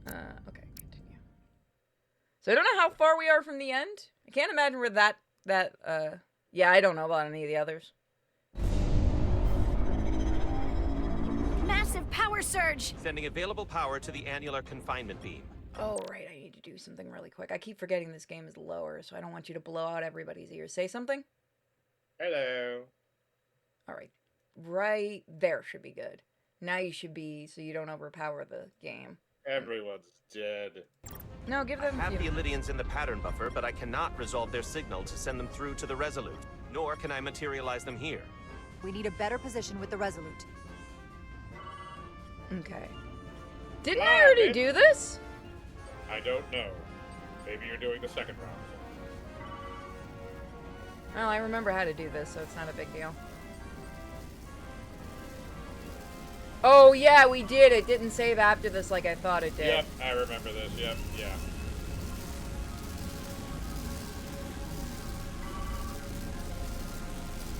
Okay, continue. So I don't know how far we are from the end. I can't imagine we're yeah, I don't know about any of the others. Massive power surge! Sending available power to the annular confinement beam. Oh, right, I need to do something really quick. I keep forgetting this game is lower, so I don't want you to blow out everybody's ears. Say something? Hello. Alright. Right there should be good. Now you should be, so you don't overpower the game. Everyone's dead. No, give them... I have the Illidians in the pattern buffer, but I cannot resolve their signal to send them through to the Resolute. Nor can I materialize them here. We need a better position with the Resolute. Okay. Didn't I already do this? I don't know. Maybe you're doing the second round. Well, I remember how to do this, so it's not a big deal. Oh, yeah, we did. It didn't save after this like I thought it did. Yep, I remember this. Yep, yeah.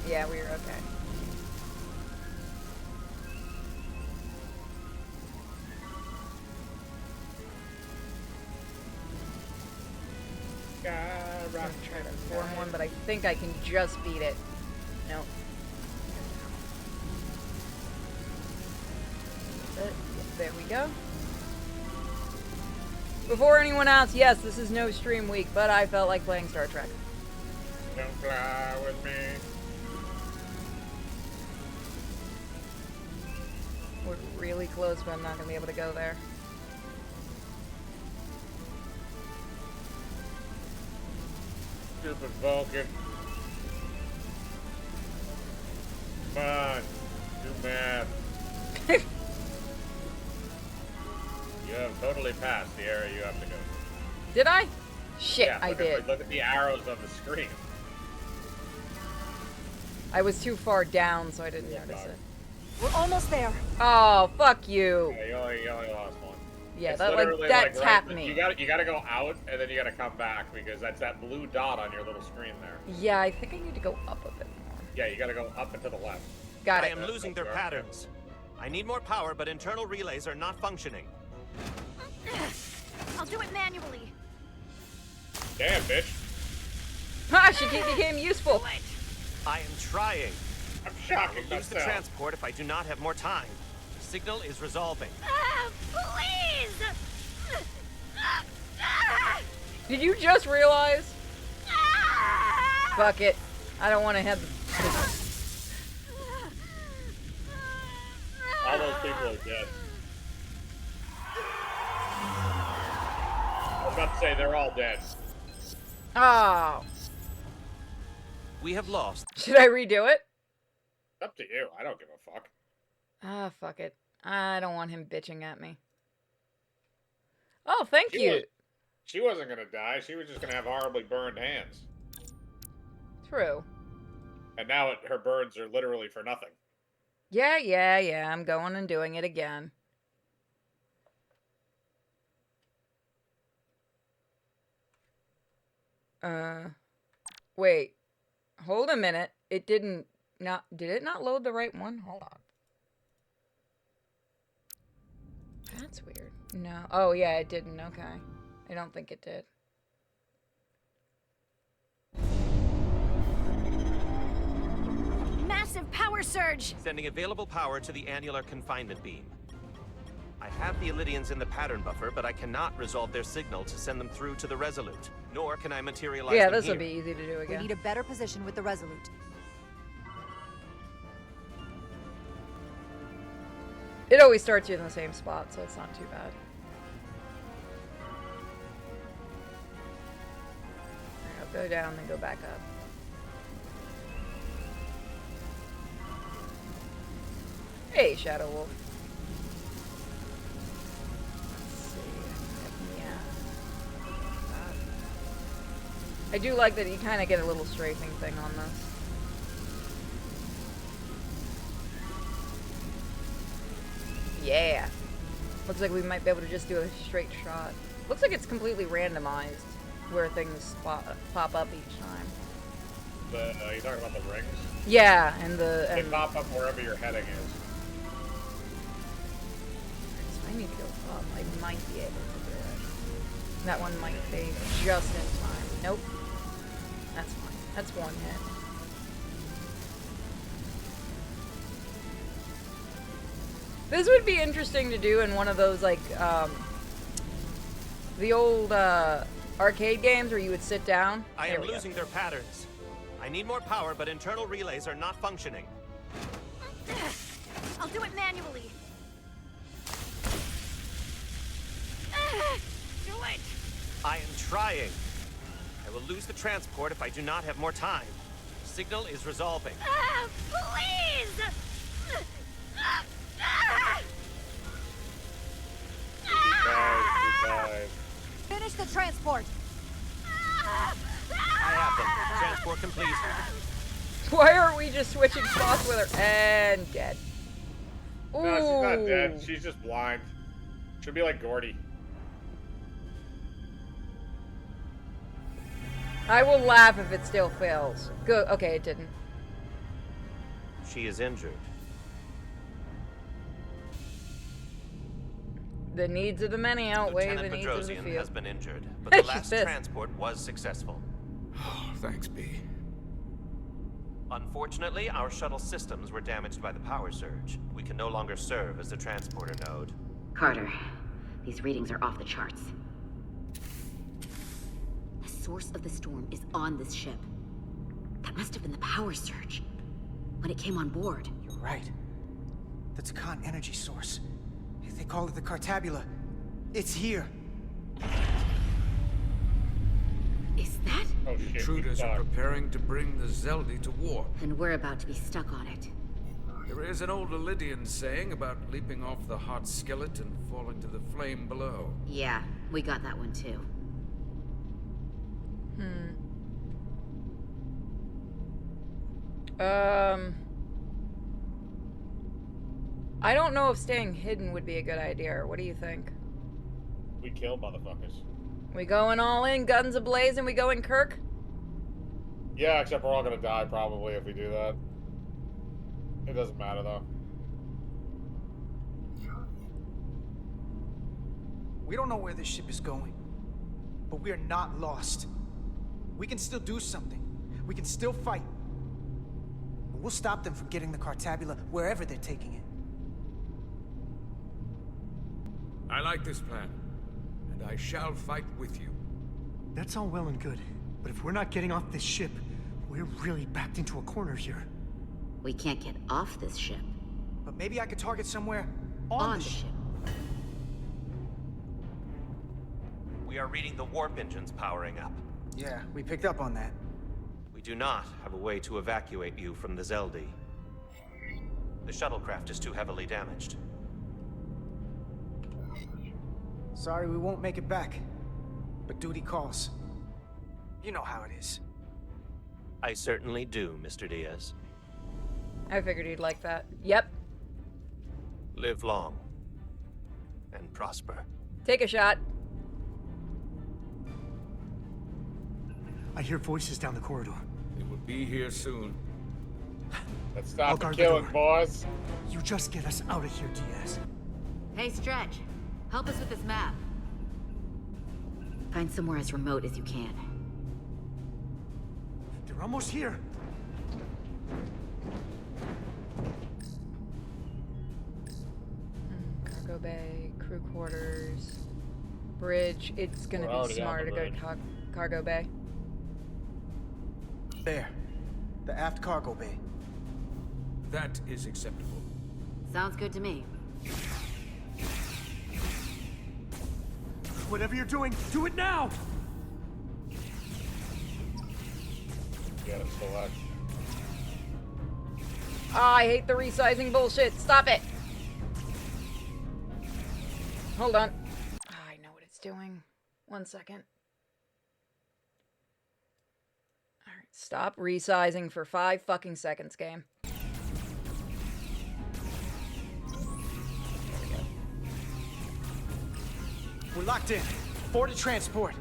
Yeah, we were okay. I'm gonna try to form one, but I think I can just beat it. Nope. There we go. Before anyone else, yes, this is no stream week, but I felt like playing Star Trek. Don't fly with me. We're really close, but I'm not gonna be able to go there. Stupid Vulcan. Come on. Do math. You have totally passed the area you have to go to. Did I? Shit, Yeah, I did. Look at the arrows on the screen. I was too far down, so I didn't notice it. We're almost there. Oh, fuck you. Yeah, you only lost one. Yeah, It's that literally tapped right, me. You gotta go out, and then you gotta come back, because that's that blue dot on your little screen there. Yeah, I think I need to go up a bit more. Yeah, you gotta go up and to the left. Got I it. am losing their patterns. I need more power, but internal relays are not functioning. I'll do it manually. Damn, bitch. Ha! She became useful. I am trying. I'm shocking I will lose the myself. transport if I do not have more time. The signal is resolving. Please! Did you just realize? Fuck it. I don't want to have All those people are dead. I was about to say, they're all dead. Oh. We have lost. Should I redo it? Up to you. I don't give a fuck. Ah, fuck it. I don't want him bitching at me. Oh, thank you. She wasn't gonna die. She was just gonna have horribly burned hands. True. And now her burns are literally for nothing. Yeah. I'm going and doing it again. Wait. Hold a minute. It did it not load the right one? Hold on. That's weird. No. Oh, yeah, it didn't. Okay. I don't think it did. Massive power surge! Sending available power to the annular confinement beam. I have the Illidians in the pattern buffer, but I cannot resolve their signal to send them through to the Resolute. Nor can I materialize them this will here. be easy to do We again. need a better position with the Resolute. It always starts you in the same spot, so it's not too bad. Alright, I'll go down, then go back up. Hey, Shadow Wolf. Let's see. Yeah. I do like that you kind of get a little strafing thing on this. Yeah. Looks like we might be able to just do a straight shot. Looks like it's completely randomized where things pop up each time. You talking about the rings? Yeah, and They pop up wherever your heading is. I need kill Tom. I might be able to do it. That one might be just in time. Nope. That's fine. That's one hit. This would be interesting to do in one of those, like, the old, arcade games where you would sit down. I There am we go. losing their patterns. I need more power, but internal relays are not functioning. I'll do it manually. Do it! I am trying. I will lose the transport if I do not have more time. Signal is resolving. Please! He died. Finish the transport. I have them. Transport complete. Why aren't we just switching spots with her? And dead. Ooh. No, she's not dead. She's just blind. Should be like Gordy. I will laugh if it still fails. Good. Okay, it didn't. She is injured. The needs of the many outweigh the Lieutenant needs of the Bedrosian few. has been injured, but the She's last pissed. transport was successful. Thanks, B. Unfortunately, our shuttle systems were damaged by the power surge. We can no longer serve as the transporter node. Carter, these readings are off the charts. The source of the storm is on this ship. That must have been the power surge. When it came on board. You're right. The Takan energy source. They call it the Cartabula. It's here. Is that? Oh shit. Intruders he's are stuck. preparing to bring the Zeldi to war. Then we're about to be stuck on it. There is an old Illydian saying about leaping off the hot skillet and falling to the flame below. Yeah, we got that one too. I don't know if staying hidden would be a good idea. What do you think? We kill motherfuckers. We going all in, guns ablaze, and we going Kirk? Yeah, except we're all gonna die probably if we do that. It doesn't matter though. We don't know where this ship is going, but we are not lost. We can still do something. We can still fight. But we'll stop them from getting the Cartabula wherever they're taking it. I like this plan, and I shall fight with you. That's all well and good, but if we're not getting off this ship, we're really backed into a corner here. We can't get off this ship. But maybe I could target somewhere on, the ship. We are reading the warp engines powering up. Yeah, we picked up on that. We do not have a way to evacuate you from the Zeldi. The shuttlecraft is too heavily damaged. Sorry we won't make it back, but duty calls. You know how it is. I certainly do, Mr. Diaz. I figured you'd like that. Yep. Live long and prosper. Take a shot. I hear voices down the corridor. They will be here soon. Let's I'll stop the guard the killing, door. boys. You just get us out of here, Diaz. Hey, Stretch. Help us with this map. Find somewhere as remote as you can. They're almost here. Cargo bay, crew quarters, bridge. It's gonna We're be already on smarter to the go to bridge. cargo bay. There. The aft cargo bay. That is acceptable. Sounds good to me. Whatever you're doing, do it now! You gotta select. Ah, I hate the resizing bullshit. Stop it. Hold on. Ah, I know what it's doing. 1 second. Alright, stop resizing for 5 fucking seconds, game. We're locked in. Board to transport.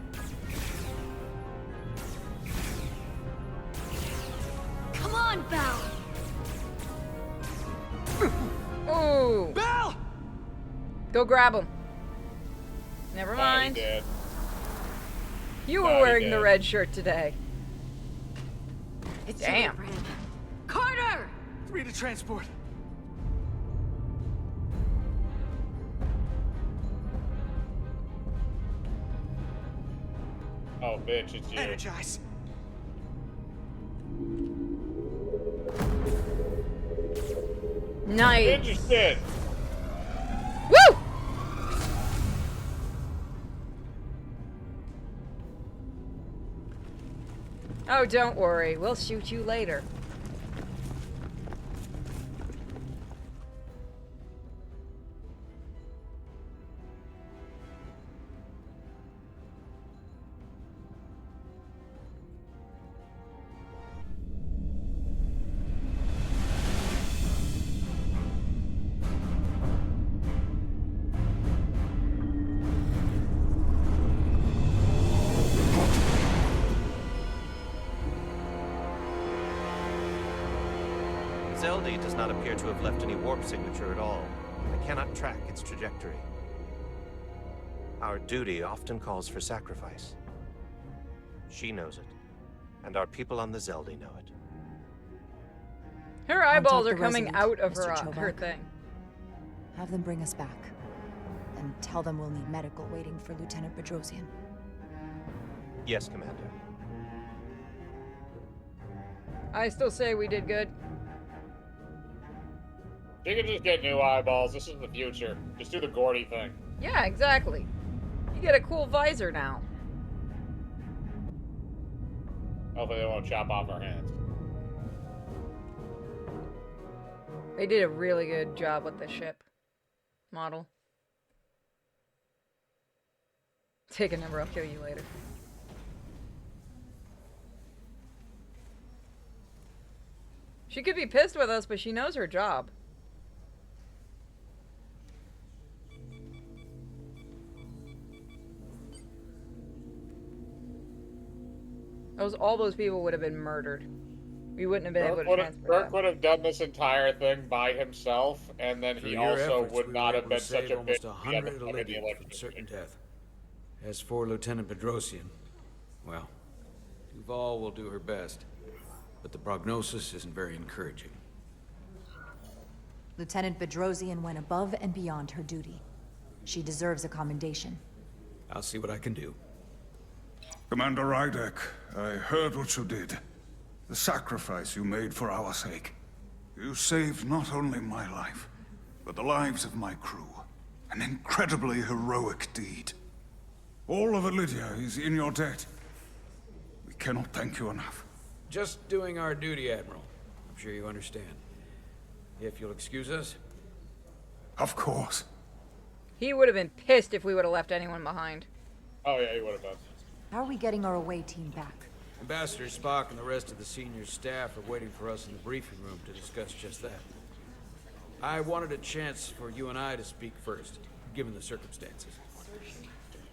Come on, Val! Ooh! Bell! Go grab him. Never Nah, he mind. did. You Nah, were he wearing the did. red shirt today. It's Damn. too late for him. Carter! 3 to transport. Oh, bitch, it's you. Energize. Nice. Interested. Woo! Oh, don't worry. We'll shoot you later. Zeldy does not appear to have left any warp signature at all. I cannot track its trajectory. Our duty often calls for sacrifice. She knows it, and our people on the Zeldy know it. Her eyeballs are Contact the coming Resolute, out of Mr. her Chobak. thing. Have them bring us back. And tell them we'll need medical waiting for Lieutenant Bedrosian. Yes, Commander. I still say we did good. You can just get new eyeballs. This is the future. Just do the Gordy thing. Yeah, exactly. You get a cool visor now. Hopefully they won't chop off our hands. They did a really good job with the ship model. Take a number, I'll kill you later. She could be pissed with us, but she knows her job. All those people would have been murdered. We wouldn't have been able to transfer Kirk them. would have done this entire thing by himself, and then Through he your also efforts, would we not were have able been to such save a almost bitch. if he hadn't 100 come in the Illyrians from electric certain machine. death. As for Lieutenant Bedrosian, well, Duval will do her best, but the prognosis isn't very encouraging. Lieutenant Bedrosian went above and beyond her duty. She deserves a commendation. I'll see what I can do. Commander Rydek, I heard what you did. The sacrifice you made for our sake. You saved not only my life, but the lives of my crew. An incredibly heroic deed. All of Elydia is in your debt. We cannot thank you enough. Just doing our duty, Admiral. I'm sure you understand. If you'll excuse us. Of course. He would have been pissed if we would have left anyone behind. Oh yeah, he would have been. How are we getting our away team back? Ambassador Spock and the rest of the senior staff are waiting for us in the briefing room to discuss just that. I wanted a chance for you and I to speak first, given the circumstances.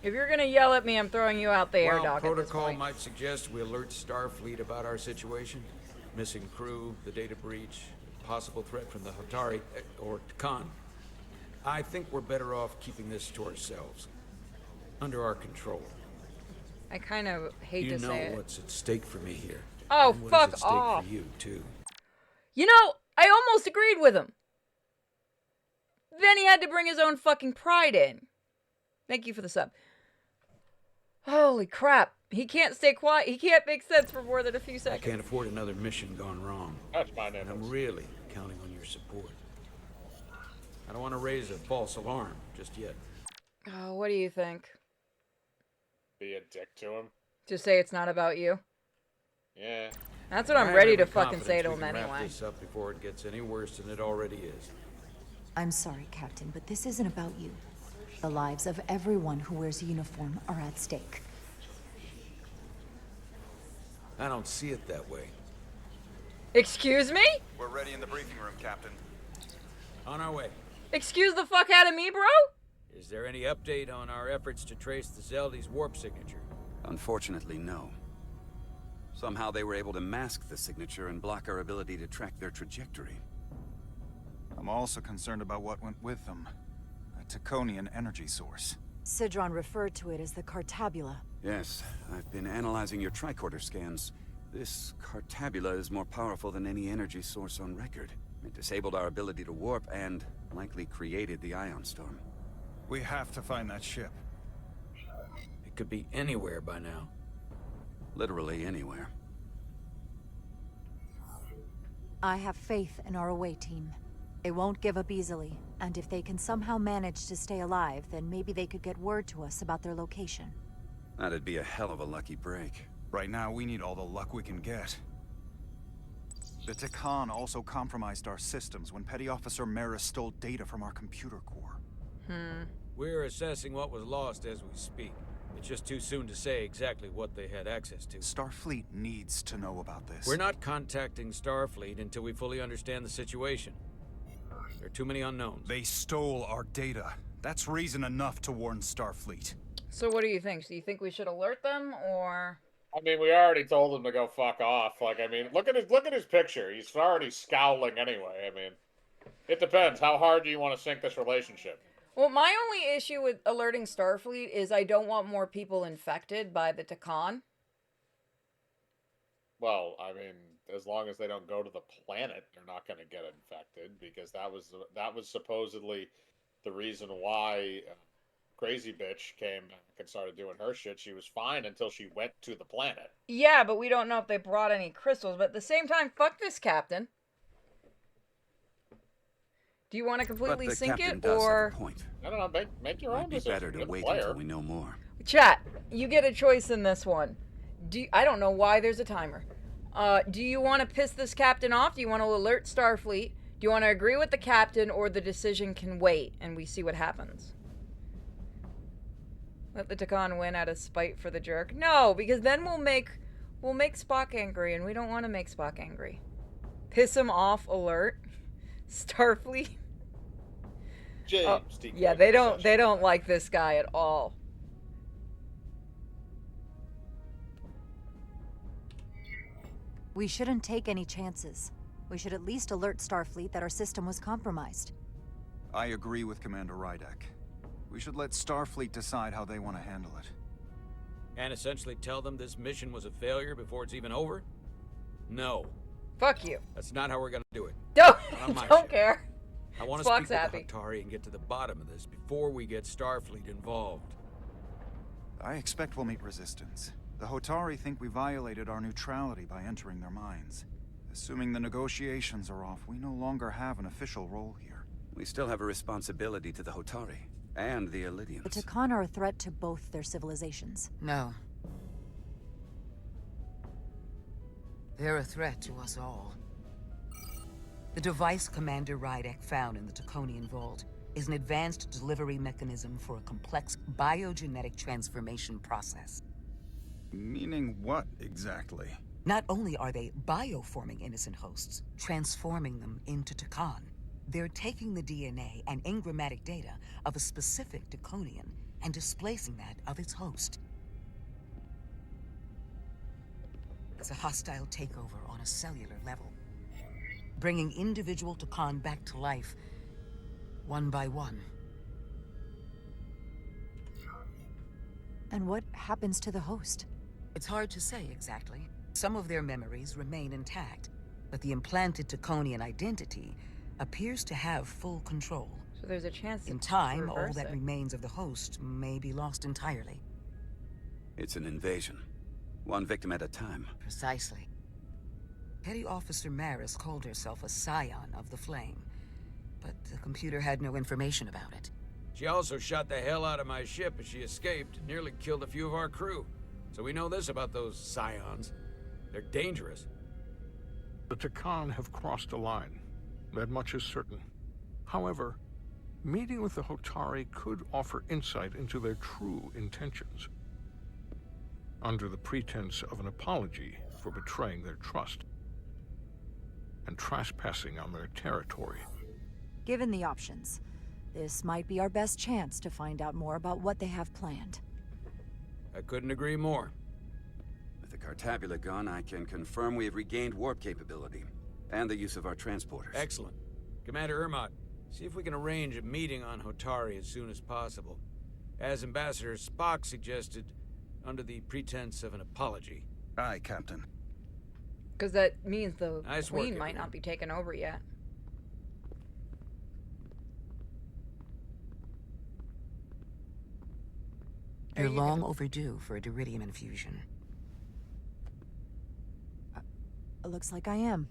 If you're gonna yell at me, I'm throwing you out the air While dock at this protocol point. might suggest we alert Starfleet about our situation, missing crew, the data breach, possible threat from the Hatari, or Khan, I think we're better off keeping this to ourselves, under our control. I kind of hate You to know say it. what's at stake for me here. Oh, and what is fuck at stake off. for you, too. You know, I almost agreed with him. Then he had to bring his own fucking pride in. Thank you for the sub. Holy crap. He can't stay quiet. He can't make sense for more than a few I seconds. can't afford another mission gone wrong. That's my And name. I'm really counting on your support. I don't want to raise a false alarm just yet. Oh, what do you think? Be a dick to him. Just say it's not about you? Yeah. That's what I'm I have ready to every fucking say to confidence him we can wrap anyway. this up before it gets any worse than it already is. I'm sorry, Captain, but this isn't about you. The lives of everyone who wears a uniform are at stake. I don't see it that way. Excuse me? We're ready in the briefing room, Captain. On our way. Excuse the fuck out of me, bro? Is there any update on our efforts to trace the Zeldy's warp signature? Unfortunately, no. Somehow they were able to mask the signature and block our ability to track their trajectory. I'm also concerned about what went with them. I A Taconian energy source. Sidron referred to it as the Cartabula. Yes, I've been analyzing your tricorder scans. This Cartabula is more powerful than any energy source on record. It disabled our ability to warp and likely created the ion storm. We have to find that ship. It could be anywhere by now. Literally anywhere. I have faith in our away team. They won't give up easily, and if they can somehow manage to stay alive, then maybe they could get word to us about their location. That'd be a hell of a lucky break. Right now, we need all the luck we can get. The Takan also compromised our systems when Petty Officer Maris stole data from our computer core. We're assessing what was lost as we speak. It's just too soon to say exactly what they had access to. Starfleet needs to know about this. We're not contacting Starfleet until we fully understand the situation. There are too many unknowns. They stole our data. That's reason enough to warn Starfleet. So what do you think? Do you think we should alert them, or? I mean, we already told him to go fuck off. Like, I mean, look at his picture. He's already scowling anyway. I mean, it depends. How hard do you want to sink this relationship? Well, my only issue with alerting Starfleet is I don't want more people infected by the Takan. Well, I mean, as long as they don't go to the planet, they're not going to get infected, because that was supposedly the reason why Crazy Bitch came back and started doing her shit. She was fine until she went to the planet. Yeah, but we don't know if they brought any crystals. But at the same time, fuck this captain. Do you want to completely sink it, or? No, make your own decision. Might be better to wait until we know more. Chat, you get a choice in this one. I don't know why there's a timer. Do you want to piss this captain off? Do you want to alert Starfleet? Do you want to agree with the captain, or the decision can wait and we see what happens? Let the Takan win out of spite for the jerk? No, because then we'll make Spock angry, and we don't want to make Spock angry. Piss him off, alert Starfleet. James, yeah, they don't like this guy at all. We shouldn't take any chances. We should at least alert Starfleet that our system was compromised. I agree with Commander Rydek. We should let Starfleet decide how they want to handle it. And essentially tell them this mission was a failure before it's even over? No. Fuck you. That's not how we're gonna do it. Don't care. I want to speak with the Hatari and get to the bottom of this before we get Starfleet involved. I expect we'll meet resistance. The Hotari think we violated our neutrality by entering their minds. Assuming the negotiations are off, we no longer have an official role here. We still have a responsibility to the Hotari and the Elydians. The Takan are a threat to both their civilizations. No. They're a threat to us all. The device Commander Rydek found in the Taconian vault is an advanced delivery mechanism for a complex biogenetic transformation process. Meaning what, exactly? Not only are they bioforming innocent hosts, transforming them into Takan, they're taking the DNA and engrammatic data of a specific Taconian and displacing that of its host. It's a hostile takeover on a cellular level, bringing individual Takan back to life, one by one. And what happens to the host? It's hard to say exactly. Some of their memories remain intact, but the implanted Taconian identity appears to have full control. So there's a chance in time, all that remains of the host may be lost entirely. It's an invasion. One victim at a time. Precisely. Petty Officer Maris called herself a scion of the Flame, but the computer had no information about it. She also shot the hell out of my ship as she escaped, and nearly killed a few of our crew. So we know this about those scions. They're dangerous. The Takan have crossed a line. That much is certain. However, meeting with the Hotari could offer insight into their true intentions. Under the pretense of an apology for betraying their trust and trespassing on their territory. Given the options, this might be our best chance to find out more about what they have planned. I couldn't agree more. With the Cartabula gone, I can confirm we have regained warp capability and the use of our transporters. Excellent. Commander Ermot, See if we can arrange a meeting on Hotari as soon as possible. As Ambassador Spock suggested, under the pretense of an apology. Aye, Captain. Because that means the Nice work, Queen might everyone. not be taken over yet. You're long overdue for a Diridium infusion. Looks like I am.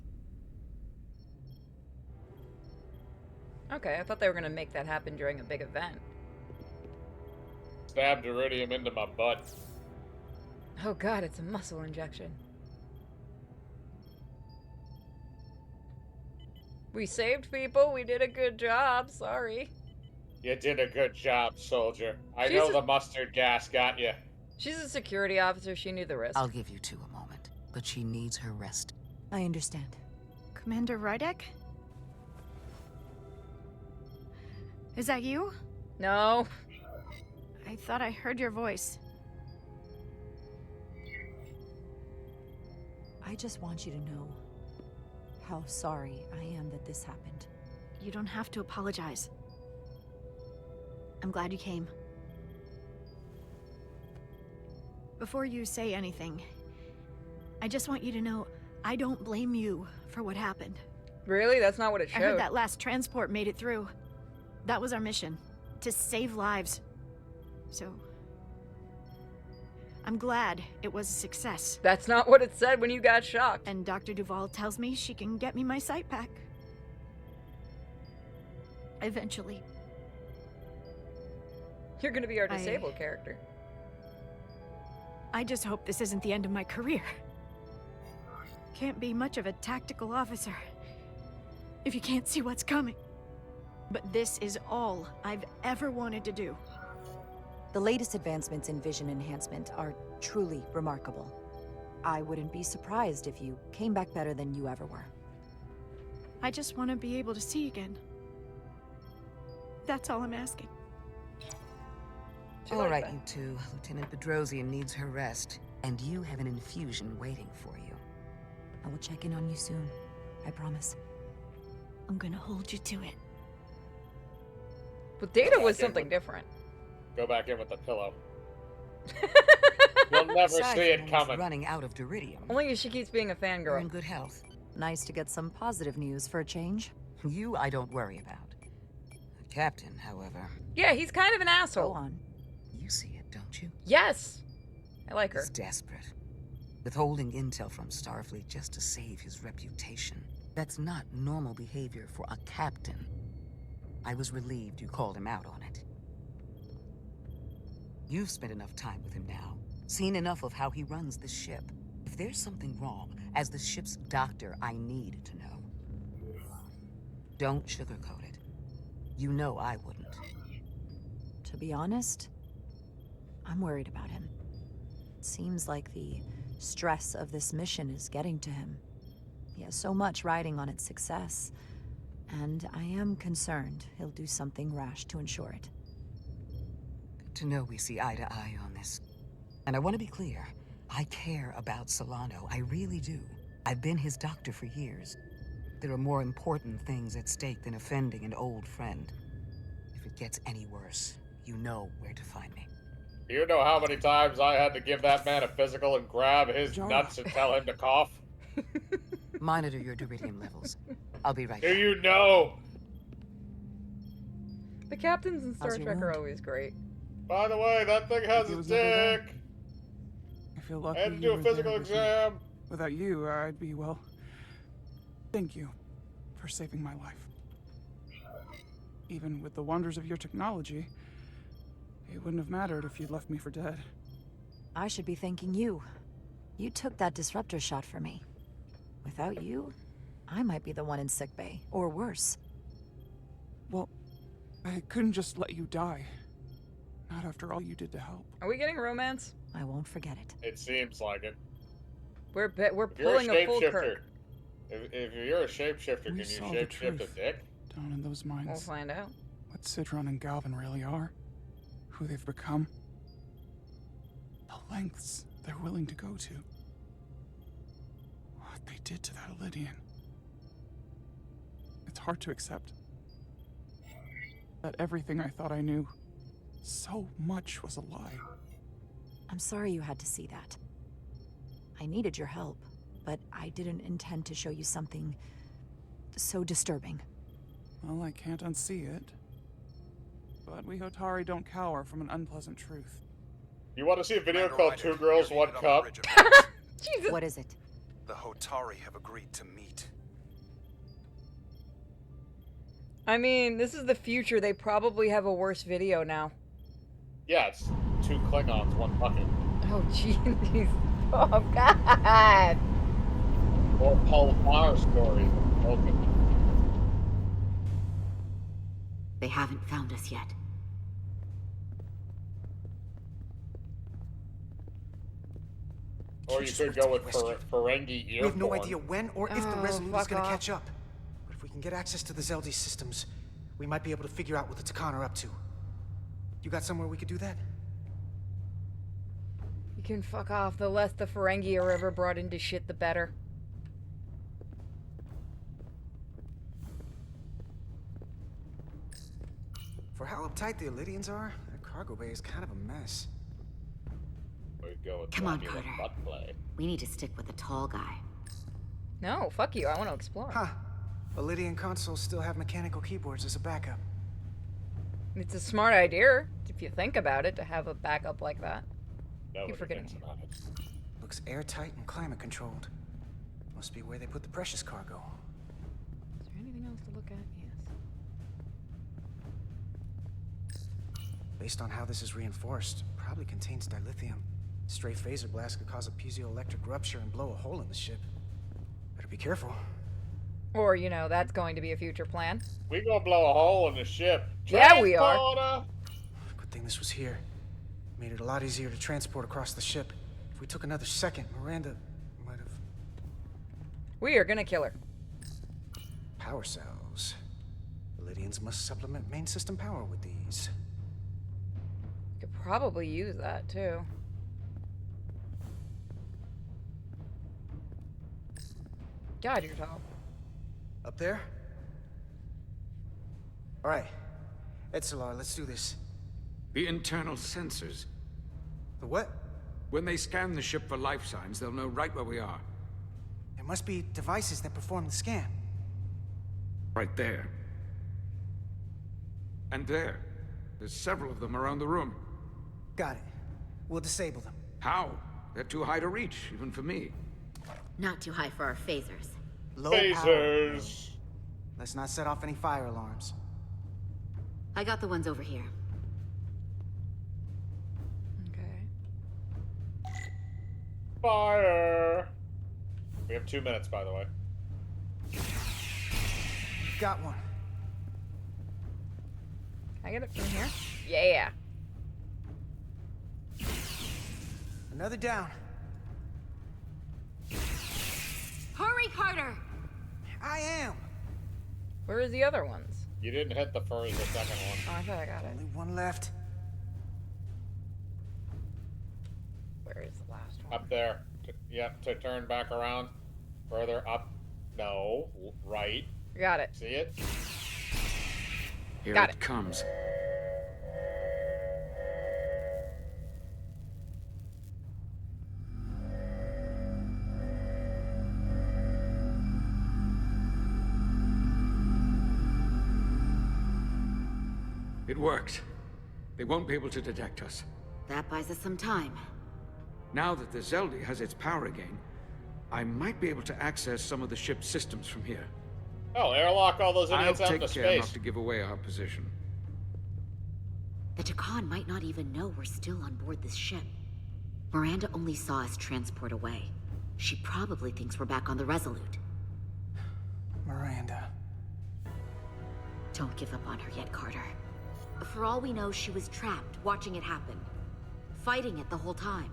Okay, I thought they were gonna make that happen during a big event. Stabbed iridium into my butt. Oh god, it's a muscle injection. We saved people, we did a good job, sorry. You did a good job, soldier. I She's know a- the mustard gas got you. She's a security officer, she knew the risk. I'll give you two a moment, but she needs her rest. I understand. Commander Rydek? Is that you? No. I thought I heard your voice. I just want you to know how sorry I am that this happened. You don't have to apologize. I'm glad you came. Before you say anything, I just want you to know I don't blame you for what happened. Really? That's not what it I showed. heard that last transport made it through. That was our mission, to save lives. So, I'm glad it was a success. That's not what it said when you got shocked. And Dr. Duvall tells me she can get me my sight back. Eventually. You're gonna be our disabled character. I just hope this isn't the end of my career. Can't be much of a tactical officer if you can't see what's coming. But this is all I've ever wanted to do. The latest advancements in vision enhancement are truly remarkable. I wouldn't be surprised if you came back better than you ever were. I just want to be able to see again. That's all I'm asking. All right, you two. Lieutenant Bedrosian needs her rest, and you have an infusion waiting for you. I will check in on you soon. I promise. I'm gonna hold you to it. But Data was something different. Go back in with the pillow. You'll never Besides, see you're it almost coming. running out of Diridium. Only if she keeps being a You're in fangirl. good health. Nice to get some positive news for a change. You, I don't worry about. The captain, however, Yeah, he's kind of an asshole. Go on. you see it, don't you? Yes. I like her. He's desperate. Withholding intel from Starfleet just to save his reputation. That's not normal behavior for a captain. I was relieved you called him out on it. You've spent enough time with him now, seen enough of how he runs the ship. If there's something wrong, as the ship's doctor, I need to know. Don't sugarcoat it. You know I wouldn't. To be honest, I'm worried about him. It seems like the stress of this mission is getting to him. He has so much riding on its success, and I am concerned he'll do something rash to ensure it. Good to know we see eye to eye on this. And I want to be clear, I care about Solano, I really do. I've been his doctor for years. There are more important things at stake than offending an old friend. If it gets any worse, you know where to find me. You know how many times I had to give that man a physical and grab his nuts and tell him to cough? Monitor your Diridium levels. I'll be right Do back. you know? The captains in Star How's your Trek are wound? always great. By the way, that thing has It a was never there. dick. I feel lucky I had to you do a were there physical with me. exam. Without you, I'd be, well... Thank you for saving my life. Even with the wonders of your technology, it wouldn't have mattered if you'd left me for dead. I should be thanking you. You took that disruptor shot for me. Without you, I might be the one in sickbay, or worse. Well, I couldn't just let you die. Not after all you did to help. Are we getting romance? I won't forget it. It seems like it. We're If you're a pulling a full shapeshifter, Kirk. if you're a shapeshifter, can We you saw the shapeshift a truth. dick? Down in those minds. We'll find out. What Citron and Galvin really are. Who they've become. The lengths they're willing to go to. What they did to that Lydian. It's hard to accept. That everything I thought I knew, so much was a lie. I'm sorry you had to see that. I needed your help, but I didn't intend to show you something so disturbing. Well, I can't unsee it. But we Hotari don't cower from an unpleasant truth. You want to see a video called Two Girls, One Cup? Jesus. What is it? The Hotari have agreed to meet. I mean, this is the future. They probably have a worse video now. Yeah, it's 2 Klingons, 1 bucket. Oh, jeez. Oh, God. Or Paul Farr story. Okay. They haven't found us yet. Or you could go with Ferengi We have no Earborn. idea when or if the Resolute is fuck going to off. catch up. But if we can get access to the Zeldi systems, we might be able to figure out what the Takan are up to. You got somewhere we could do that? You can fuck off. The less the Ferengi are ever brought into shit, the better. For how uptight the Illidians are, their cargo bay is kind of a mess. We'd go with Come on, Romulan Carter. butt play. We need to stick with the tall guy. No, fuck you. I want to explore. Huh. Illidian consoles still have mechanical keyboards as a backup. It's a smart idea, if you think about it, to have a backup like that. Nobody Keep forgetting. thinks about it. Looks airtight and climate controlled. Must be where they put the precious cargo. Is there anything else to look at? Yes. Based on how this is reinforced, probably contains dilithium. Stray phaser blast could cause a piezoelectric rupture and blow a hole in the ship. Better be careful. Or, you know, that's going to be a future plan. We gonna blow a hole in the ship. Yeah, we are. Transporter! Good thing this was here. Made it a lot easier to transport across the ship. If we took another second, Miranda might have... We are gonna kill her. Power cells. Illidians must supplement main system power with these. Could probably use that, too. God, you're tall. Up there? Alright. Etzelar, let's do this. The internal sensors. The what? When they scan the ship for life signs, they'll know right where we are. There must be devices that perform the scan. Right there. And there. There's several of them around the room. Got it. We'll disable them. How? They're too high to reach, even for me. Not too high for our phasers. Low power. Phasers! Let's not set off any fire alarms. I got the ones over here. Okay. Fire! We have 2 minutes, by the way. Got one. Can I get it from here? Yeah. Another down. Hurry, Carter! I am. Where are the other ones? You didn't hit the first or second one. Oh, I thought I got it. Only one left. Where is the last one? Up there. Yep, to turn back around. Further up. No. Right. Got it. See it? Here Got it it. comes. It worked. They won't be able to detect us. That buys us some time. Now that the Zeldi has its power again, I might be able to access some of the ship's systems from here. Oh, airlock all those I'll idiots out take into care space. not to give away our position. The Takan might not even know we're still on board this ship. Miranda only saw us transport away. She probably thinks we're back on the Resolute. Miranda. Don't give up on her yet, Carter. For all we know, she was trapped, watching it happen. Fighting it the whole time.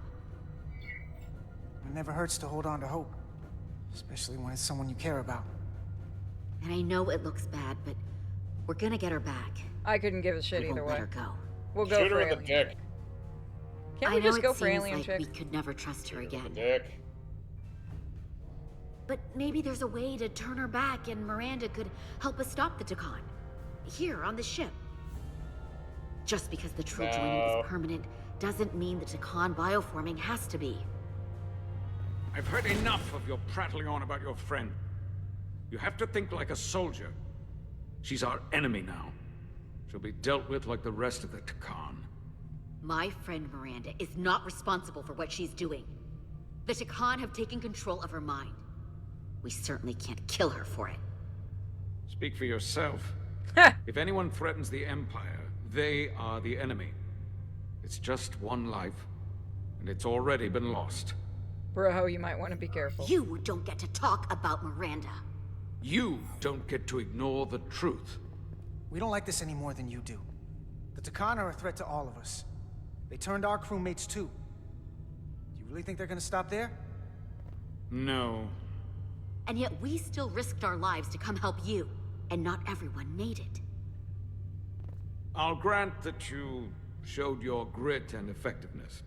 It never hurts to hold on to hope. Especially when it's someone you care about. And I know it looks bad, but we're gonna get her back. I couldn't give a shit We either won't way. let her go. We'll go Shoot for her in the alien dick. chick. Can't I we know just it go for seems alien like chick? we could never trust her again. Dick. But maybe there's a way to turn her back and Miranda could help us stop the Takan. Here, on the ship. Just because the true joining is permanent doesn't mean the Takan bioforming has to be. I've heard enough of your prattling on about your friend. You have to think like a soldier. She's our enemy now. She'll be dealt with like the rest of the Takan. My friend Miranda is not responsible for what she's doing. The Takan have taken control of her mind. We certainly can't kill her for it. Speak for yourself. If anyone threatens the Empire, they are the enemy. It's just one life, and it's already been lost. Bro, you might want to be careful. You don't get to talk about Miranda. You don't get to ignore the truth. We don't like this any more than you do. The Takan are a threat to all of us. They turned our crewmates too. Do you really think they're gonna stop there? No. And yet we still risked our lives to come help you, and not everyone made it. I'll grant that you showed your grit and effectiveness.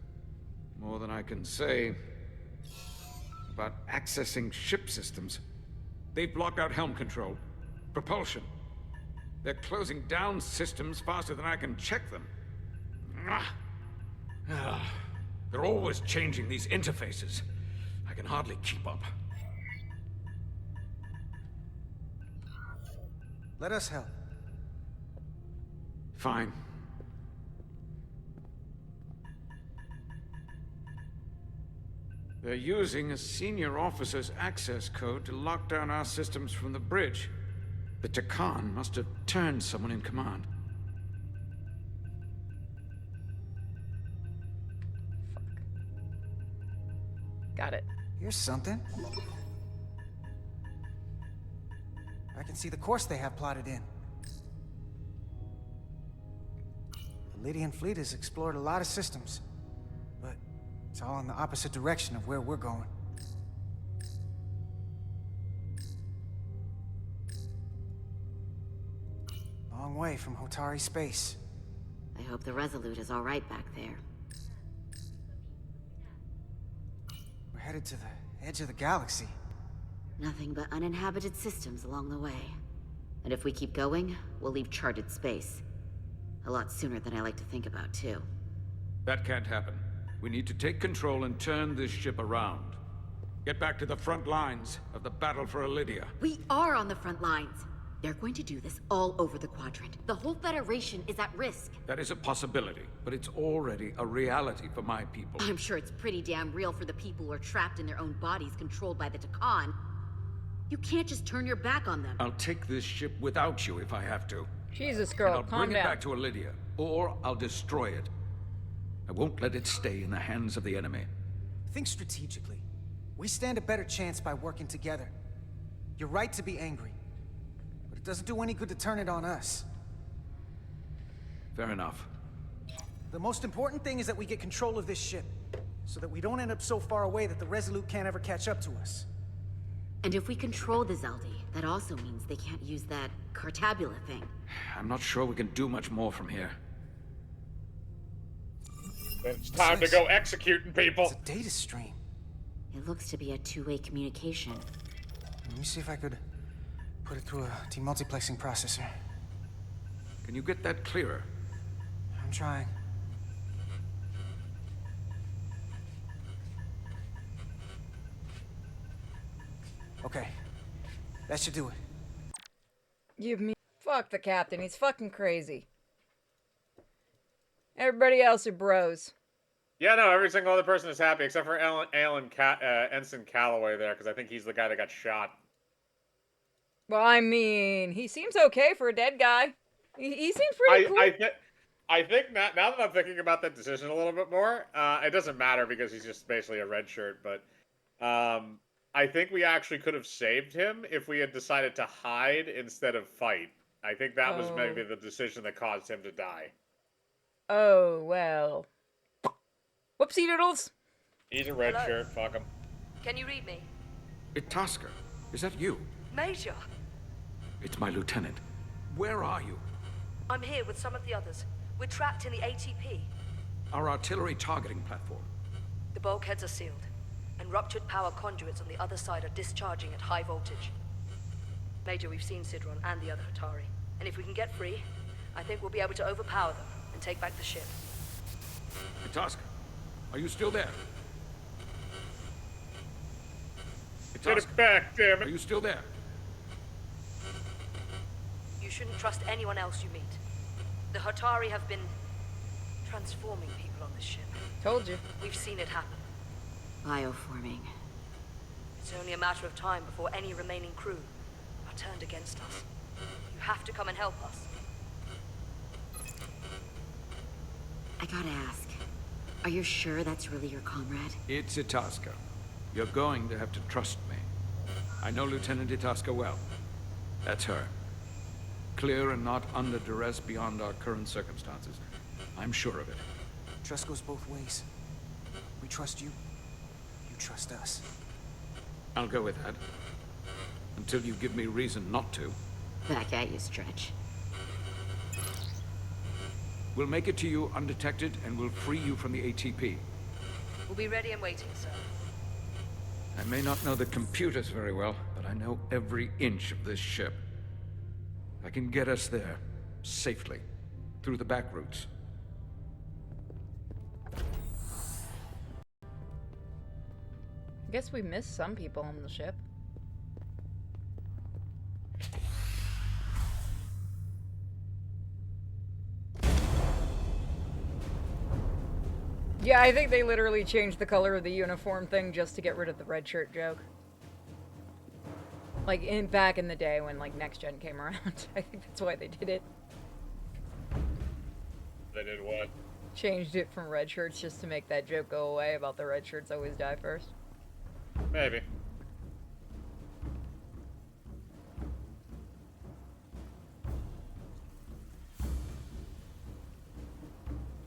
More than I can say about accessing ship systems. They've blocked out helm control, propulsion. They're closing down systems faster than I can check them. They're always changing these interfaces. I can hardly keep up. Let us help. Fine. They're using a senior officer's access code to lock down our systems from the bridge. The Takan must have turned someone in command. Got it. Here's something. I can see the course they have plotted in. The Lydian fleet has explored a lot of systems, but it's all in the opposite direction of where we're going. Long way from Hotari space. I hope the Resolute is all right back there. We're headed to the edge of the galaxy. Nothing but uninhabited systems along the way. And if we keep going, we'll leave charted space. A lot sooner than I like to think about, too. That can't happen. We need to take control and turn this ship around. Get back to the front lines of the battle for Elydia. We are on the front lines. They're going to do this all over the Quadrant. The whole Federation is at risk. That is a possibility, but it's already a reality for my people. I'm sure it's pretty damn real for the people who are trapped in their own bodies controlled by the Takan. You can't just turn your back on them. I'll take this ship without you if I have to. Jesus, girl, and I'll bring it back to Elydia, or I'll destroy it. I won't let it stay in the hands of the enemy. Think strategically. We stand a better chance by working together. You're right to be angry, but it doesn't do any good to turn it on us. Fair enough. The most important thing is that we get control of this ship, so that we don't end up so far away that the Resolute can't ever catch up to us. And if we control the Zeldi, that also means they can't use that Cartabula thing. I'm not sure we can do much more from here. It's time to go executing people. It's a data stream. It looks to be a two-way communication. Let me see if I could put it through a demultiplexing processor. Can you get that clearer? I'm trying. Okay. That should do it. Give me... Fuck the captain. He's fucking crazy. Everybody else are bros. Yeah, no, every single other person is happy except for Ensign Calloway there, because I think he's the guy that got shot. Well, I mean, he seems okay for a dead guy. He seems pretty cool. I think now that I'm thinking about that decision a little bit more, it doesn't matter because he's just basically a red shirt, but I think we actually could have saved him if we had decided to hide instead of fight. I think that was maybe the decision that caused him to die. Oh, well. Whoopsie doodles. He's a red shirt, fuck him. Can you read me? Itaska, is that you? Major. It's my lieutenant. Where are you? I'm here with some of the others. We're trapped in the ATP. Our artillery targeting platform. The bulkheads are sealed, and ruptured power conduits on the other side are discharging at high voltage. Major, we've seen Sidron and the other Hatari, and if we can get free, I think we'll be able to overpower them and take back the ship. Itasca, are you still there? Get it back, damn it. Are you still there? You shouldn't trust anyone else you meet. The Hotari have been transforming people on this ship. Told you. We've seen it happen. Bioforming. It's only a matter of time before any remaining crew are turned against us. You have to come and help us. I gotta ask, are you sure that's really your comrade? It's Itasca. You're going to have to trust me. I know Lieutenant Itasca well. That's her. Clear and not under duress beyond our current circumstances. I'm sure of it. Trust goes both ways. We trust you. You trust us. I'll go with that. Until you give me reason not to. Back at you, Stretch. We'll make it to you undetected, and we'll free you from the ATP. We'll be ready and waiting, sir. I may not know the computers very well, but I know every inch of this ship. I can get us there, safely, through the back routes. I guess we missed some people on the ship. Yeah, I think they literally changed the color of the uniform thing just to get rid of the red shirt joke. Like, back in the day when, like, Next Gen came around. I think that's why they did it. They did what? Changed it from red shirts just to make that joke go away about the red shirts always die first. Maybe.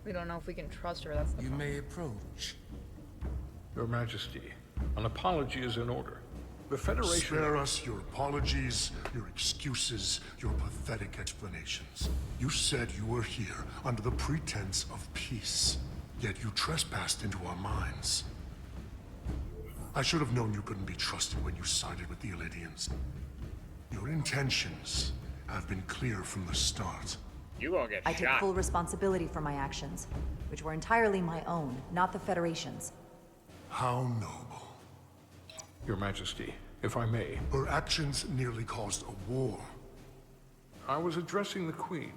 We don't know if we can trust her, that's the You problem. may approach. Your Majesty, an apology is in order. The Federation... Spare us your apologies, your excuses, your pathetic explanations. You said you were here under the pretense of peace, yet you trespassed into our minds. I should have known you couldn't be trusted when you sided with the Elydians. Your intentions have been clear from the start. You won't get I take full responsibility for my actions, which were entirely my own, not the Federation's. How noble. Your Majesty, if I may. Her actions nearly caused a war. I was addressing the Queen.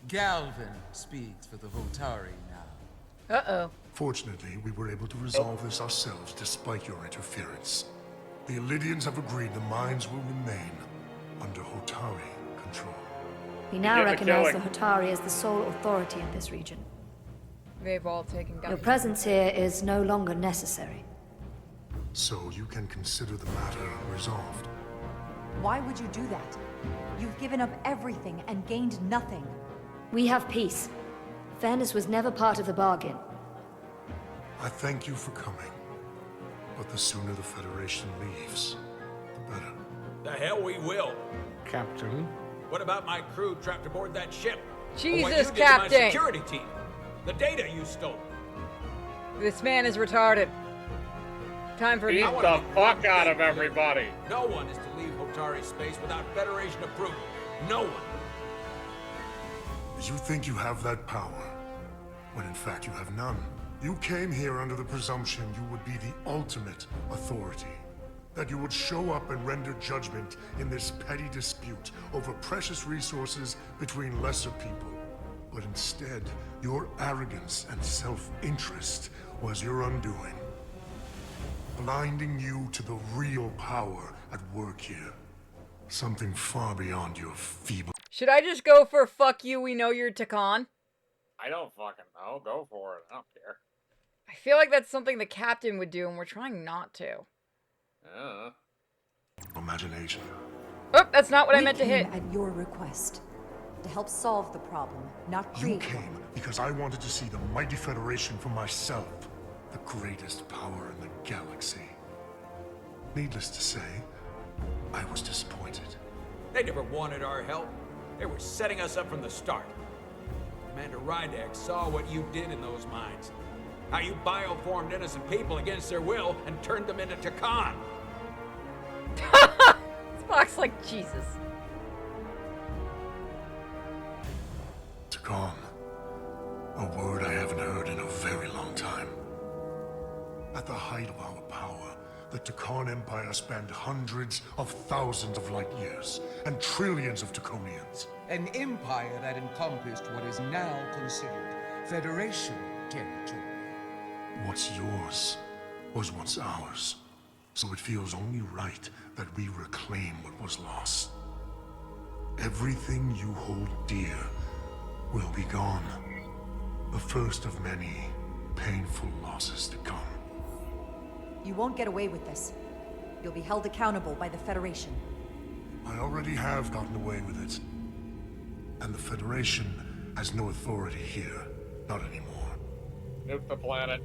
Galvin speaks for the Hotari now. Uh-oh. Fortunately, we were able to resolve this ourselves despite your interference. The Elydians have agreed the mines will remain under Hotari control. We now recognize the Hotari as the sole authority in this region. They've all taken guns. Your presence here is no longer necessary. So you can consider the matter resolved. Why would you do that? You've given up everything and gained nothing. We have peace. Fairness was never part of the bargain. I thank you for coming. But the sooner the Federation leaves, the better. The hell we will. Captain? What about my crew trapped aboard that ship? Jesus, or what you did Captain! to my security team? The data you stole. This man is retarded. Time for Beat me. the fuck out of everybody. No one is to leave Hotari space without Federation approval. No one. You think you have that power, when in fact you have none. You came here under the presumption you would be the ultimate authority. That you would show up and render judgment in this petty dispute over precious resources between lesser people. But instead, your arrogance and self-interest was your undoing. Blinding you to the real power at work here. Something far beyond your feeble... Should I just go for fuck you, we know you're Takan? I don't fucking know. Go for it. I don't care. I feel like that's something the captain would do, and we're trying not to. Imagination. Oh, that's not what I meant to hit. At your request. To help solve the problem, not create You came because I wanted to see the mighty Federation for myself. The greatest power in the galaxy. Needless to say, I was disappointed. They never wanted our help. They were setting us up from the start. Commander Rydek saw what you did in those mines. How you bioformed innocent people against their will and turned them into Takan. Spock's like, Jesus. Takan. A word I haven't heard in a very long time. At the height of our power, the Takan Empire spanned hundreds of thousands of light years and trillions of Taconians. An empire that encompassed what is now considered Federation territory. What's yours was once ours, so it feels only right that we reclaim what was lost. Everything you hold dear will be gone. The first of many painful losses to come. You won't get away with this. You'll be held accountable by the Federation. I already have gotten away with it. And the Federation has no authority here. Not anymore. Nuke the planet.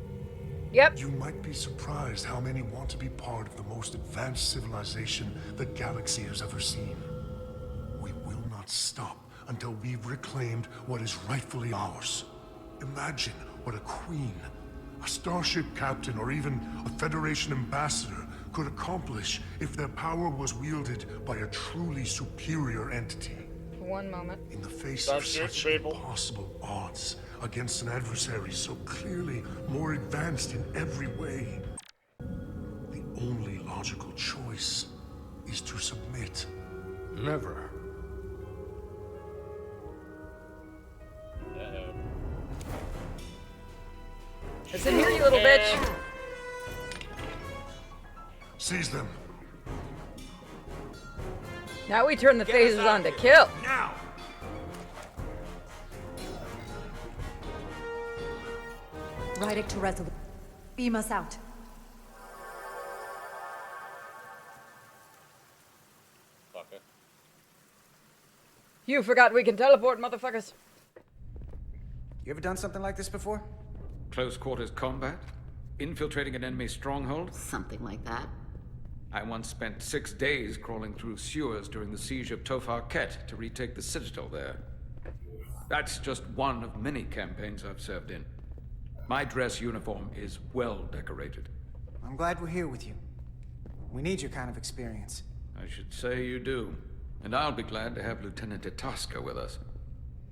Yep. You might be surprised how many want to be part of the most advanced civilization the galaxy has ever seen. We will not stop until we've reclaimed what is rightfully ours. Imagine what a queen, a starship captain, or even a Federation ambassador could accomplish if their power was wielded by a truly superior entity. One moment. In the face of such impossible odds against an adversary so clearly more advanced in every way, the only logical choice is to submit. Never. Listen here, you little bitch. Seize them. Now we turn the phasers on to kill. Now. Rydick to Resolute. Beam us out. Fuck it. You forgot we can teleport, motherfuckers. You ever done something like this before? Close quarters combat? Infiltrating an enemy stronghold? Something like that. I once spent 6 days crawling through sewers during the siege of Tofar Ket to retake the citadel there. That's just one of many campaigns I've served in. My dress uniform is well decorated. I'm glad we're here with you. We need your kind of experience. I should say you do. And I'll be glad to have Lieutenant Itasca with us.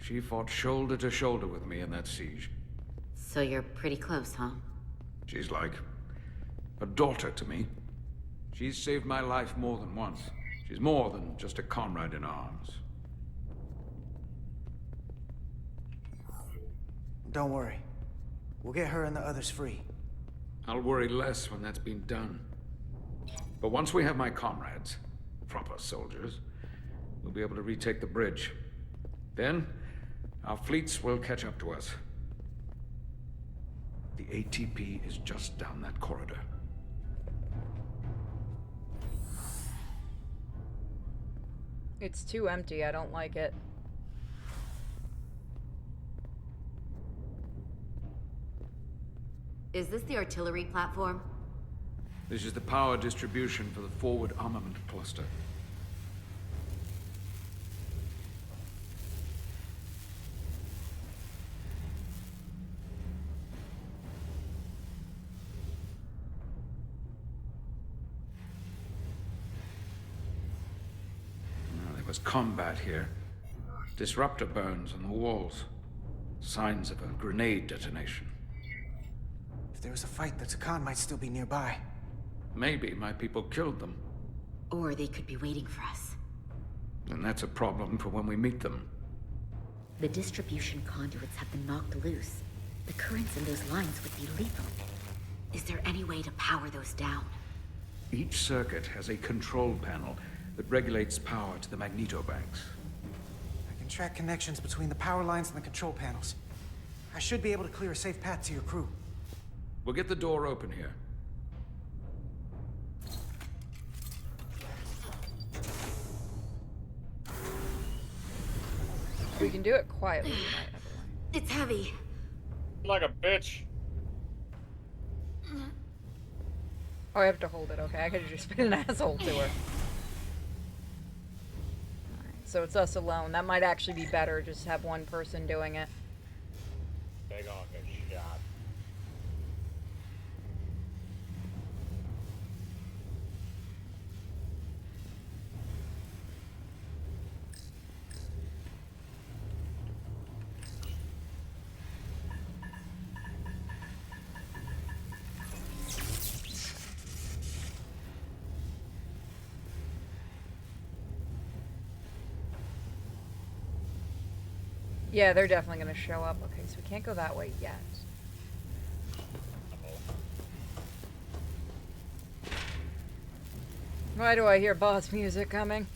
She fought shoulder to shoulder with me in that siege. So you're pretty close, huh? She's like a daughter to me. She's saved my life more than once. She's more than just a comrade in arms. Don't worry. We'll get her and the others free. I'll worry less when that's been done. But once we have my comrades, proper soldiers, we'll be able to retake the bridge. Then, our fleets will catch up to us. The ATP is just down that corridor. It's too empty. I don't like it. Is this the artillery platform? This is the power distribution for the forward armament cluster. There was combat here. Disruptor burns on the walls. Signs of a grenade detonation. If there was a fight, the Takan might still be nearby. Maybe my people killed them. Or they could be waiting for us. And that's a problem for when we meet them. The distribution conduits have been knocked loose. The currents in those lines would be lethal. Is there any way to power those down? Each circuit has a control panel that regulates power to the magnetobanks. I can track connections between the power lines and the control panels. I should be able to clear a safe path to your crew. We'll get the door open here. We can do it quietly tonight, everyone. It's heavy. Like a bitch. Oh, I have to hold it. Okay, I could have just been an asshole to her. Alright, so it's us alone. That might actually be better, just have one person doing it. Big on get shot. Yeah, they're definitely gonna show up. Okay, so we can't go that way yet. Why do I hear boss music coming?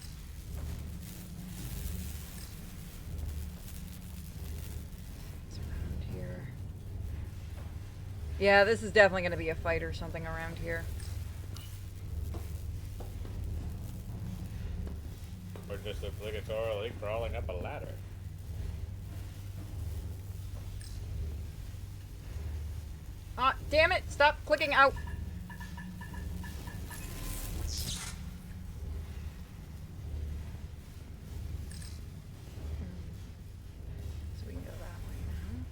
It's around here. Yeah, this is definitely gonna be a fight or something around here. We're just obligatorily crawling up a ladder. Ah, damn it! Stop clicking out! So we can go that way now.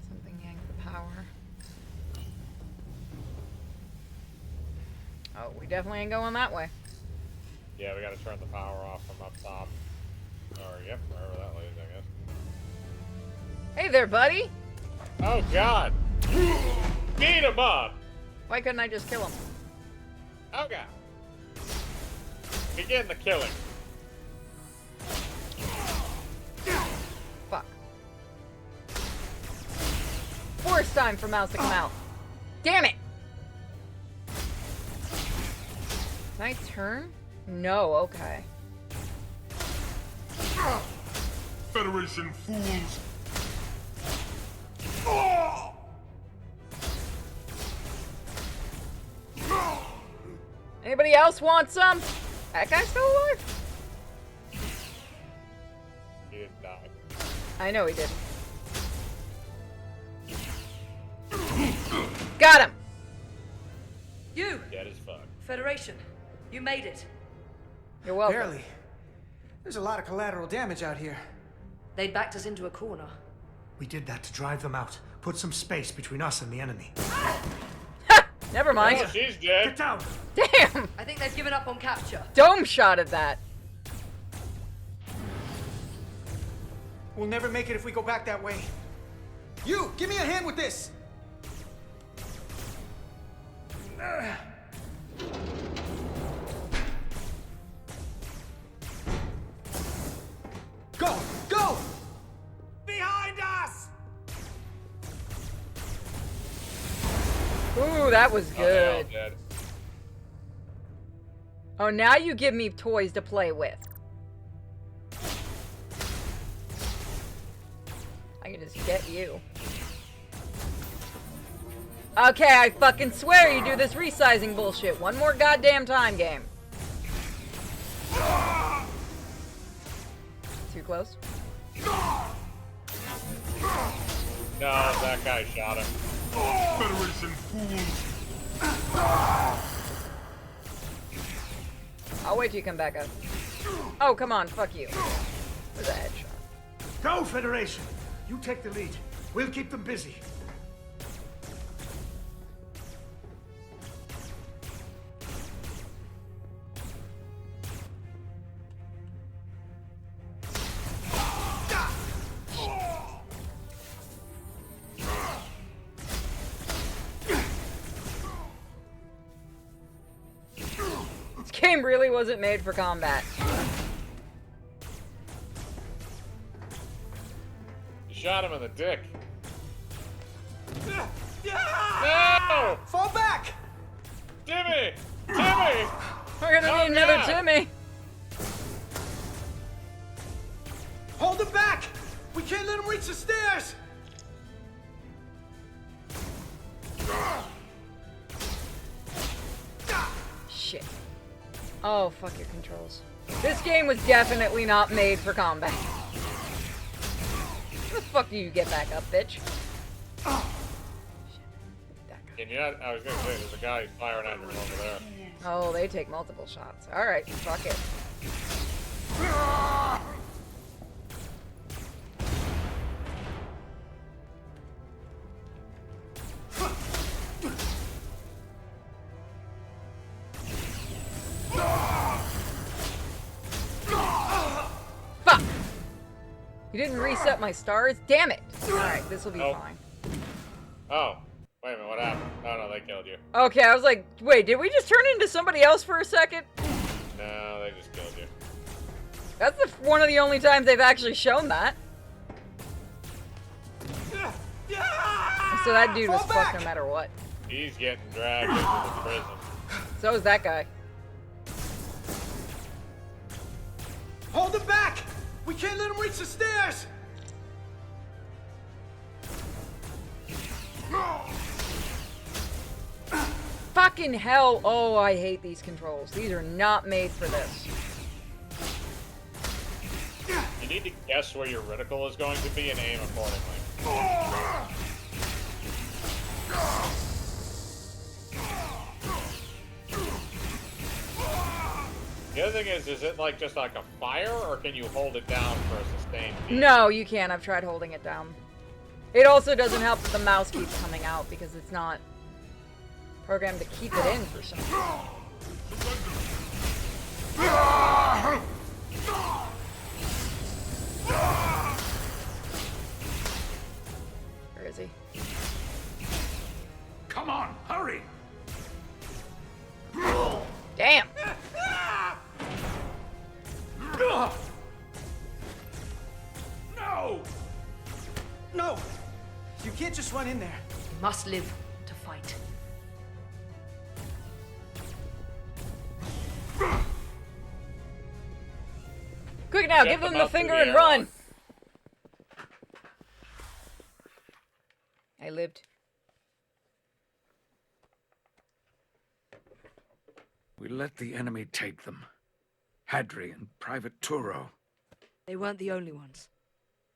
Something yanked the power. Oh, we definitely ain't going that way. Yeah, we gotta turn the power off from up top. Or, yep, wherever that leads, I guess. Hey there, buddy! Oh, God! Beat him up! Why couldn't I just kill him? Oh, God. Begin the killing. Fuck. Force time for Mouse to come out. Damn it! Can I turn? No, okay. Federation fools! Anybody else want some? That guy's still alive? He didn't die. I know he did. Got him! You! Dead as fuck. Federation, you made it. You're welcome. Barely. There's a lot of collateral damage out here. They backed us into a corner. We did that to drive them out. Put some space between us and the enemy. Never mind. Oh, she's dead. Get down! Damn! I think they've given up on capture. Dome shot at that. We'll never make it if we go back that way. You, give me a hand with this! Go! Go! Behind us! Ooh, that was Oh, they're all good. dead. Oh, now you give me toys to play with. I can just get you. Okay, I fucking swear you do this resizing bullshit one more goddamn time, game. Too close? No, that guy shot him. Federation fools! I'll wait till you come back up. Oh, come on, fuck you. There's a headshot. Go, Federation! You take the lead. We'll keep them busy. This game really wasn't made for combat. You shot him in the dick. No! Fall back! Timmy! Timmy! We're gonna need another Timmy. Hold him back! We can't let him reach the stairs! Shit. Oh, fuck your controls. This game was definitely not made for combat. How the fuck do you get back up, bitch? And you're not, I was gonna say, there's a guy firing at him over there. Oh, they take multiple shots. Alright, fuck it. Fuck! You didn't reset my stars? Damn it! Alright, this will be fine. Oh, wait a minute, what happened? Oh no, they killed you. Okay, I was like, wait, did we just turn into somebody else for a second? No, they just killed you. That's one of the only times they've actually shown that. So that dude was fucked no matter what. He's getting dragged into the prison. So is that guy. Hold him back! We can't let him reach the stairs! Fucking hell. Oh, I hate these controls. These are not made for this. You need to guess where your reticle is going to be and aim accordingly. The other thing is it like just like a fire, or can you hold it down for a sustained beat? No, you can't. I've tried holding it down. It also doesn't help that the mouse keeps coming out because it's not programmed to keep it in for some reason. Where is he? Come on, hurry! Damn! No! No! You can't just run in there. You must live to fight. Quick now, give them the finger and run! I lived. We let the enemy take them. Hadri and Private Turo. They weren't the only ones.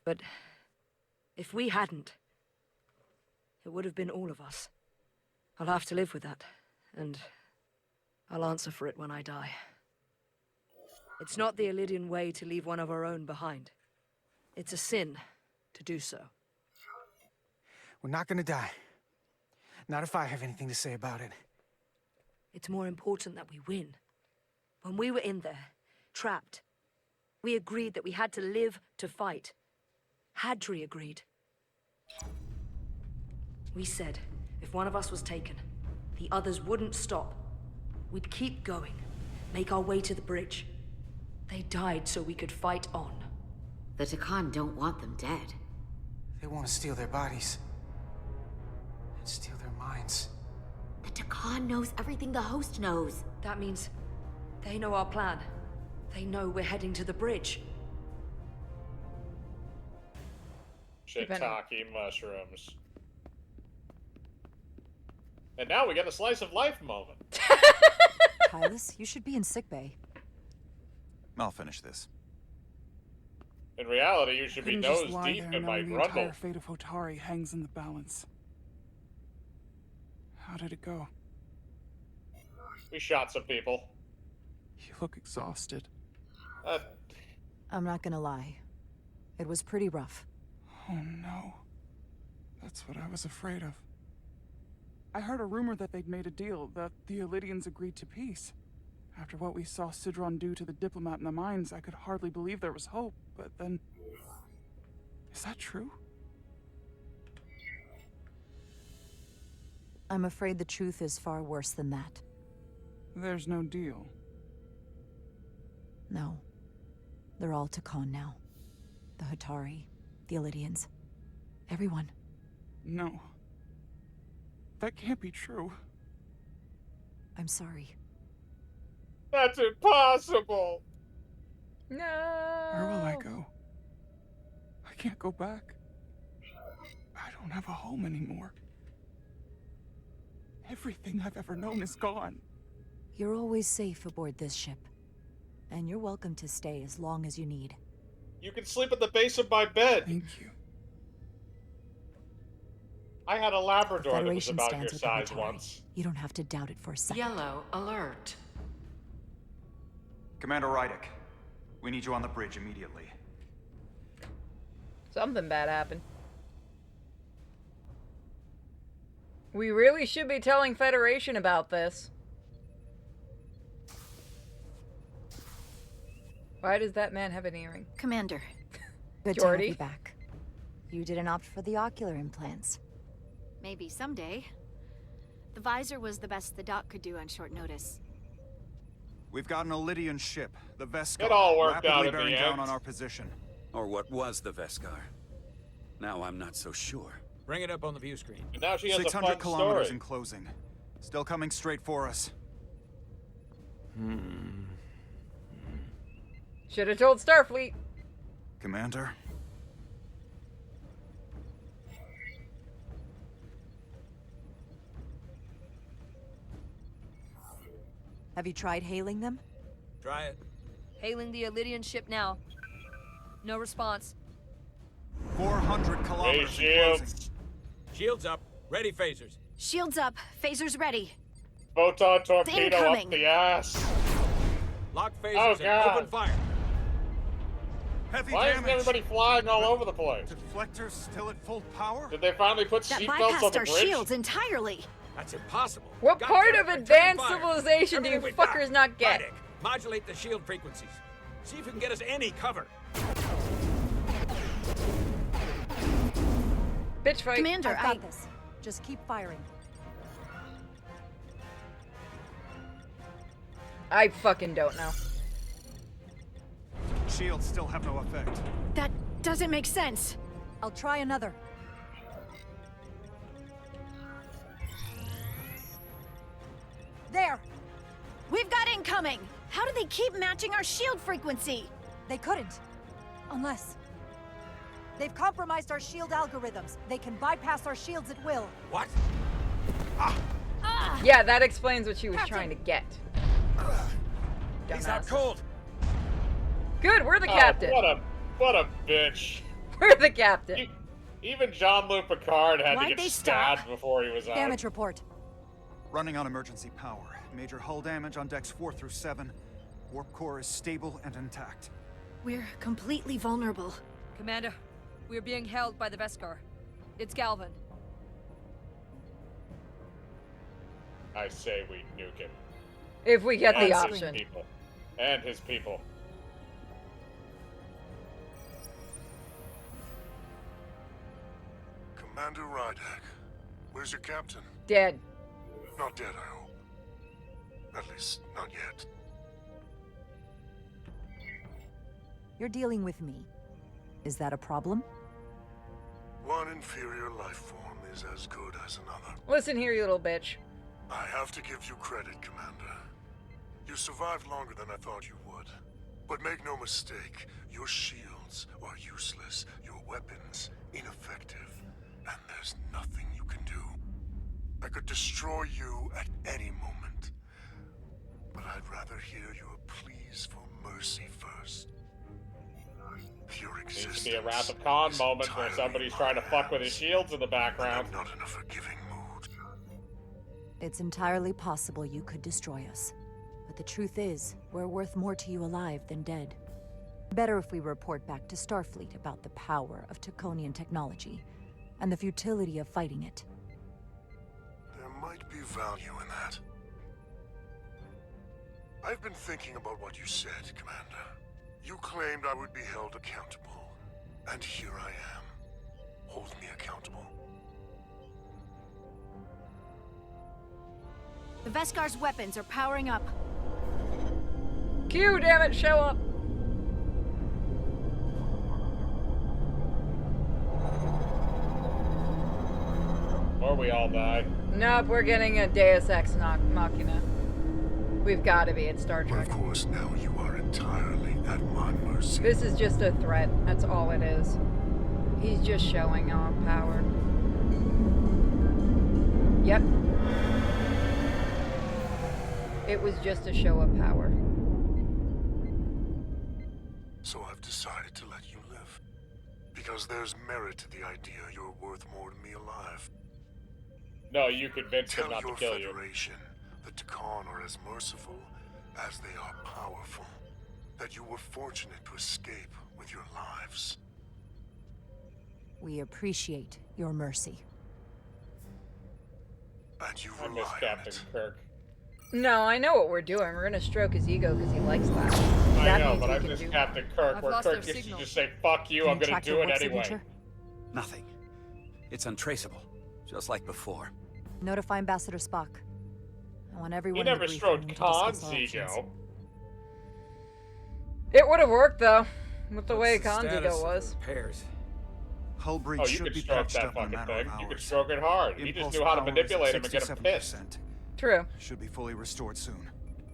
But if we hadn't, it would have been all of us. I'll have to live with that, and I'll answer for it when I die. It's not the Illydian way to leave one of our own behind. It's a sin to do so. We're not gonna die. Not if I have anything to say about it. It's more important that we win. When we were in there, trapped, we agreed that we had to live to fight. Hadri agreed. We said, if one of us was taken, the others wouldn't stop. We'd keep going, make our way to the bridge. They died so we could fight on. The Takan don't want them dead. They want to steal their bodies. And steal their minds. The Takan knows everything the host knows. That means they know our plan. They know we're heading to the bridge. Shiitake mushrooms. And now we get a slice of life moment. Hylas, you should be in sickbay. I'll finish this. In reality, you should be Couldn't just nose lie deep there in my knowing the grundle. entire fate of Hotari hangs in the balance. How did it go? We shot some people. You look exhausted. I'm not gonna lie. It was pretty rough. Oh no. That's what I was afraid of. I heard a rumor that they'd made a deal, that the Illydians agreed to peace. After what we saw Sidron do to the diplomat in the mines, I could hardly believe there was hope, but then... Is that true? I'm afraid the truth is far worse than that. There's no deal. No. They're all Takan now. The Hotari, the Illydians. Everyone. No. That can't be true. I'm sorry. That's impossible! No. Where will I go? I can't go back. I don't have a home anymore. Everything I've ever known is gone. You're always safe aboard this ship. And you're welcome to stay as long as you need. You can sleep at the base of my bed. Thank you. I had a Labrador that was Federation about your stands with the size Hotari. once. You don't have to doubt it for a second. Yellow alert. Commander Rydick, we need you on the bridge immediately. Something bad happened. We really should be telling Federation about this. Why does that man have an earring? Commander. Good to have Jordy? you back. You didn't opt for the ocular implants. Maybe someday. The visor was the best the doc could do on short notice. We've got an Elydian ship, the Veskar, It all worked out rapidly at the bearing down end. on our position. Or what was the Veskar? Now I'm not so sure. Bring it up on the view screen. And now she has a 600 fun kilometers story. in closing. Still coming straight for us. Should have told Starfleet. Commander? Have you tried hailing them? Try it. Hailing the Elydian ship now. No response. 400 kilometers in shields. closing. Shields up. Ready phasers. Shields up. Phasers ready. Photon torpedo up incoming. the ass. Lock Oh, phasers and God. open fire. Heavy Why damage. isn't everybody flying all over the place? Deflectors still at full power? Did they finally put That seatbelts on bypassed the our bridge? shields entirely. That's impossible. What God part damn of it, return advanced fire. civilization do you Everything we've fuckers got. not get? Rydick, modulate the shield frequencies. See if you can get us any cover. Bitch fight. Commander, I've got this. Just keep firing. I fucking don't know. Shields still have no effect. That doesn't make sense. I'll try another. There! We've got incoming! How do they keep matching our shield frequency? They couldn't. Unless... They've compromised our shield algorithms. They can bypass our shields at will. What? Yeah, that explains what she was trying to get. He's out Dumbasses. cold. Good, we're the Oh, captain. what a bitch. We're the captain. Even Jean-Luc Picard had Why'd to they get stop? stabbed before he was out. Damage report. Running on emergency power. Major hull damage on decks 4 through 7. Warp core is stable and intact. We're completely vulnerable. Commander, we're being held by the Veskar. It's Galvin. I say we nuke him. If we get And the his option. people. And his people. Commander Rydick, where's your captain? Dead. Not dead, I hope. At least, not yet. You're dealing with me. Is that a problem? One inferior life form is as good as another. Listen here, you little bitch. I have to give you credit, Commander. You survived longer than I thought you would. But make no mistake, your shields are useless, your weapons ineffective, and there's nothing you can do. I could destroy you at any moment. But I'd rather hear your pleas for mercy first. Your Needs existence to be a Wrath of Khan moment where somebody's trying to fuck with his shields in the background. not in a forgiving mood. It's entirely possible you could destroy us. But the truth is, we're worth more to you alive than dead. Better if we report back to Starfleet about the power of Taconian technology, and the futility of fighting it. There might be value in that. I've been thinking about what you said, Commander. You claimed I would be held accountable. And here I am. Hold me accountable. The Veskar's weapons are powering up. Q, damn it, show up. Or we all die. Nope, we're getting a Deus Ex Machina. We've got to be at Star But Trek. of course, now you are entirely at my mercy. This is just a threat. That's all it is. He's just showing off power. Yep. It was just a show of power. So I've decided to let you live. Because there's merit to the idea you're worth more to me alive. No, you convinced him Tell not to your kill you. Federation that Takan are as merciful as they are powerful. That you were fortunate to escape with your lives. We appreciate your mercy. And you I miss Captain Kirk. No, I know what we're doing. We're gonna stroke his ego because he likes that. I That know, means but we I can miss do- Captain Kirk, I've where lost Kirk their gets to signal. just say, fuck you, Can I'm you gonna track do your it warp anyway. signature? Nothing. It's untraceable, just like before. Notify Ambassador Spock. I want everyone He in the never briefing stroked room to discuss Khan's our options. ego. It would have worked though, with the way What's the Khan's status ego of the was. repairs? Hull breach Oh, you should could be stroke patched that up in a fucking matter of thing. You could hours. stroke it hard. He just Impulse knew how to power is manipulate at him and get him pissed. 67%. True. Should be fully restored soon.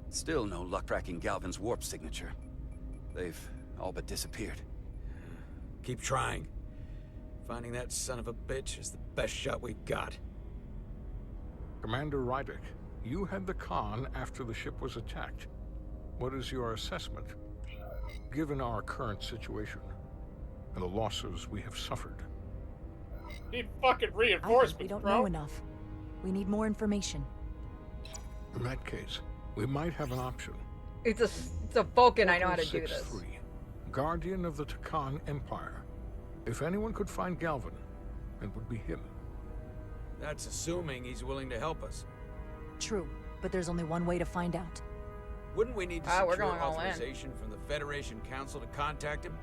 Still no luck tracking Galvin's warp signature. They've all but disappeared. Keep trying. Finding that son of a bitch is the best shot we've got. Commander Rydek, you had the Khan after the ship was attacked. What is your assessment, given our current situation and the losses we have suffered? Need fucking I reinforcements, think we don't bro. know enough. We need more information. In that case, we might have an option. It's a Vulcan. I know how to Portal do this. 6-3, Guardian of the Takan Empire. If anyone could find Galvin, it would be him. That's assuming he's willing to help us. True, but there's only one way to find out. Wouldn't we need to We're secure going all in. authorization from the Federation Council to contact him?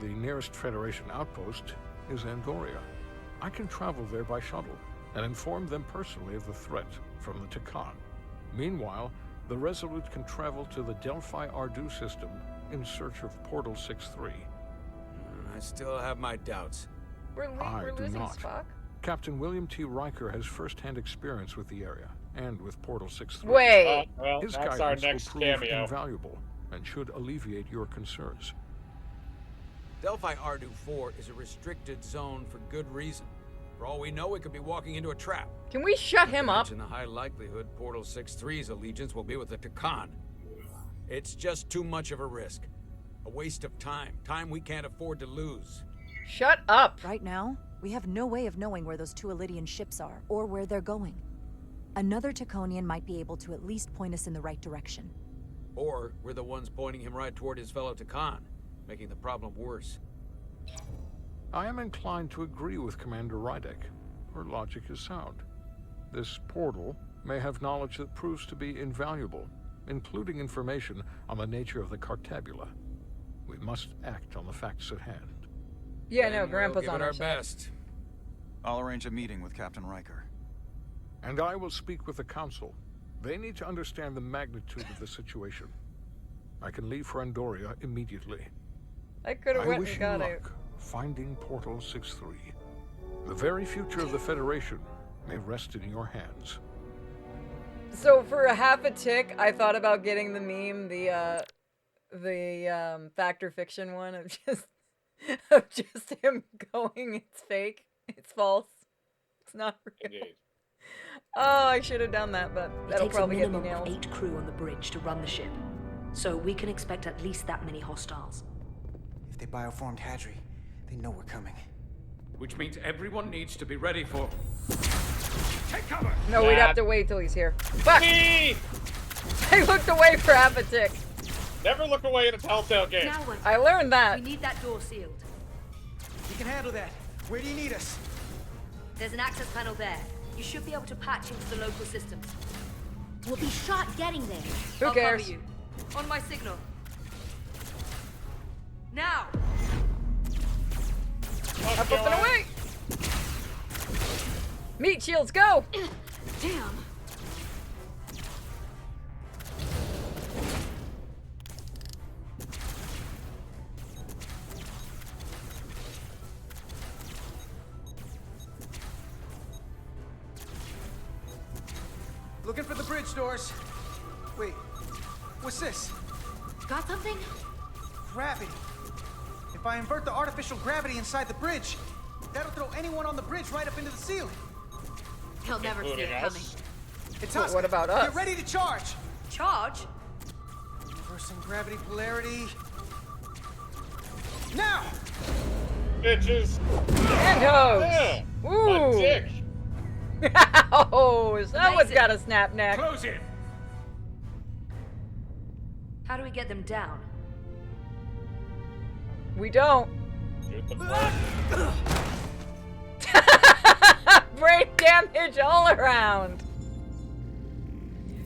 The nearest Federation outpost is Andoria. I can travel there by shuttle and inform them personally of the threat from the Takan. Meanwhile, the Resolute can travel to the Delphi Ardu system in search of Portal 6-3. I still have my doubts. We're I do losing not. Spock. Captain William T. Riker has first-hand experience with the area and with Portal 6-3. Wait. Well, His that's our guidance next will prove cameo. invaluable and should alleviate your concerns. Delphi Ardu 4 is a restricted zone for good reason. For all we know, we could be walking into a trap. Can we shut him up? Mention the high likelihood Portal 6-3's allegiance will be with the Takan. It's just too much of a risk. A waste of time. Time we can't afford to lose. Shut up. Right now, we have no way of knowing where those two Elydian ships are, or where they're going. Another Taconian might be able to at least point us in the right direction. Or we're the ones pointing him right toward his fellow Takan, making the problem worse. I am inclined to agree with Commander Rydek. Her logic is sound. This portal may have knowledge that proves to be invaluable, including information on the nature of the Cartabula. We must act on the facts at hand. Yeah, Then no, Grandpa's we'll on give it our our side. best. I'll arrange a meeting with Captain Riker. And I will speak with the Council. They need to understand the magnitude of the situation. I can leave for Andoria immediately. I could have I went wish and you got luck it. finding Portal 6-3. The very future of the Federation may rest in your hands. So for a half a tick, I thought about getting the meme, the fact or fiction one of just him going, it's fake, it's false, it's not real. Indeed. Oh, I should have done that, but It that'll takes a probably get me minimum of nailed. 8 crew on the bridge to run the ship. So we can expect at least that many hostiles. If they bioformed Hadri, they know we're coming. Which means everyone needs to be ready for... Take cover! No, we'd have to wait till he's here. Fuck! I looked away for half a tick. Never look away in a Telltale game. Now what? I learned that. We need that door sealed. We can handle that. Where do you need us? There's an access panel there. You should be able to patch into the local systems. We'll be shot getting there. Who I'll cares? cover you. On my signal. Now! Up and away! Meat shields, go! Damn! Looking for the bridge doors. Wait, what's this? Got something? Gravity. If I invert the artificial gravity inside the bridge, that'll throw anyone on the bridge right up into the ceiling. He'll never see it coming. It's Well, us. what about us? Get ready to charge. Charge? Reversing gravity polarity. Now! Bitches. And hose! Yeah. Ooh! My dick. Oh, someone's got a snap neck. Close it! How do we get them down? We don't. Shoot the plug. Brain damage all around.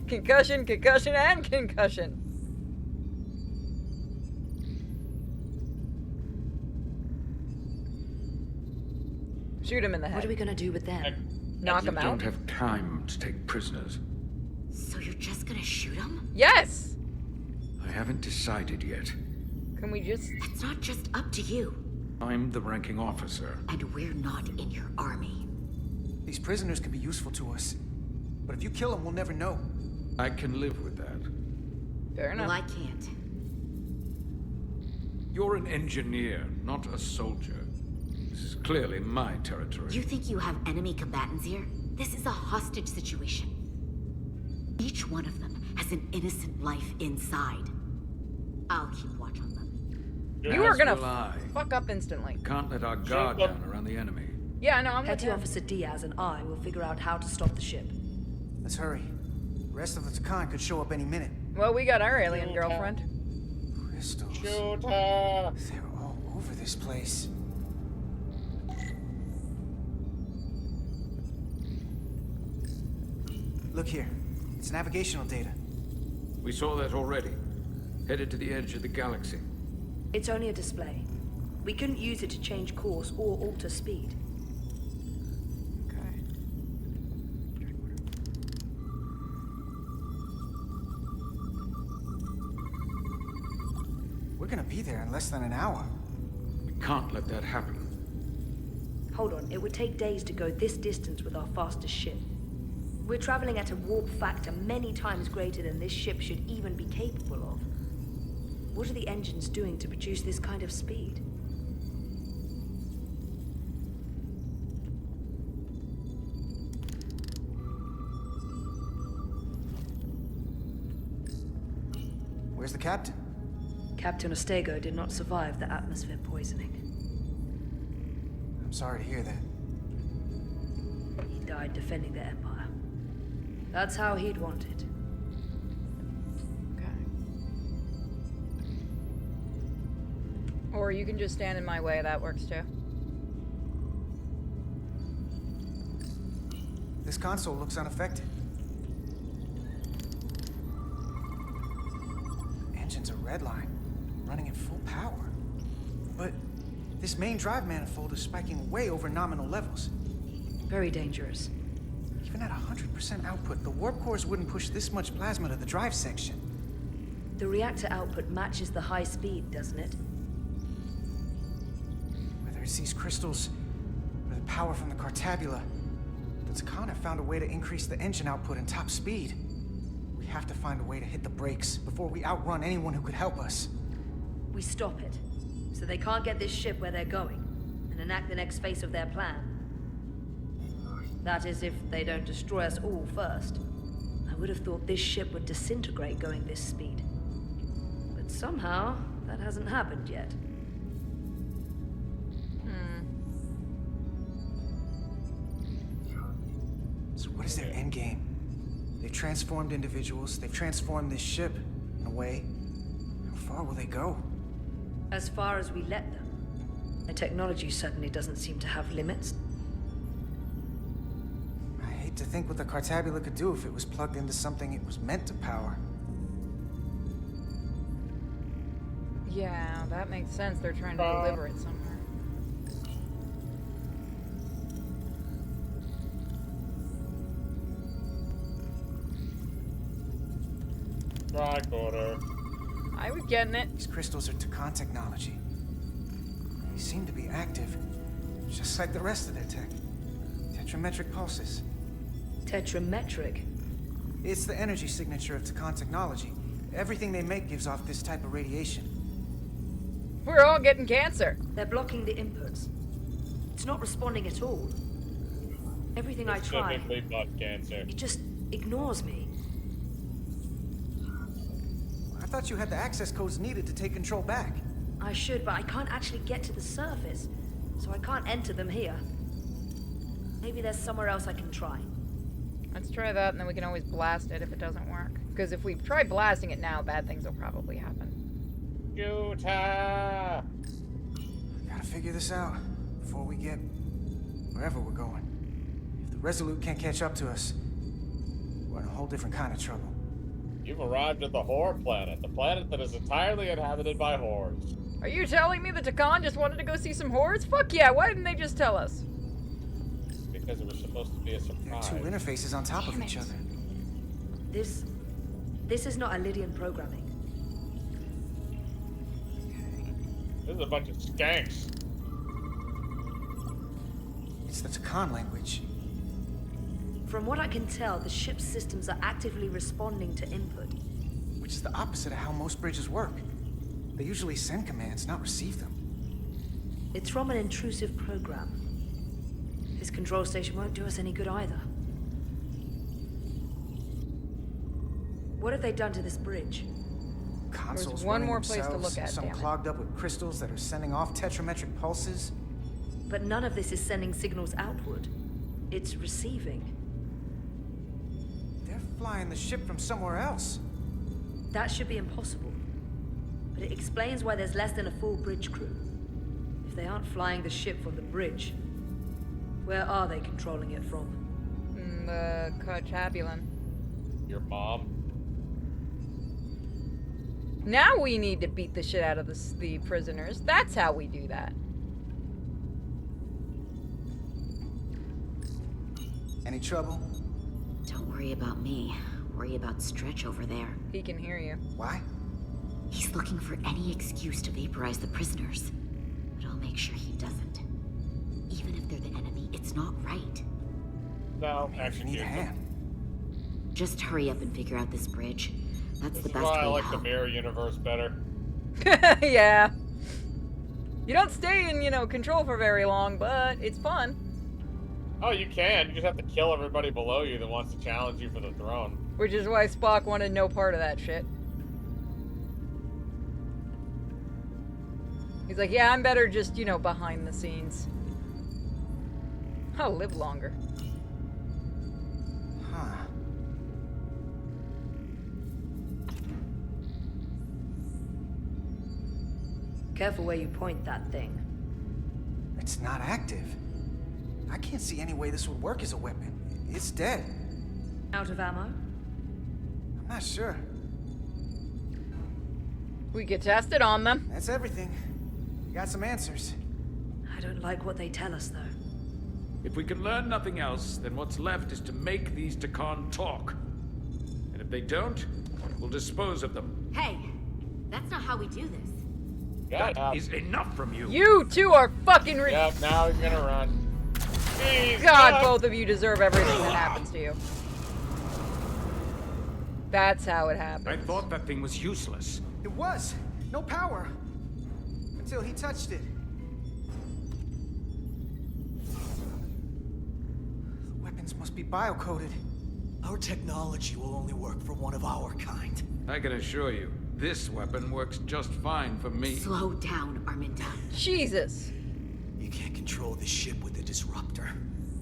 Concussion, concussion, and concussion. Shoot him in the head. What are we gonna do with them? Knock We him out? don't have time to take prisoners. So you're just gonna shoot him? Yes! I haven't decided yet. Can we just... It's not just up to you. I'm the ranking officer. And we're not in your army. These prisoners can be useful to us. But if you kill them, we'll never know. I can live with that. Fair enough. Well, I can't. You're an engineer, not a soldier. This is clearly my territory. You think you have enemy combatants here? This is a hostage situation. Each one of them has an innocent life inside. I'll keep watch on them. You are gonna will I. fuck up instantly. Can't let our guard down around the enemy. Yeah, no, I'm with Petty him. Officer Diaz and I will figure out how to stop the ship. Let's hurry. The rest of the Takan could show up any minute. Well, we got our alien girlfriend. Crystals. Shoot her! They're all over this place. Look here. It's navigational data. We saw that already. Headed to the edge of the galaxy. It's only a display. We couldn't use it to change course or alter speed. Okay. We're gonna be there in less than an hour. We can't let that happen. Hold on, it would take days to go this distance with our fastest ship. We're traveling at a warp factor many times greater than this ship should even be capable of. What are the engines doing to produce this kind of speed? Where's the captain? Captain Ostego did not survive the atmosphere poisoning. I'm sorry to hear that. He died defending the Empire. That's how he'd want it. Okay. Or you can just stand in my way, that works too. This console looks unaffected. Engines are redline, running at full power. But this main drive manifold is spiking way over nominal levels. Very dangerous. Even at 100% output, the warp cores wouldn't push this much plasma to the drive section. The reactor output matches the high speed, doesn't it? Whether it's these crystals or the power from the Cartabula, the Takan have found a way to increase the engine output and top speed. We have to find a way to hit the brakes before we outrun anyone who could help us. We stop it, so they can't get this ship where they're going, and enact the next phase of their plan. That is, if they don't destroy us all first. I would have thought this ship would disintegrate going this speed. But somehow, that hasn't happened yet. So what is their endgame? They've transformed individuals, they've transformed this ship, in a way. How far will they go? As far as we let them. The technology certainly doesn't seem to have limits. I hate to think what the Cartabula could do if it was plugged into something it was meant to power. Yeah, that makes sense. They're trying to deliver it somewhere. Tricorder. I was getting it. These crystals are Takan technology. They seem to be active, just like the rest of their tech. Tetrametric pulses. Tetrametric? It's the energy signature of Takan technology. Everything they make gives off this type of radiation. We're all getting cancer. They're blocking the inputs. It's not responding at all. Everything I try, Specifically butt cancer. it just ignores me. I thought you had the access codes needed to take control back. I should, but I can't actually get to the surface, so I can't enter them here. Maybe there's somewhere else I can try. Let's try that, and then we can always blast it if it doesn't work. Because if we try blasting it now, bad things will probably happen. Shoot her! Gotta figure this out before we get wherever we're going. If the Resolute can't catch up to us, we're in a whole different kind of trouble. You've arrived at the Whore planet, the planet that is entirely inhabited by whores. Are you telling me the Takan just wanted to go see some whores? Fuck yeah, why didn't they just tell us? because it was supposed to be a surprise. Two interfaces on top of each other. This is not Lydian programming. This is a bunch of skanks. It's the Takan language. From what I can tell, the ship's systems are actively responding to input. Which is the opposite of how most bridges work. They usually send commands, not receive them. It's from an intrusive program. This control station won't do us any good either. What have they done to this bridge? Consoles There's one running more place to themselves, look at, some damn it. clogged up with crystals that are sending off tetrametric pulses. But none of this is sending signals outward. It's receiving. They're flying the ship from somewhere else. That should be impossible. But it explains why there's less than a full bridge crew. If they aren't flying the ship from the bridge, where are they controlling it from? The Cartabulan. Your mom. Now we need to beat the shit out of the prisoners. That's how we do that. Any trouble? Don't worry about me. Worry about Stretch over there. He can hear you. Why? He's looking for any excuse to vaporize the prisoners. But I'll make sure he doesn't. Even if they're the enemy, it's not right. No, You need a hand. Just hurry up and figure out this bridge. That's This the is best why way I to like the help. mirror universe better. Yeah. You don't stay in, control for very long, but it's fun. Oh, you can. You just have to kill everybody below you that wants to challenge you for the throne. Which is why Spock wanted no part of that shit. He's like, yeah, I'm better just, behind the scenes. I'll live longer. Huh. Careful where you point that thing. It's not active. I can't see any way this would work as a weapon. It's dead. Out of ammo? I'm not sure. We could test it on them. That's everything. We got some answers. I don't like what they tell us, though. If we can learn nothing else, then what's left is to make these Takan talk. And if they don't, we'll dispose of them. Hey, that's not how we do this. That is enough from you. You two are fucking Yep, now he's gonna run. God, both of you deserve everything that happens to you. That's how it happens. I thought that thing was useless. It was. No power. Until he touched it. The weapons must be biocoded. Our technology will only work for one of our kind. I can assure you, this weapon works just fine for me. Slow down, Arminda. Jesus. You can't control the ship with a disruptor.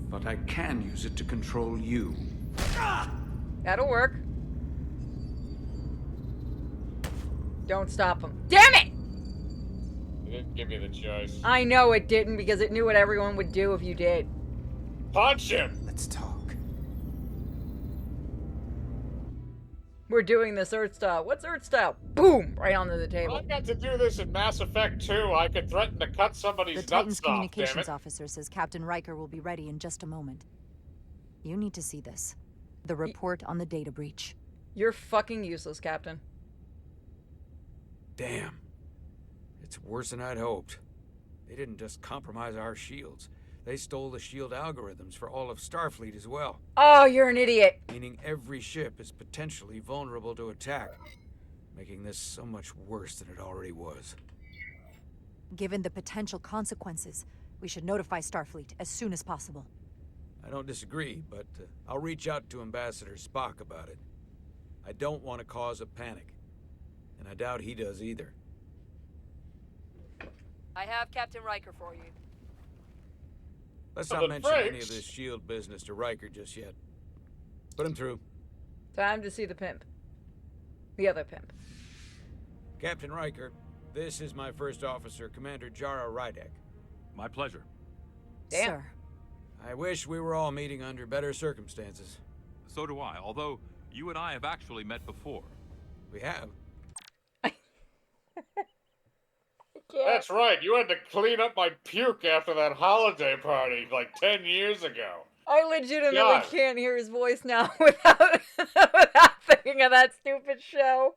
But I can use it to control you. That'll work. Don't stop him. Damn it! It didn't give you the choice. I know it didn't because it knew what everyone would do if you did. Punch him! Let's talk. We're doing this Earth style. What's Earth style? Boom! Right onto the table. I got to do this in Mass Effect 2. I could threaten to cut The somebody's Titan's nuts off, damn communications it. officer says Captain Riker will be ready in just a moment. You need to see this. The report on the data breach. You're fucking useless, Captain. Damn. It's worse than I'd hoped. They didn't just compromise our shields. They stole the shield algorithms for all of Starfleet as well. Oh, you're an idiot. Meaning every ship is potentially vulnerable to attack, making this so much worse than it already was. Given the potential consequences, we should notify Starfleet as soon as possible. I don't disagree, but I'll reach out to Ambassador Spock about it. I don't want to cause a panic, and I doubt he does either. I have Captain Riker for you. Let's For not the mention any of French. this shield business to Riker just yet. Put him through. Time to see the pimp. The other pimp. Captain Riker, this is my first officer, Commander Jara Rydek. My pleasure. Damn. Sir. I wish we were all meeting under better circumstances. So do I, although you and I have actually met before. We have. That's right. You had to clean up my puke after that holiday party like 10 years ago. I legitimately God. can't hear his voice now without thinking of that stupid show.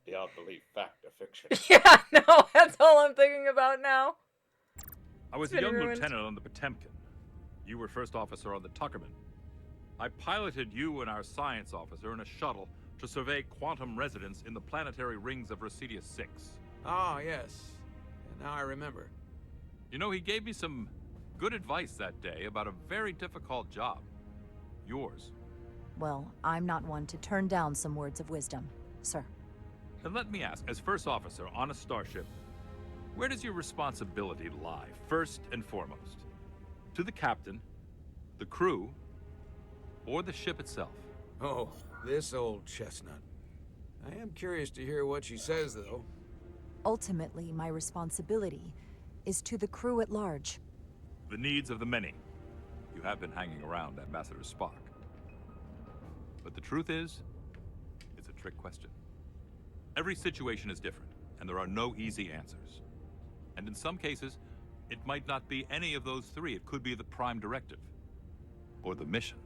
Beyond belief, fact or fiction. Yeah, no, that's all I'm thinking about now. I was It's a been young ruined. lieutenant on the Potemkin. You were first officer on the Tuckerman. I piloted you and our science officer in a shuttle to survey quantum resonance in the planetary rings of Resurgence 6. Ah, yes. And now I remember. You know, he gave me some good advice that day about a very difficult job. Yours. Well, I'm not one to turn down some words of wisdom, sir. And let me ask, as first officer on a starship, where does your responsibility lie, first and foremost? To the captain, the crew, or the ship itself? Oh, this old chestnut. I am curious to hear what she says, though. Ultimately, my responsibility is to the crew at large. The needs of the many. You have been hanging around Ambassador Spock. But the truth is, it's a trick question. Every situation is different, and there are no easy answers. And in some cases, it might not be any of those three. It could be the prime directive. Or the mission.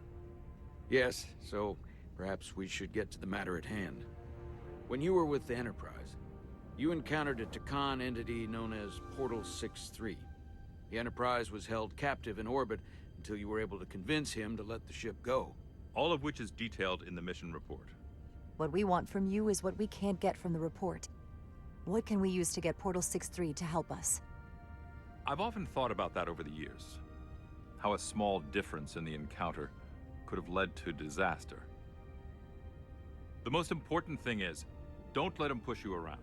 Yes, so perhaps we should get to the matter at hand. When you were with the Enterprise, you encountered a Takan entity known as Portal 6-3. The Enterprise was held captive in orbit until you were able to convince him to let the ship go. All of which is detailed in the mission report. What we want from you is what we can't get from the report. What can we use to get Portal 6-3 to help us? I've often thought about that over the years. How a small difference in the encounter could have led to disaster. The most important thing is, don't let him push you around.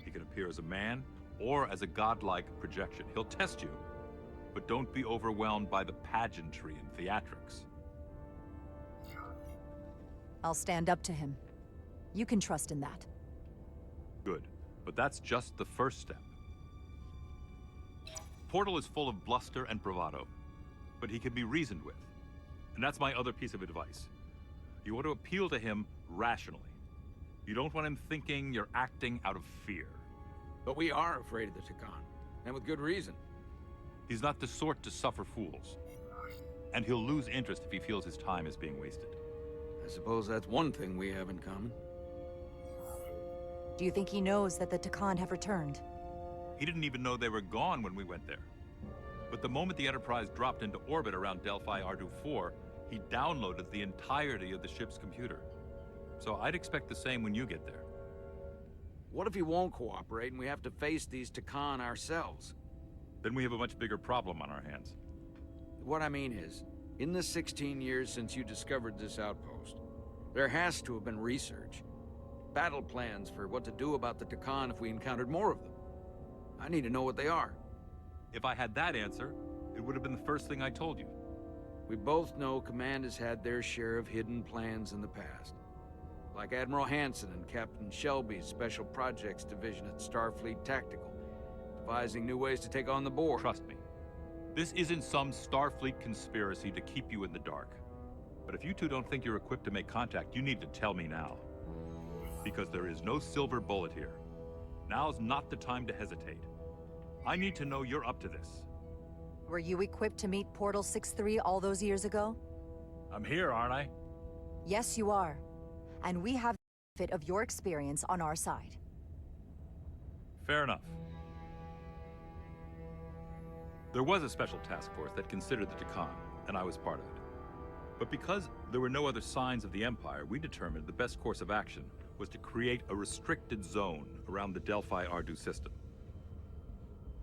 He can appear as a man or as a godlike projection. He'll test you, but don't be overwhelmed by the pageantry and theatrics. I'll stand up to him. You can trust in that. Good, but that's just the first step. Portal is full of bluster and bravado, but he can be reasoned with. And that's my other piece of advice. You want to appeal to him rationally. You don't want him thinking you're acting out of fear. But we are afraid of the Takan, and with good reason. He's not the sort to suffer fools. And he'll lose interest if he feels his time is being wasted. I suppose that's one thing we have in common. Do you think he knows that the Takan have returned? He didn't even know they were gone when we went there. But the moment the Enterprise dropped into orbit around Delphi Ardu 4, he downloaded the entirety of the ship's computer. So I'd expect the same when you get there. What if he won't cooperate and we have to face these Takan ourselves? Then we have a much bigger problem on our hands. What I mean is, in the 16 years since you discovered this outpost, there has to have been research. Battle plans for what to do about the Takan if we encountered more of them. I need to know what they are. If I had that answer, it would have been the first thing I told you. We both know Command has had their share of hidden plans in the past. Like Admiral Hansen and Captain Shelby's Special Projects Division at Starfleet Tactical, devising new ways to take on the Borg. Trust me, this isn't some Starfleet conspiracy to keep you in the dark. But if you two don't think you're equipped to make contact, you need to tell me now. Because there is no silver bullet here. Now's not the time to hesitate. I need to know you're up to this. Were you equipped to meet Portal 6-3 all those years ago? I'm here, aren't I? Yes, you are. And we have the benefit of your experience on our side. Fair enough. There was a special task force that considered the Takan, and I was part of it. But because there were no other signs of the Empire, we determined the best course of action was to create a restricted zone around the Delphi Ardu system.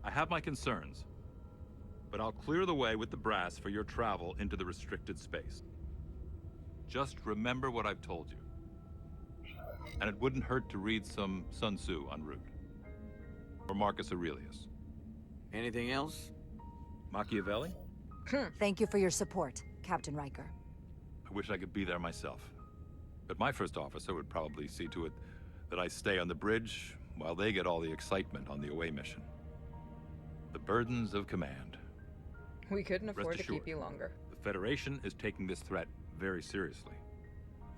I have my concerns, but I'll clear the way with the brass for your travel into the restricted space. Just remember what I've told you. And it wouldn't hurt to read some Sun Tzu en route. Or Marcus Aurelius. Anything else? Machiavelli? Thank you for your support, Captain Riker. I wish I could be there myself. But my first officer would probably see to it that I stay on the bridge while they get all the excitement on the away mission. The burdens of command. We couldn't Rest afford to assured, keep you longer. The Federation is taking this threat very seriously.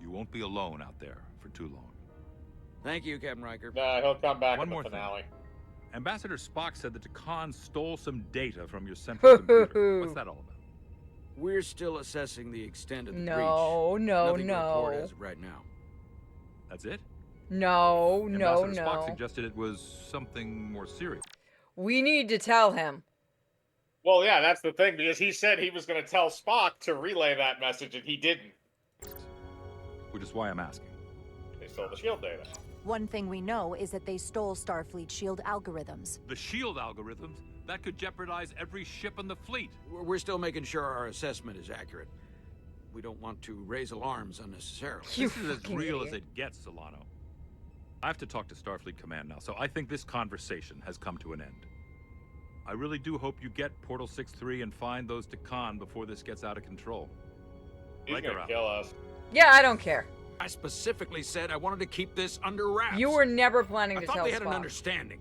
You won't be alone out there for too long. Thank you, Captain Riker. Nah, he'll come back One in the more finale. thing. Ambassador Spock said that Takan stole some data from your central computer. What's that all about? We're still assessing the extent of the breach. No. Nothing to report as of right now. That's it? No. Ambassador Spock suggested it was something more serious. We need to tell him. Well, yeah, that's the thing, because he said he was going to tell Spock to relay that message, and he didn't. Which is why I'm asking. They stole the shield data. One thing we know is that they stole Starfleet shield algorithms. The shield algorithms? That could jeopardize every ship in the fleet. We're still making sure our assessment is accurate. We don't want to raise alarms unnecessarily. This is as real as it gets, Solano. I have to talk to Starfleet Command now, so I think this conversation has come to an end. I really do hope you get Portal 6-3 and find those Takan before this gets out of control. He's gonna kill us. Yeah, I don't care. I specifically said I wanted to keep this under wraps. You were never planning to I thought tell they had an Spock. understanding.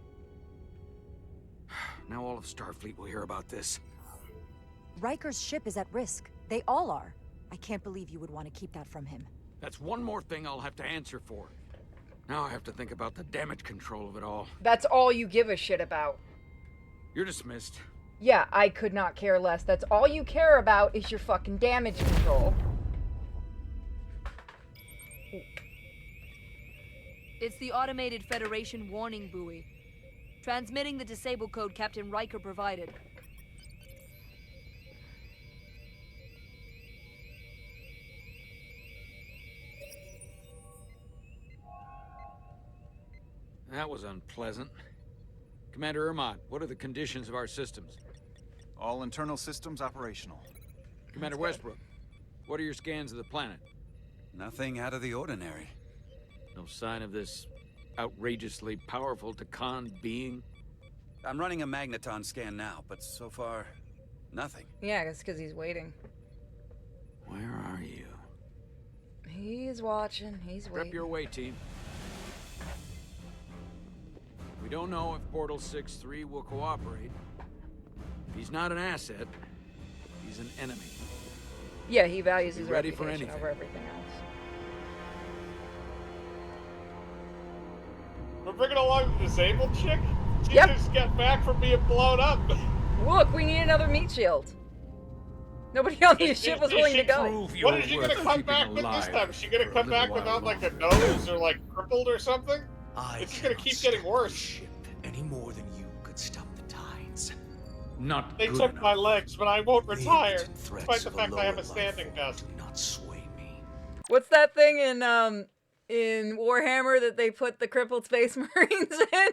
Now all of Starfleet will hear about this. Riker's ship is at risk. They all are. I can't believe you would want to keep that from him. That's one more thing I'll have to answer for. Now I have to think about the damage control of it all. That's all you give a shit about. You're dismissed. Yeah, I could not care less. That's all you care about is your fucking damage control. It's the automated Federation warning buoy. Transmitting the disable code Captain Riker provided. That was unpleasant. Commander Ermont, what are the conditions of our systems? All internal systems operational. Commander Westbrook, what are your scans of the planet? Nothing out of the ordinary. No sign of this outrageously powerful Takan being? I'm running a magneton scan now, but so far, nothing. Yeah, it's because he's waiting. Where are you? He's watching. He's waiting. Prep your way, team. We don't know if Portal 6-3 will cooperate. If he's not an asset, he's an enemy. Yeah, he values his ready for reputation anything. over everything else. We're bringing along the disabled chick? She Yep. just got back from being blown up. Look, we need another meat shield. Nobody on the ship was willing to go. What is she gonna come back with this time? Is she gonna come back without like a nose or like crippled or something? It's just gonna keep getting worse. Any more than you could stop the tides. Not They good took enough. my legs, but I won't The retire, impotent despite threats the of a fact I have a lower standing life desk. Do not sway me. What's that thing in Warhammer that they put the crippled space marines in?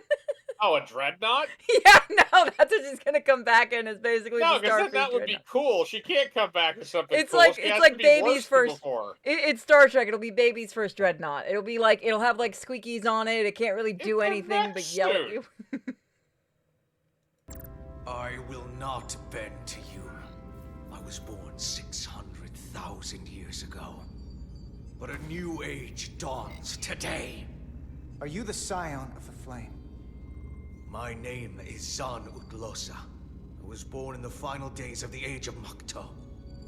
Oh, a dreadnought? Yeah, no, that's what she's gonna come back in. Is basically No, the because then Starfleet that would be dreadnought. cool. She can't come back with something It's cool. like She it's has like to be baby's worse than first. before. It's Star Trek. It'll be baby's first dreadnought. It'll be like it'll have like squeakies on it. It can't really do It's a anything mech but yell at suit. you. I will not bend to you. I was born 600,000 years ago. But a new age dawns today. Are you the scion of the flame? My name is Zan Utlosa. I was born in the final days of the Age of Makto.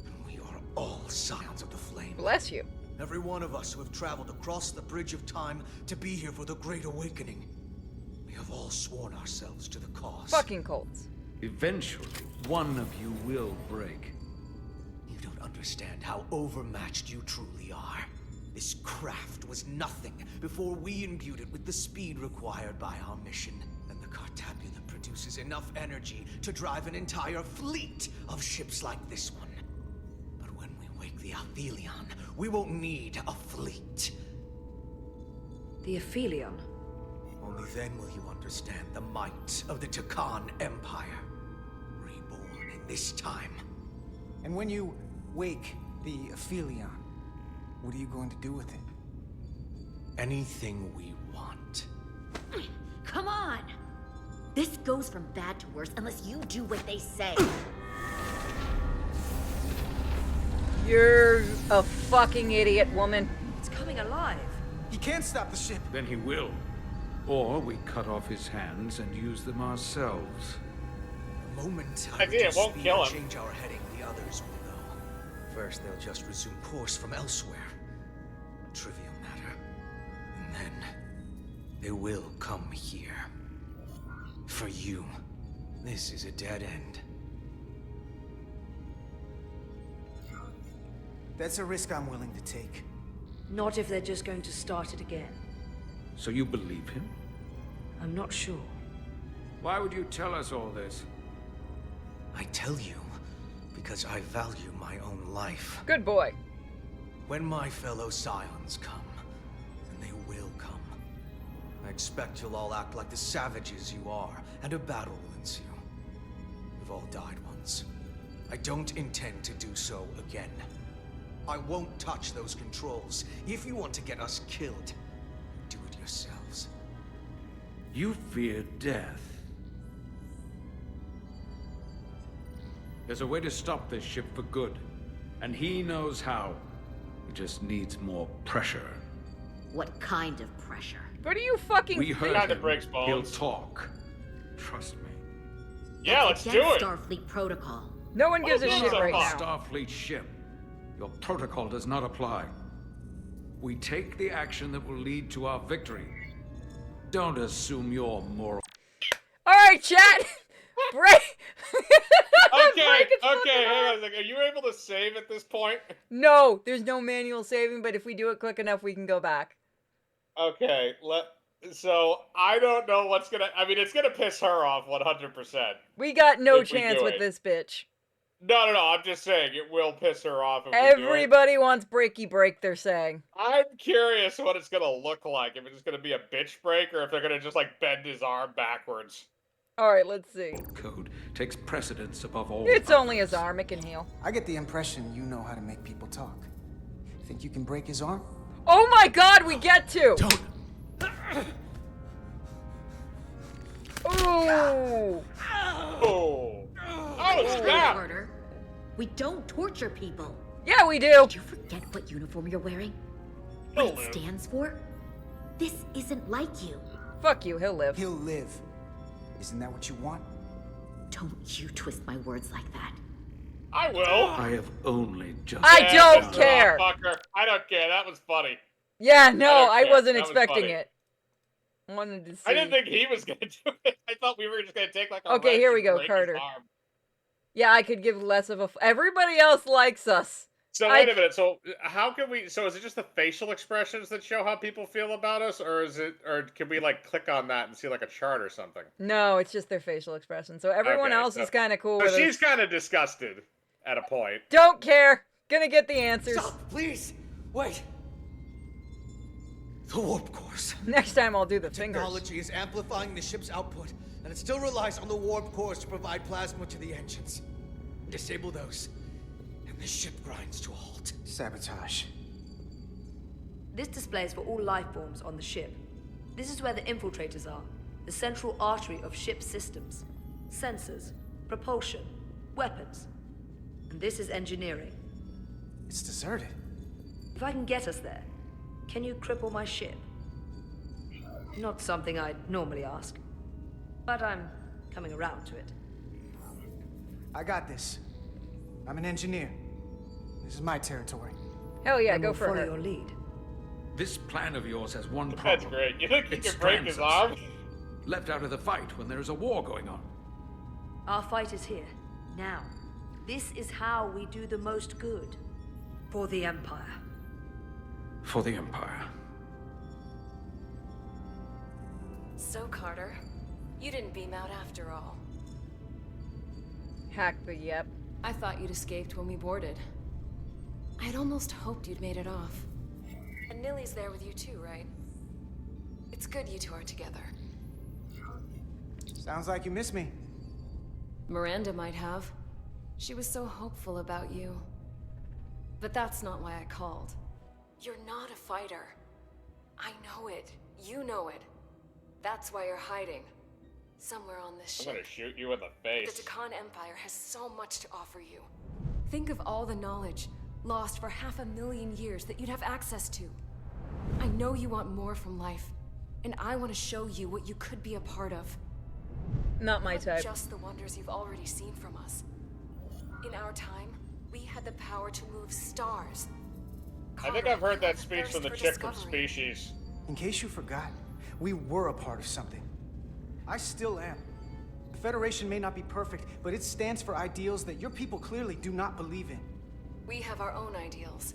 And we are all scions of the flame. Bless you. Every one of us who have traveled across the bridge of time to be here for the Great Awakening. We have all sworn ourselves to the cause. Fucking colts. Eventually, one of you will break. You don't understand how overmatched you truly are. This craft was nothing before we imbued it with the speed required by our mission. And the Cartabula produces enough energy to drive an entire fleet of ships like this one. But when we wake the Aphelion, we won't need a fleet. The Aphelion? Only then will you understand the might of the Takan Empire. Reborn in this time. And when you wake the Aphelion, what are you going to do with it? Anything we want. Come on! This goes from bad to worse unless you do what they say. You're a fucking idiot, woman. It's coming alive. He can't stop the ship. Then he will. Or we cut off his hands and use them ourselves. The moment I did, it reduce won't speed kill or him. change our heading, the others will know. First, they'll just resume course from elsewhere. A trivial matter. And then, they will come here. For you, this is a dead end. That's a risk I'm willing to take. Not if they're just going to start it again. So you believe him? I'm not sure. Why would you tell us all this? I tell you because I value my own life. Good boy. When my fellow Scions come, and they will come, I expect you'll all act like the savages you are, and a battle will ensue. We've all died once. I don't intend to do so again. I won't touch those controls. If you want to get us killed, do it yourselves. You fear death. There's a way to stop this ship for good, and he knows how. He just needs more pressure. What kind of pressure? What are you fucking We heard Kinda him. breaks bones. He'll talk. Trust me. Yeah, let's Against do it. Starfleet protocol. No one gives a What shit is right it? now. Starfleet ship. Your protocol does not apply. We take the action that will lead to our victory. Don't assume you're moral. All right, chat. Break. Okay, okay, hang on a second. Are you able to save at this point? No, there's no manual saving, but if we do it quick enough, we can go back. Okay, so I don't know what's gonna. I mean, it's gonna piss her off 100%. We got no If we chance do with it. this bitch. No. I'm just saying it will piss her off if we do it. Everybody wants breaky break, they're saying. I'm curious what it's gonna look like. If it's just gonna be a bitch break, or if they're gonna just like bend his arm backwards. All right, let's see. Code takes precedence above all. It's only his arm, it can heal. I get the impression you know how to make people talk. Think you can break his arm? Oh my god, we get to! Ooh! Oh! Oh, snap! Carter, we don't torture people. Yeah, we do. Did you forget what uniform you're wearing? He'll What it live. stands for? This isn't like you. Fuck you, he'll live. He'll live. Isn't that what you want? Don't you twist my words like that. I will. I have only just. I Yeah, don't Mr. care. Fucker. I don't care. That was funny. Yeah, no, don't I care. wasn't That was expecting funny. it. Wanted to see. I didn't think he was gonna do it. I thought we were just gonna take like a Okay, wrench here and we go, break his Carter. arm. Yeah, I could give less of a. Everybody else likes us. So wait a minute. So how can we? So is it just the facial expressions that show how people feel about us, or is it, or can we like click on that and see like a chart or something? No, it's just their facial expression. So everyone Okay, else so- is kind of cool So with she's it. kind of disgusted at a point. Don't care. Gonna get the answers. Stop, please! Wait! The warp cores. Next time I'll do the fingers. Technology is amplifying the ship's output, and it still relies on the warp cores to provide plasma to the engines. Disable those, and the ship grinds to a halt. Sabotage. This displays for all life forms on the ship. This is where the infiltrators are, the central artery of ship systems, sensors, propulsion, weapons. And this is engineering. It's deserted. If I can get us there, can you cripple my ship? Not something I'd normally ask, but I'm coming around to it. I got this. I'm an engineer. This is my territory. Hell yeah, Then go we'll for follow her. your lead. This plan of yours has one That's problem. great. You think you It can break strands his us. arm? Left out of the fight when there is a war going on. Our fight is here, now. This is how we do the most good. For the Empire. For the Empire. So, Carter, you didn't beam out after all. Hack the yep. I thought you'd escaped when we boarded. I had almost hoped you'd made it off. And Nilly's there with you too, right? It's good you two are together. Sounds like you miss me. Miranda might have. She was so hopeful about you. But that's not why I called. You're not a fighter. I know it. You know it. That's why you're hiding. Somewhere on this I'm ship. gonna shoot you in the face. The Takan Empire has so much to offer you. Think of all the knowledge lost for 500,000 years that you'd have access to. I know you want more from life, and I want to show you what you could be a part of. Not my type. Just the wonders you've already seen from us. In our time, we had the power to move stars. I think I've heard that speech from the chick from discovery. Species. In case you forgot, we were a part of something. I still am. The Federation may not be perfect, but it stands for ideals that your people clearly do not believe in. We have our own ideals.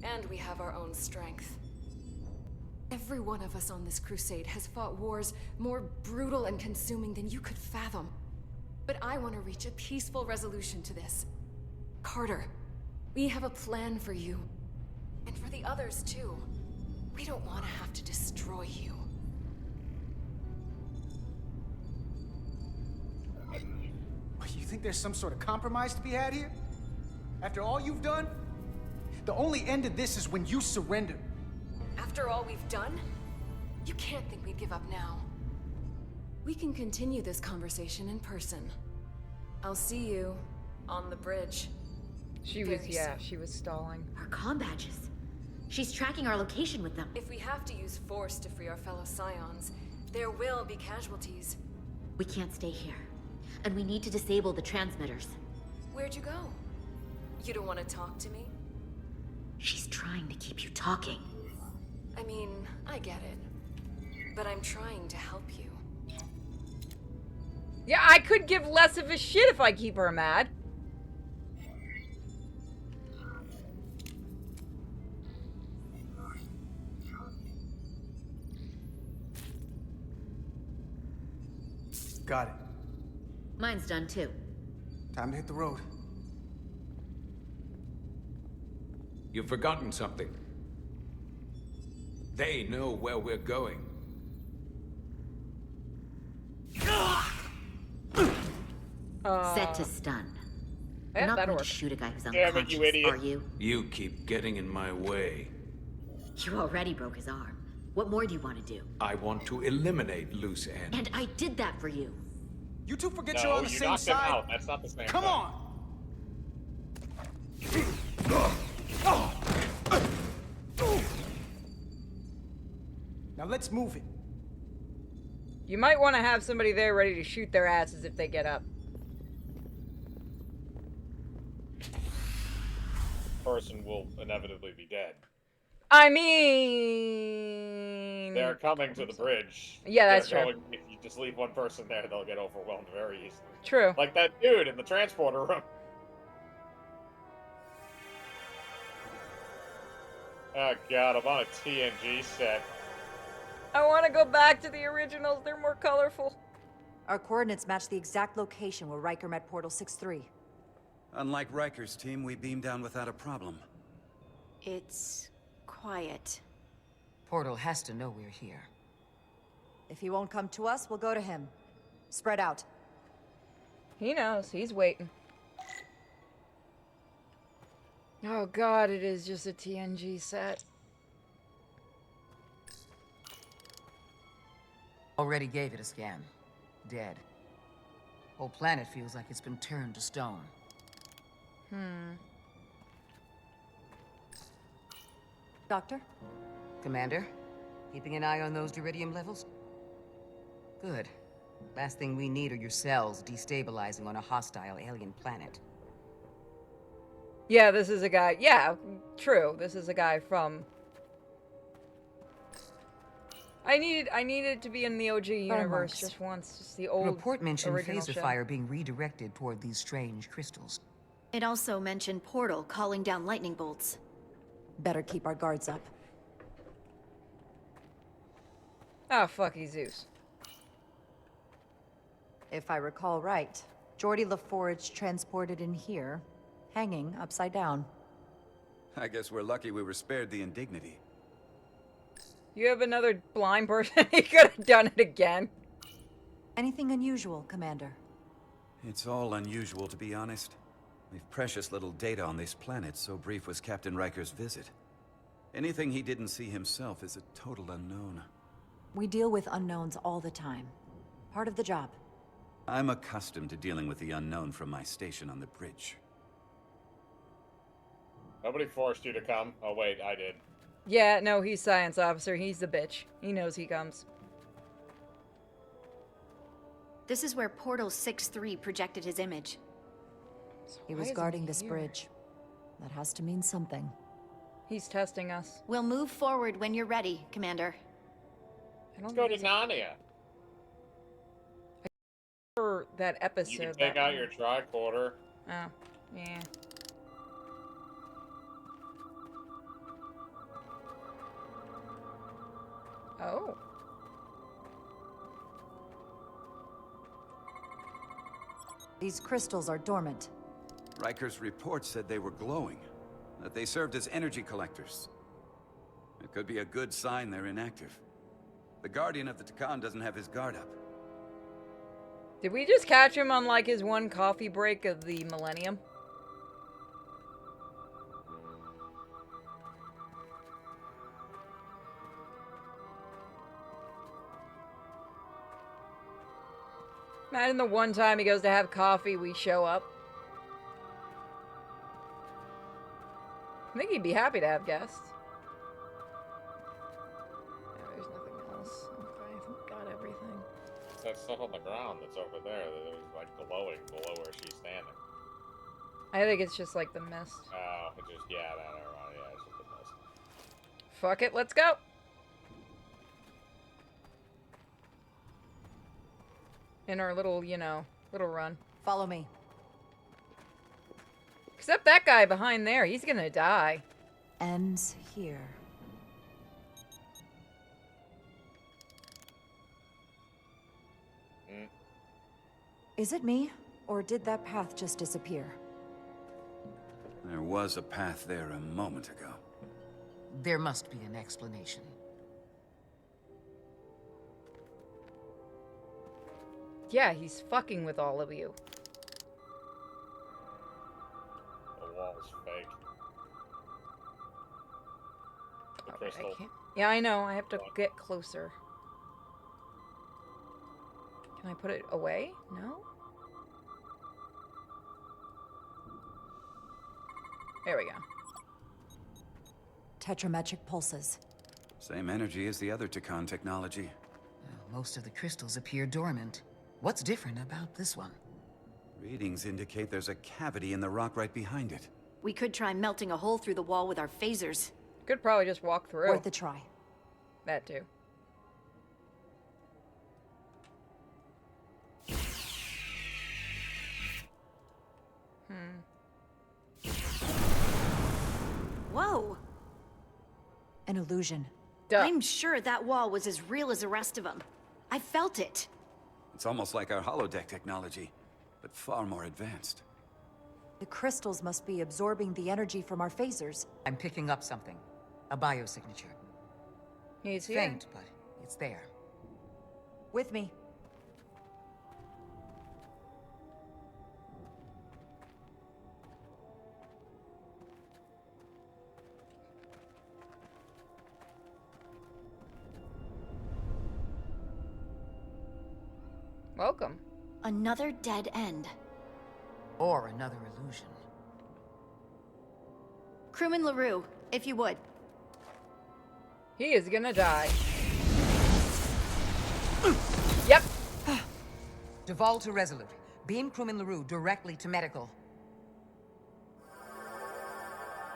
And we have our own strength. Every one of us on this crusade has fought wars more brutal and consuming than you could fathom. But I want to reach a peaceful resolution to this. Carter, we have a plan for you. And for the others, too. We don't want to have to destroy you. You think there's some sort of compromise to be had here? After all you've done? The only end of this is when you surrender. After all we've done? You can't think we'd give up now. We can continue this conversation in person. I'll see you on the bridge. She was stalling. Our comm badges. She's tracking our location with them. If we have to use force to free our fellow Scions, there will be casualties. We can't stay here. And we need to disable the transmitters. Where'd you go? You don't want to talk to me? She's trying to keep you talking. I mean, I get it. But I'm trying to help you. Yeah, I could give less of a shit if I keep her mad. Got it. Mine's done too. Time to hit the road. You've forgotten something. They know where we're going. Set to stun. Yeah, You're not that'll going to work. shoot a guy who's Damn it, unconscious, you idiot. are you? You keep getting in my way. You already broke his arm. What more do you want to do? I want to eliminate loose ends. And I did that for you. You two forget No, you're on the you same knocked him side. out. That's not the same Come thing. on! Now let's move it. You might want to have somebody there ready to shoot their asses if they get up. Person will inevitably be dead. I mean... They're coming to the bridge. Yeah, that's They're true. going- if you just leave one person there, they'll get overwhelmed very easily. True. Like that dude in the transporter room. Oh god, I'm on a TNG set. I want to go back to the originals. They're more colorful. Our coordinates match the exact location where Riker met Portal 6-3. Unlike Riker's team, we beamed down without a problem. It's quiet. Portal has to know we're here. If he won't come to us, we'll go to him. Spread out. He knows. He's waiting. Oh god, it is just a TNG set. Already gave it a scan. Dead. Whole planet feels like it's been turned to stone. Doctor? Commander, keeping an eye on those duridium levels? Good. Last thing we need are your cells destabilizing on a hostile alien planet. Yeah, this is a guy. Yeah, true. This is a guy from... I needed to be in the OG universe monks. just once. Just the The old report mentioned original phaser show. fire being redirected toward these strange crystals. It also mentioned Portal calling down lightning bolts. Better keep our guards up. Ah, fucky Zeus. If I recall right, Geordi LaForge transported in here, hanging upside down. I guess we're lucky we were spared the indignity. You have another blind person? He could have done it again. Anything unusual, Commander? It's all unusual, to be honest. We've precious little data on this planet, so brief was Captain Riker's visit. Anything he didn't see himself is a total unknown. We deal with unknowns all the time. Part of the job. I'm accustomed to dealing with the unknown from my station on the bridge. Nobody forced you to come. Oh wait, I did. Yeah, no, he's science officer. He's the bitch. He knows he comes. This is where Portal 6-3 projected his image. He was guarding this bridge. That has to mean something. He's testing us. We'll move forward when you're ready, Commander. Let's go to Narnia. For that episode. You can take out your tricorder. Oh, yeah. Oh. These crystals are dormant. Riker's report said they were glowing, that they served as energy collectors. It could be a good sign they're inactive. The Guardian of the Takan doesn't have his guard up. Did we just catch him on like his one coffee break of the millennium? Imagine the one time he goes to have coffee, we show up. I think he'd be happy to have guests. Yeah, there's nothing else. Okay, I think we got everything. It's that stuff on the ground that's over there that is like glowing below where she's standing. I think it's just like the mist. Oh, it just, yeah, that, yeah, it's just the mist. Fuck it, let's go! In our little, you know, little run. Follow me. Except that guy behind there, he's gonna die. Ends here. Is it me, or did that path just disappear? There was a path there a moment ago. There must be an explanation. Yeah, he's fucking with all of you. The wall's fake. The Okay, crystal. I can't. Yeah, I know. I have to get closer. Can I put it away? No? There we go. Tetrametric pulses. Same energy as the other Takan technology. Most of the crystals appear dormant. What's different about this one? Readings indicate there's a cavity in the rock right behind it. We could try melting a hole through the wall with our phasers. Could probably just walk through. Worth a try. That too. Whoa! An illusion. Duh. I'm sure that wall was as real as the rest of them. I felt it. It's almost like our holodeck technology, but far more advanced. The crystals must be absorbing the energy from our phasers. I'm picking up something. A biosignature. He's here. Faint, but it's there. With me. Welcome. Another dead end. Or another illusion. Crewman LaRue, if you would. He is gonna die. Yep. Duval to Resolute. Beam Crewman LaRue directly to medical.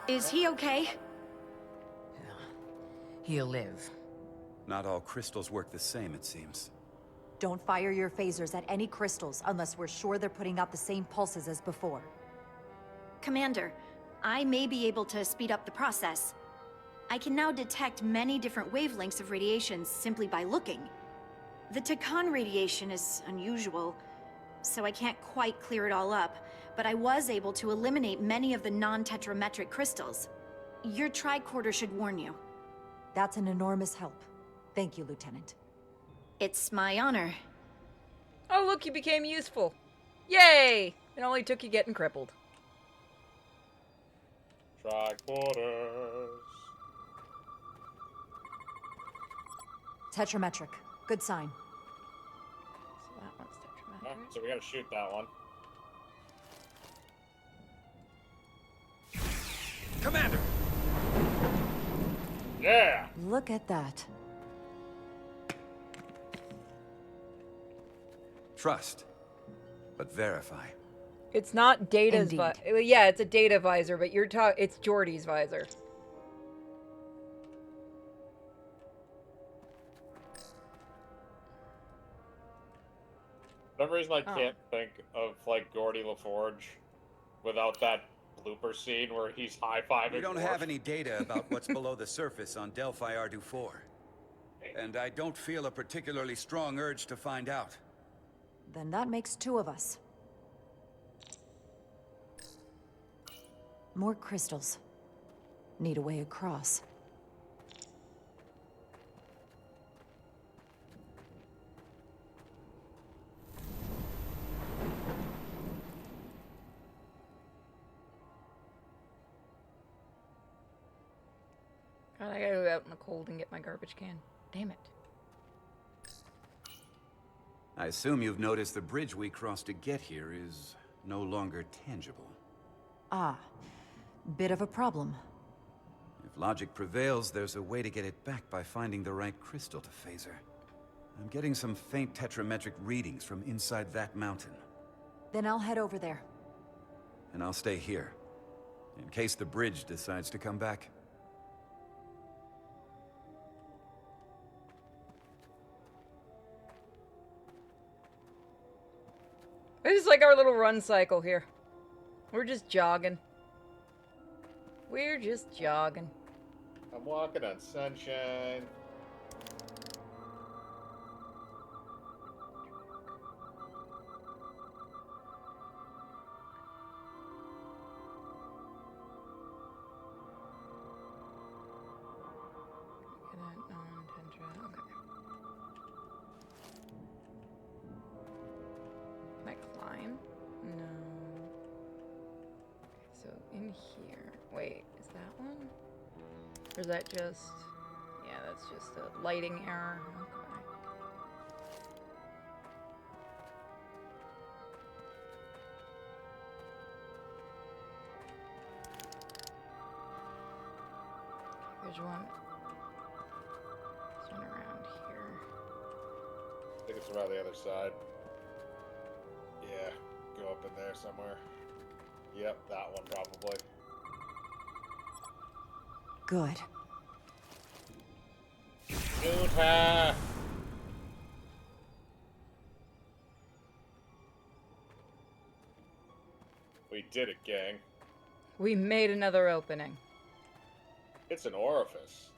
Is he okay? He'll live. Not all crystals work the same, it seems. Don't fire your phasers at any crystals unless we're sure they're putting out the same pulses as before. Commander, I may be able to speed up the process. I can now detect many different wavelengths of radiation simply by looking. The Takan radiation is unusual, so I can't quite clear it all up, but I was able to eliminate many of the non-tetrametric crystals. Your tricorder should warn you. That's an enormous help. Thank you, Lieutenant. It's my honor. Oh, look, you became useful. Yay! It only took you getting crippled. Tricorders. Tetrametric. Good sign. So that one's tetrametric. Yeah, so we gotta shoot that one. Commander! Yeah! Look at that. Trust, but verify. It's not Data's Indeed. yeah, it's a Data visor, but it's Geordi's visor. For some reason I can't think of, like, Geordi LaForge without that blooper scene where he's high-fiving. We don't Worf. have any data about what's below the surface on Delphi Ardu 4. And I don't feel a particularly strong urge to find out. Then that makes 2 of us. More crystals. Need a way across. God, I gotta go out in the cold and get my garbage can. Damn it. I assume you've noticed the bridge we crossed to get here is no longer tangible. Ah. Bit of a problem. If logic prevails, there's a way to get it back by finding the right crystal to phaser. I'm getting some faint tetrametric readings from inside that mountain. Then I'll head over there. And I'll stay here, in case the bridge decides to come back. This is like our little run cycle here. We're just jogging. We're just jogging. I'm walking on sunshine. Can I climb? No. Okay, so in here. Wait, is that one? Or is that just... Yeah, that's just a lighting error. Okay. There's one. There's one around here. I think it's around the other side. Yeah, go up in there somewhere. Yep, that one probably. Good. Shoot her! We did it, gang. We made another opening. It's an orifice.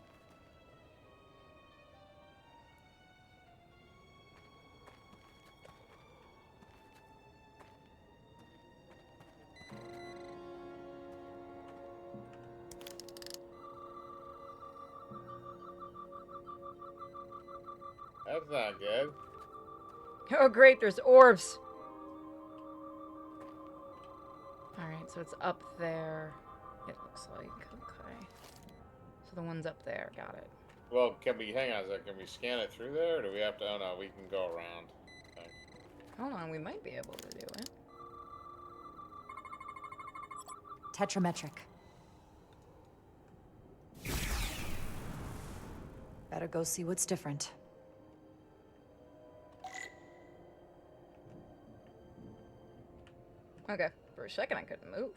That's not good. Oh great, there's orbs. Alright, so it's up there. It looks like. Okay. So the one's up there, got it. Well, can we, hang on a second, can we scan it through there, or do we have to, oh no, we can go around. Okay. Hold on, we might be able to do it. Tetrametric. Better go see what's different. Okay, for a second I couldn't move.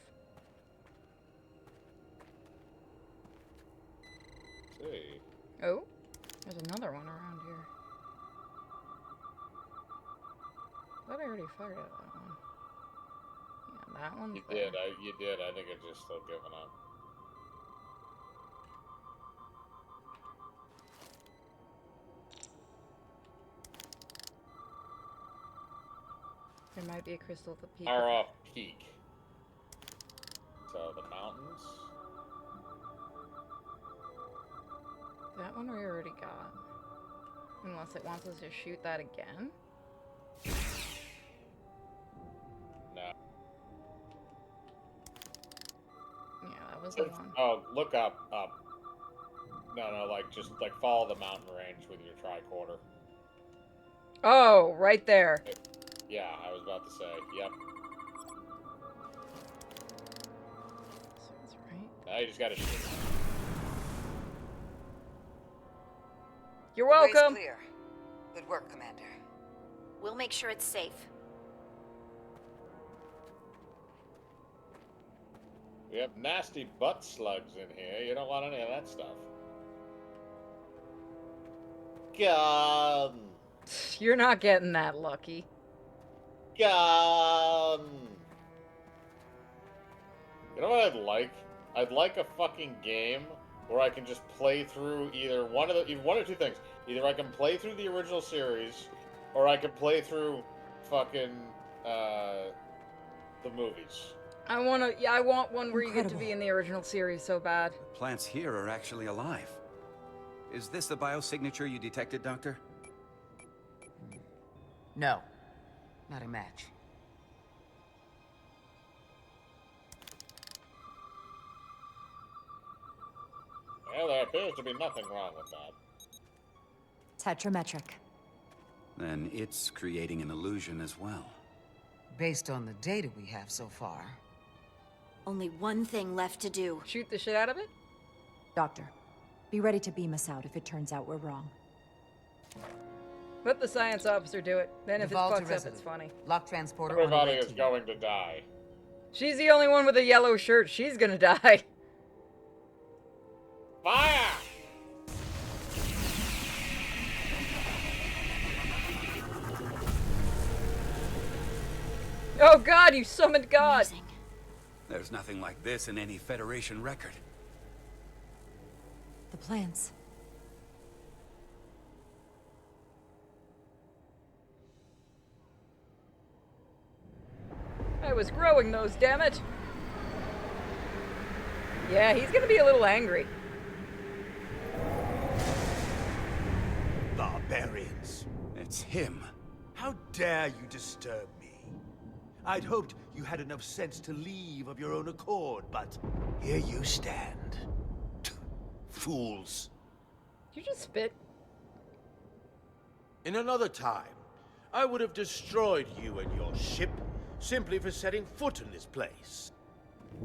See. Oh, there's another one around here. I thought I already fired at that one. Yeah, that one's You there. did, you did. I think it's just still giving up. There might be a crystal at the peak. Far off peak. So the mountains. That one we already got. Unless it wants us to shoot that again. No. Yeah, that was the one. Oh, look up. No, like just like follow the mountain range with your tricorder. Oh, right there. Yeah, I was about to say. Yep. Sounds right. Now you just gotta shoot it. You're The way's welcome. clear. Good work, Commander. We'll make sure it's safe. We have nasty butt slugs in here. You don't want any of that stuff. Gun! You're not getting that lucky. Gun! You know what I'd like? I'd like a fucking game or I can just play through either one or two things. Either I can play through the original series, or I can play through fucking the movies. I want one where you get to Incredible. be in the original series so bad. Plants here are actually alive. Is this the biosignature you detected, Doctor? No, not a match. Well, there appears to be nothing wrong with that. Tetrametric. Then it's creating an illusion as well. Based on the data we have so far. Only one thing left to do. Shoot the shit out of it? Doctor, be ready to beam us out if it turns out we're wrong. Let the science officer do it. Then if it Vault to fucks up, resident. it's funny. Lock transporter Everybody on the way is to going to die. She's the only one with a yellow shirt. She's gonna die. Fire! Oh God, you summoned God. There's nothing like this in any Federation record. The plants. I was growing those, damn it. Yeah, he's gonna be a little angry. Barbarians. It's him. How dare you disturb me? I'd hoped you had enough sense to leave of your own accord, but here you stand. Fools. Did you just spit? In another time, I would have destroyed you and your ship simply for setting foot in this place.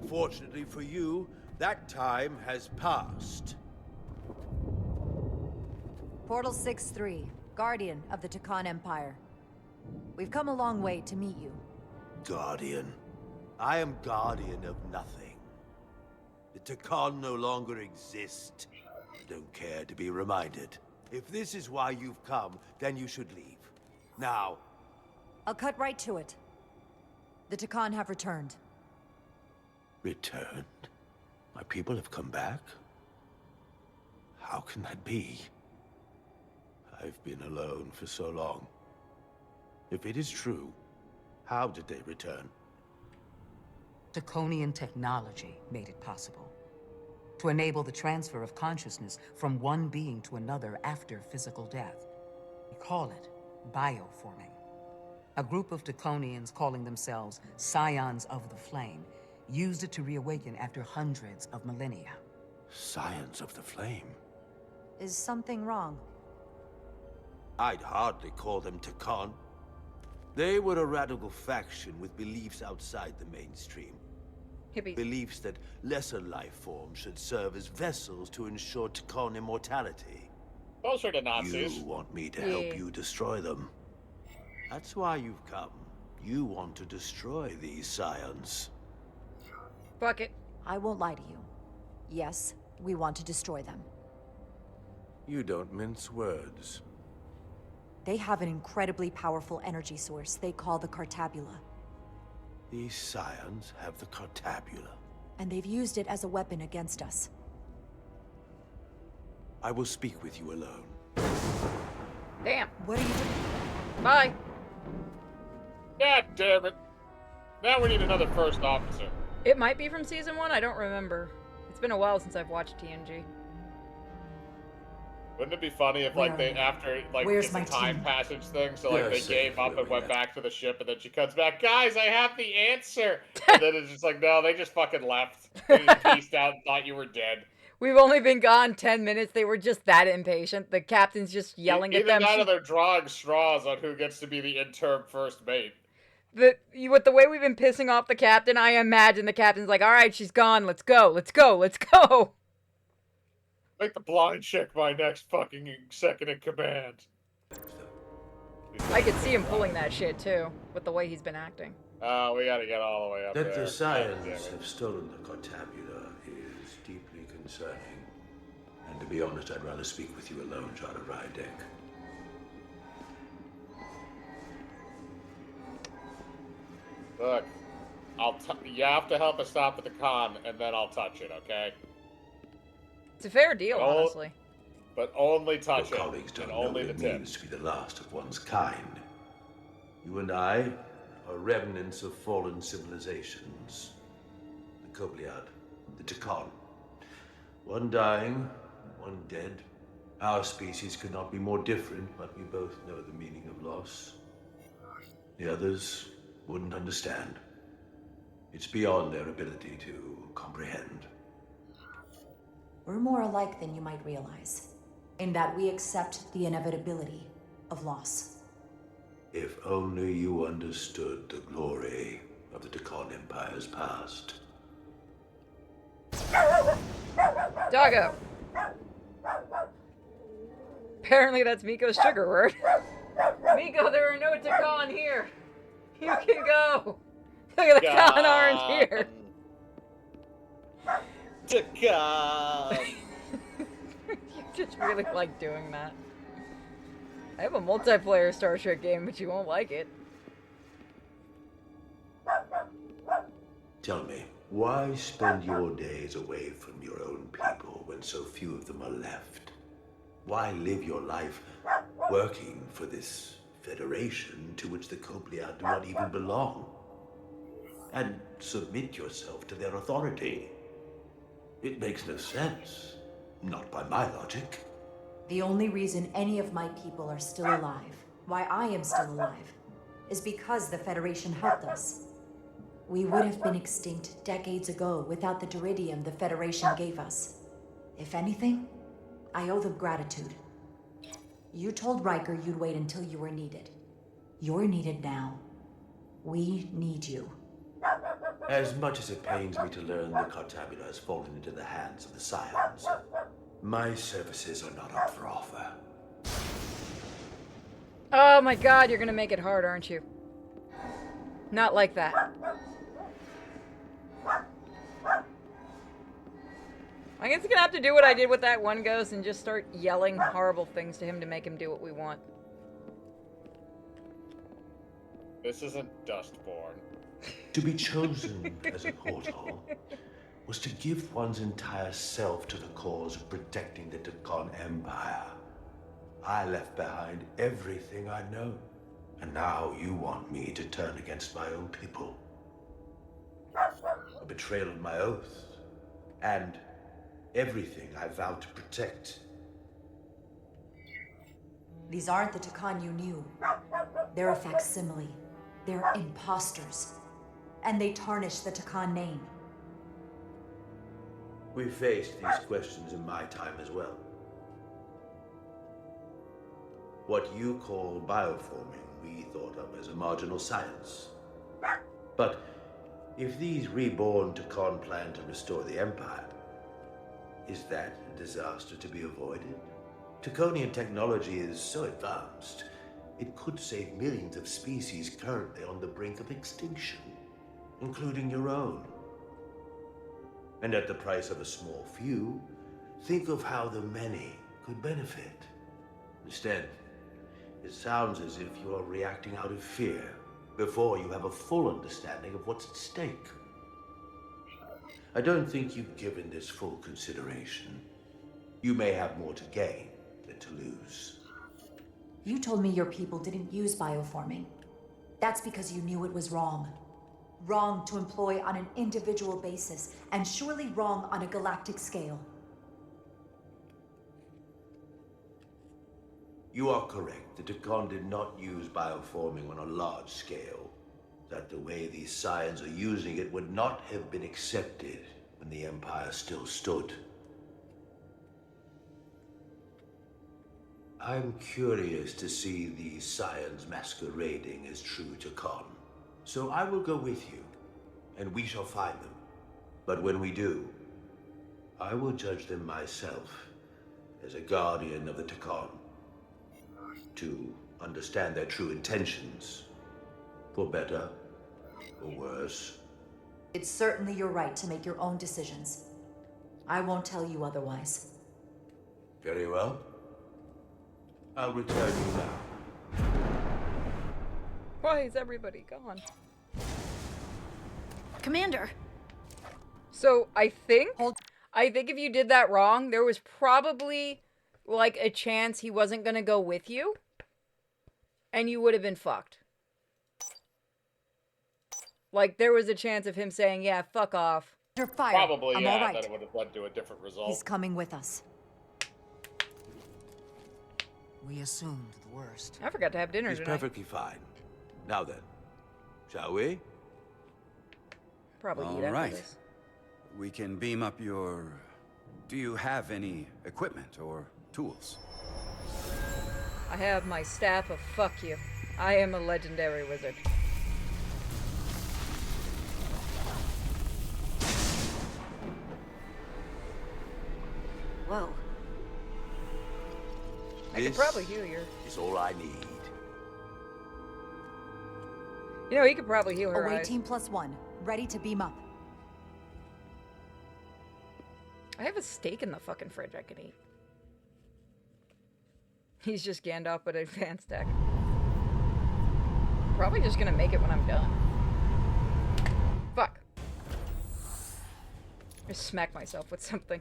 Fortunately for you, that time has passed. Portal 6-3, Guardian of the Takan Empire. We've come a long way to meet you. Guardian. I am guardian of nothing. The Takan no longer exist. Don't care to be reminded. If this is why you've come, then you should leave. Now. I'll cut right to it. The Takan have returned. Returned? My people have come back? How can that be? I've been alone for so long. If it is true, how did they return? Draconian technology made it possible. To enable the transfer of consciousness from one being to another after physical death. We call it bioforming. A group of Draconians calling themselves Scions of the Flame used it to reawaken after hundreds of millennia. Scions of the Flame? Is something wrong? I'd hardly call them Takan. They were a radical faction with beliefs outside the mainstream. Hippies. Beliefs that lesser life forms should serve as vessels to ensure Takan immortality. Those are the Nazis. You want me to help you destroy them. That's why you've come. You want to destroy these scions. Fuck it. I won't lie to you. Yes, we want to destroy them. You don't mince words. They have an incredibly powerful energy source they call the Cartabula. These scions have the Cartabula. And they've used it as a weapon against us. I will speak with you alone. Damn. What are you doing? Bye. God damn it. Now we need another first officer. It might be from season 1, I don't remember. It's been a while since I've watched TNG. Wouldn't it be funny if, like, they, after, like, it's a time passage thing, so, like, they gave up and went back to the ship, and then she comes back, guys, I have the answer! And then it's just like, no, they just fucking left. They just peaced out and thought you were dead. We've only been gone 10 minutes. They were just that impatient. The captain's just yelling at them. Either that or they're drawing straws on who gets to be the interim first mate. With the way we've been pissing off the captain, I imagine the captain's like, all right, she's gone. Let's go. Let's go. Let's go. Make the blind chick my next fucking second in command. I could see him pulling that shit, too, with the way he's been acting. Oh, we gotta get all the way up there. That the scions have stolen the Cartabula is deeply concerning. And to be honest, I'd rather speak with you alone, John of Rydeck. Look, you have to help us stop at the con, and then I'll touch it, okay? It's a fair deal, honestly. But only touch Your it. colleagues don't And know only what the it tip. means to be the last of one's kind. You and I are remnants of fallen civilizations. The Kobliad, the Tekon. One dying, one dead. Our species could not be more different, but we both know the meaning of loss. The others wouldn't understand. It's beyond their ability to comprehend. We're more alike than you might realize, in that we accept the inevitability of loss. If only you understood the glory of the Tekon Empire's past. Doggo. Apparently that's Miko's sugar word. Miko, there are no Tekon here. You can go. Look at the Khan orange here. Tekon. You just really like doing that. I have a multiplayer Star Trek game, but you won't like it. Tell me, why spend your days away from your own people when so few of them are left? Why live your life working for this federation to which the Kobliad do not even belong? And submit yourself to their authority? It makes no sense. Not by my logic. The only reason any of my people are still alive, why I am still alive, is because the Federation helped us. We would have been extinct decades ago without the Duridium the Federation gave us. If anything, I owe them gratitude. You told Riker you'd wait until you were needed. You're needed now. We need you. As much as it pains me to learn the Cartabula has fallen into the hands of the Scions, my services are not up for offer. Oh my god, you're gonna make it hard, aren't you? Not like that. I guess I'm gonna have to do what I did with that one ghost and just start yelling horrible things to him to make him do what we want. This isn't Dustborn. To be chosen as a portal was to give one's entire self to the cause of protecting the Tekon Empire. I left behind everything I know, and now you want me to turn against my own people. A betrayal of my oath, and everything I vowed to protect. These aren't the Tekon you knew. They're a facsimile. They're imposters. And they tarnish the Tekon name. We faced these questions in my time as well. What you call bioforming, we thought of as a marginal science. But if these reborn Tekon plan to restore the Empire, is that a disaster to be avoided? Tekonian technology is so advanced, it could save millions of species currently on the brink of extinction, including your own. And at the price of a small few, think of how the many could benefit. Instead, it sounds as if you are reacting out of fear before you have a full understanding of what's at stake. I don't think you've given this full consideration. You may have more to gain than to lose. You told me your people didn't use bioforming. That's because you knew it was wrong. Wrong to employ on an individual basis, and surely wrong on a galactic scale. You are correct. The Tekon did not use bioforming on a large scale. That the way these Scions are using it would not have been accepted when the Empire still stood. I'm curious to see these Scions masquerading as true Tekon. So I will go with you, and we shall find them. But when we do, I will judge them myself as a guardian of the Tekon, to understand their true intentions, for better or worse. It's certainly your right to make your own decisions. I won't tell you otherwise. Very well. I'll return you now. Why is everybody gone? Commander! So, I think I think if you did that wrong, there was probably, like, a chance he wasn't gonna go with you. And you would have been fucked. Like, there was a chance of him saying, yeah, fuck off. You're fired. Probably, I'm yeah, all right. then it would have led to a different result. He's coming with us. We assumed the worst. I forgot to have dinner He's tonight. perfectly fine. Now then, shall we? Probably All eat after right. this. We can beam up your... Do you have any equipment or tools? I have my staff of fuck you. I am a legendary wizard. Whoa. I could probably heal your... Is all I need. You know, he could probably heal her Away eyes. team +1. Ready to beam up. I have a steak in the fucking fridge I can eat. He's just Gandalf but advanced deck. Probably just gonna make it when I'm done. Fuck. I smack myself with something.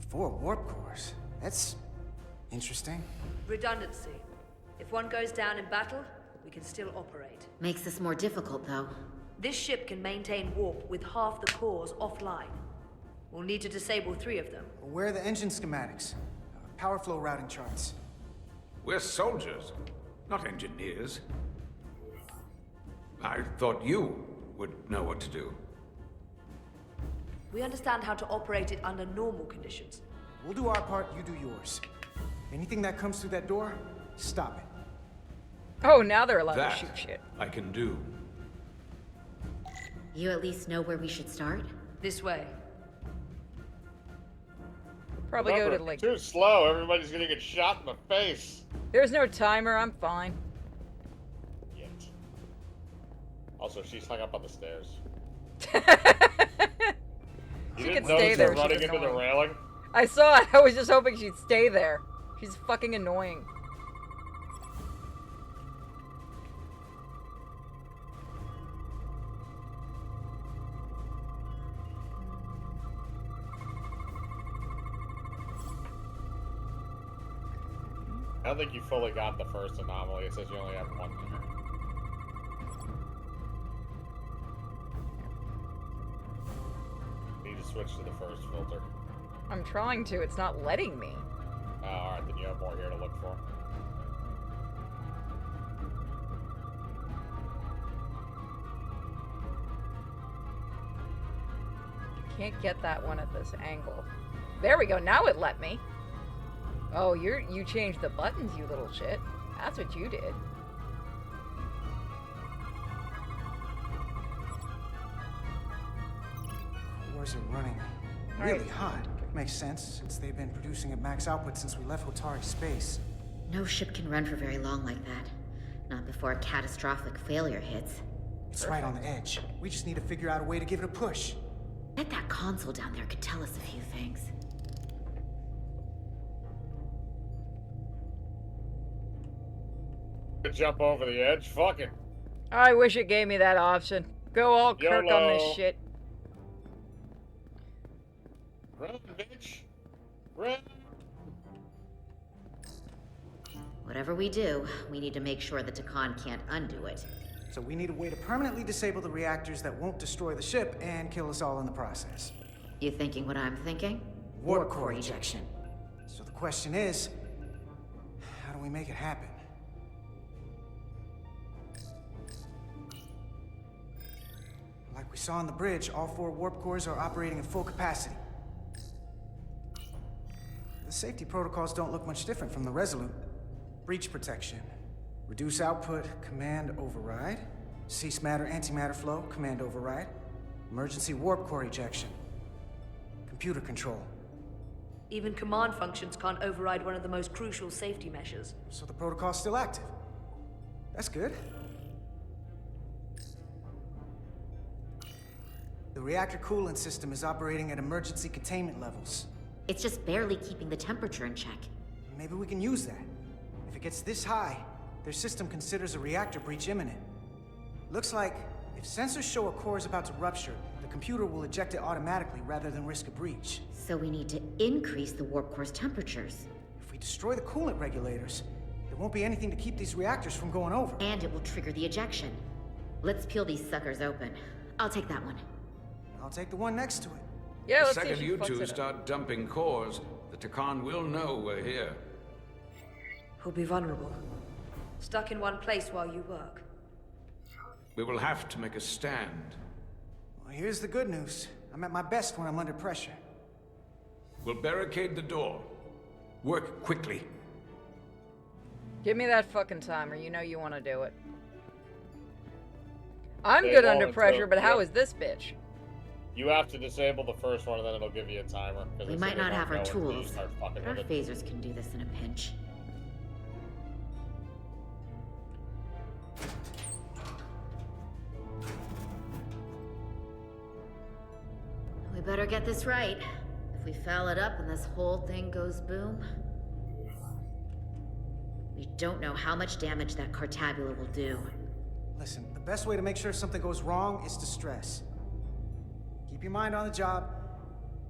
Four warp cores. That's interesting. Redundancy. If one goes down in battle, we can still operate. Makes this more difficult, though. This ship can maintain warp with half the cores offline. We'll need to disable 3 of them. Where are the engine schematics? Power flow routing charts. We're soldiers, not engineers. I thought you would know what to do. We understand how to operate it under normal conditions. We'll do our part, you do yours. Anything that comes through that door, stop it. Oh, now they're allowed That to shoot shit. I can do. You at least know where we should start? This way. Probably go Remember, to like... too slow. Everybody's gonna get shot in the face. There's no timer, I'm fine. Yet. Also, she's hung up on the stairs. You She didn't could stay notice there, her running she's into the annoying. railing? I saw it, I was just hoping she'd stay there. She's fucking annoying. I don't think you fully got the first anomaly. It says you only have one there. You need to switch to the first filter. I'm trying to, it's not letting me. Oh, alright, then you have more here to look for. Can't get that one at this angle. There we go, now it let me. Oh, you changed the buttons, you little shit. That's what you did. Cores are running really hot. Makes sense, since they've been producing at max output since we left Hotari space. No ship can run for very long like that. Not before a catastrophic failure hits. It's right on the edge. We just need to figure out a way to give it a push. Bet that console down there could tell us a few things. Jump over the edge? Fuck it. I wish it gave me that option. Go all Kirk on this YOLO. shit. Run, bitch. Run. Whatever we do, we need to make sure the Takan can't undo it. So we need a way to permanently disable the reactors that won't destroy the ship and kill us all in the process. You thinking what I'm thinking? Warp core ejection. So the question is, how do we make it happen? Like we saw on the bridge, all 4 warp cores are operating at full capacity. The safety protocols don't look much different from the Resolute. Breach protection. Reduce output, command override. Cease matter, antimatter flow, command override. Emergency warp core ejection. Computer control. Even command functions can't override one of the most crucial safety measures. So the protocol's still active. That's good. The reactor coolant system is operating at emergency containment levels. It's just barely keeping the temperature in check. Maybe we can use that. If it gets this high, Their system considers a reactor breach imminent. Looks like if sensors show a core is about to rupture, the computer will eject it automatically rather than risk a breach. So we need to increase the warp core's temperatures. If we destroy the coolant regulators, there won't be anything to keep these reactors from going over. And it will trigger the ejection. Let's peel these suckers open. I'll take that one. I'll take the one next to it. Yeah, the let's see if second she you fucks two it up. start dumping cores, the Takan will know we're here. Who'll be vulnerable? Stuck in one place while you work. We will have to make a stand. Well, here's the good news. I'm at my best when I'm under pressure. We'll barricade the door. Work quickly. Give me that fucking timer. You know you want to do it. I'm They good won't under until- pressure, but how yeah. is this bitch? You have to disable the first one, and then it'll give you a timer. 'cause We it's might gonna not have know our until you tools, start fucking but our with it. phasers can do this in a pinch. We better get this right. If we foul it up and this whole thing goes boom, we don't know how much damage that Cartabula will do. Listen, the best way to make sure something goes wrong is to stress. Keep your mind on the job,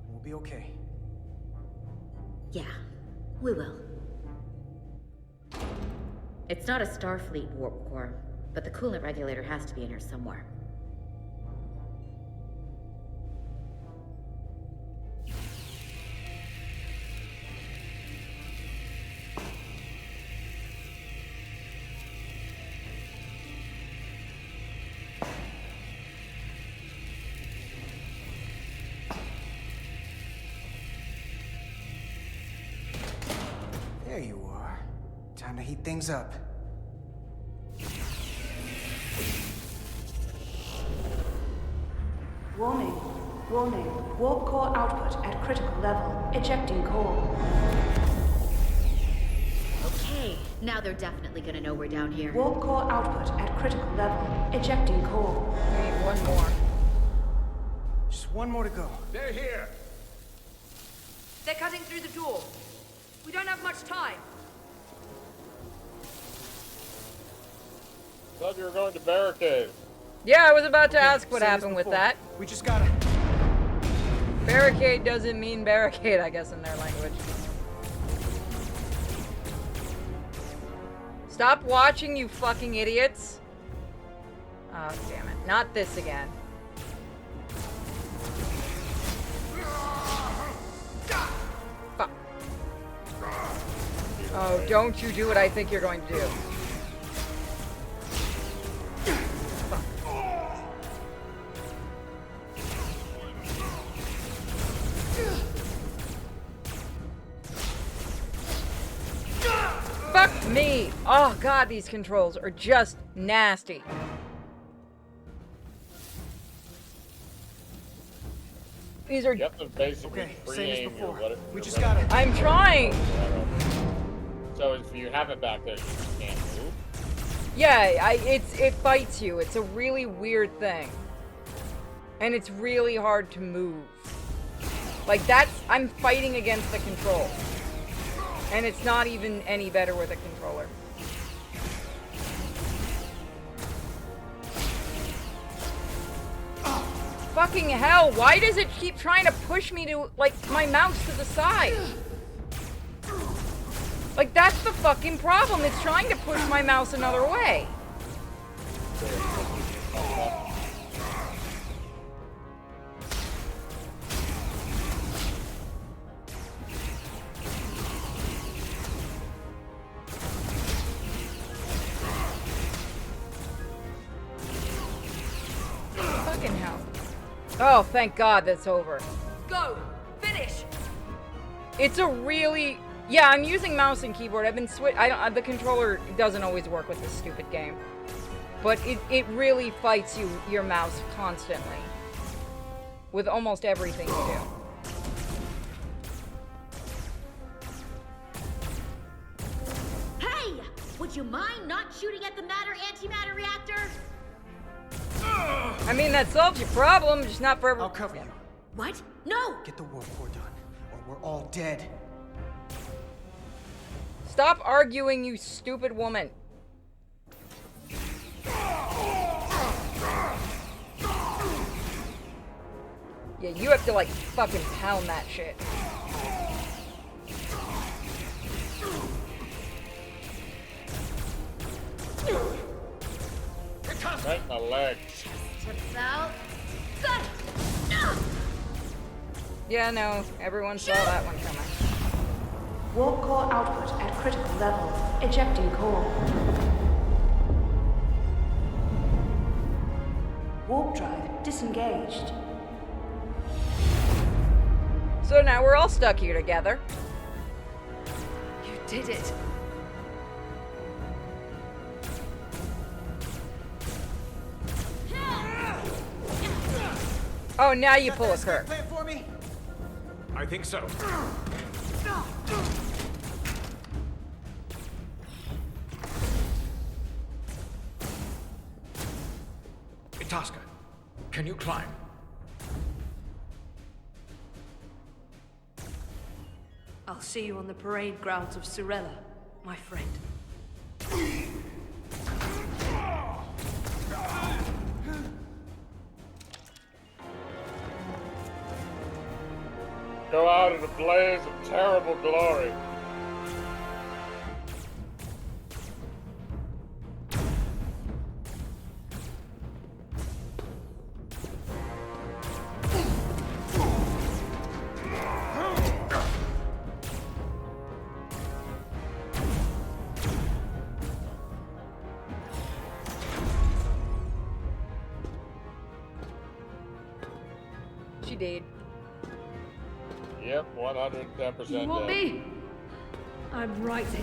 and we'll be okay. Yeah, we will. It's not a Starfleet warp core, but the coolant regulator has to be in here somewhere. There you are. Time to heat things up. Warning. Warning. Warp core output at critical level. Ejecting core. Okay, now they're definitely gonna know we're down here. Warp core output at critical level. Ejecting core. We need one more. Just one more to go. They're here. They're cutting through the door. We don't have much time. Thought you were going to barricade. Yeah, I was about to ask what same as happened with before. that. We just gotta... Barricade doesn't mean barricade, I guess, in their language. Stop watching, you fucking idiots. Oh, damn it. Not this again. Fuck. Oh, don't you do what I think you're going to do. Fuck me! Oh god, these controls are just nasty. These are. You have to basically Okay, same as pre-aim your before. what We just gotta... I'm trying! So if you have it back there, you just can't move. Yeah, it fights you. It's a really weird thing. And it's really hard to move. Like I'm fighting against the control. And it's not even any better with a controller. Fucking hell, why does it keep trying to push me to, like, my mouse to the side? Like, that's the fucking problem. It's trying to push my mouse another way. Fucking hell. Oh, thank God that's over. Go! Finish! It's a really... Yeah, I'm using mouse and keyboard. I've been the controller doesn't always work with this stupid game. But it really fights your mouse constantly. With almost everything you do. Hey! Would you mind not shooting at the matter-antimatter reactor? I mean, that solves your problem, just not for I'll cover you. What? No! Get the warp core done, or we're all dead. Stop arguing, you stupid woman. Yeah, you have to, like, fucking pound that shit. Right in the leg. About Yeah, no, everyone saw that one coming. Warp core output at critical level. Ejecting core. Warp drive disengaged. So now we're all stuck here together. You did it. Oh, now you pull a Kirk. Plan for me? I think so. Itasca, can you climb? I'll see you on the parade grounds of Surella, my friend. Go out in a blaze of terrible glory. She did. Yep, 110% You want dead. me? I'm right here.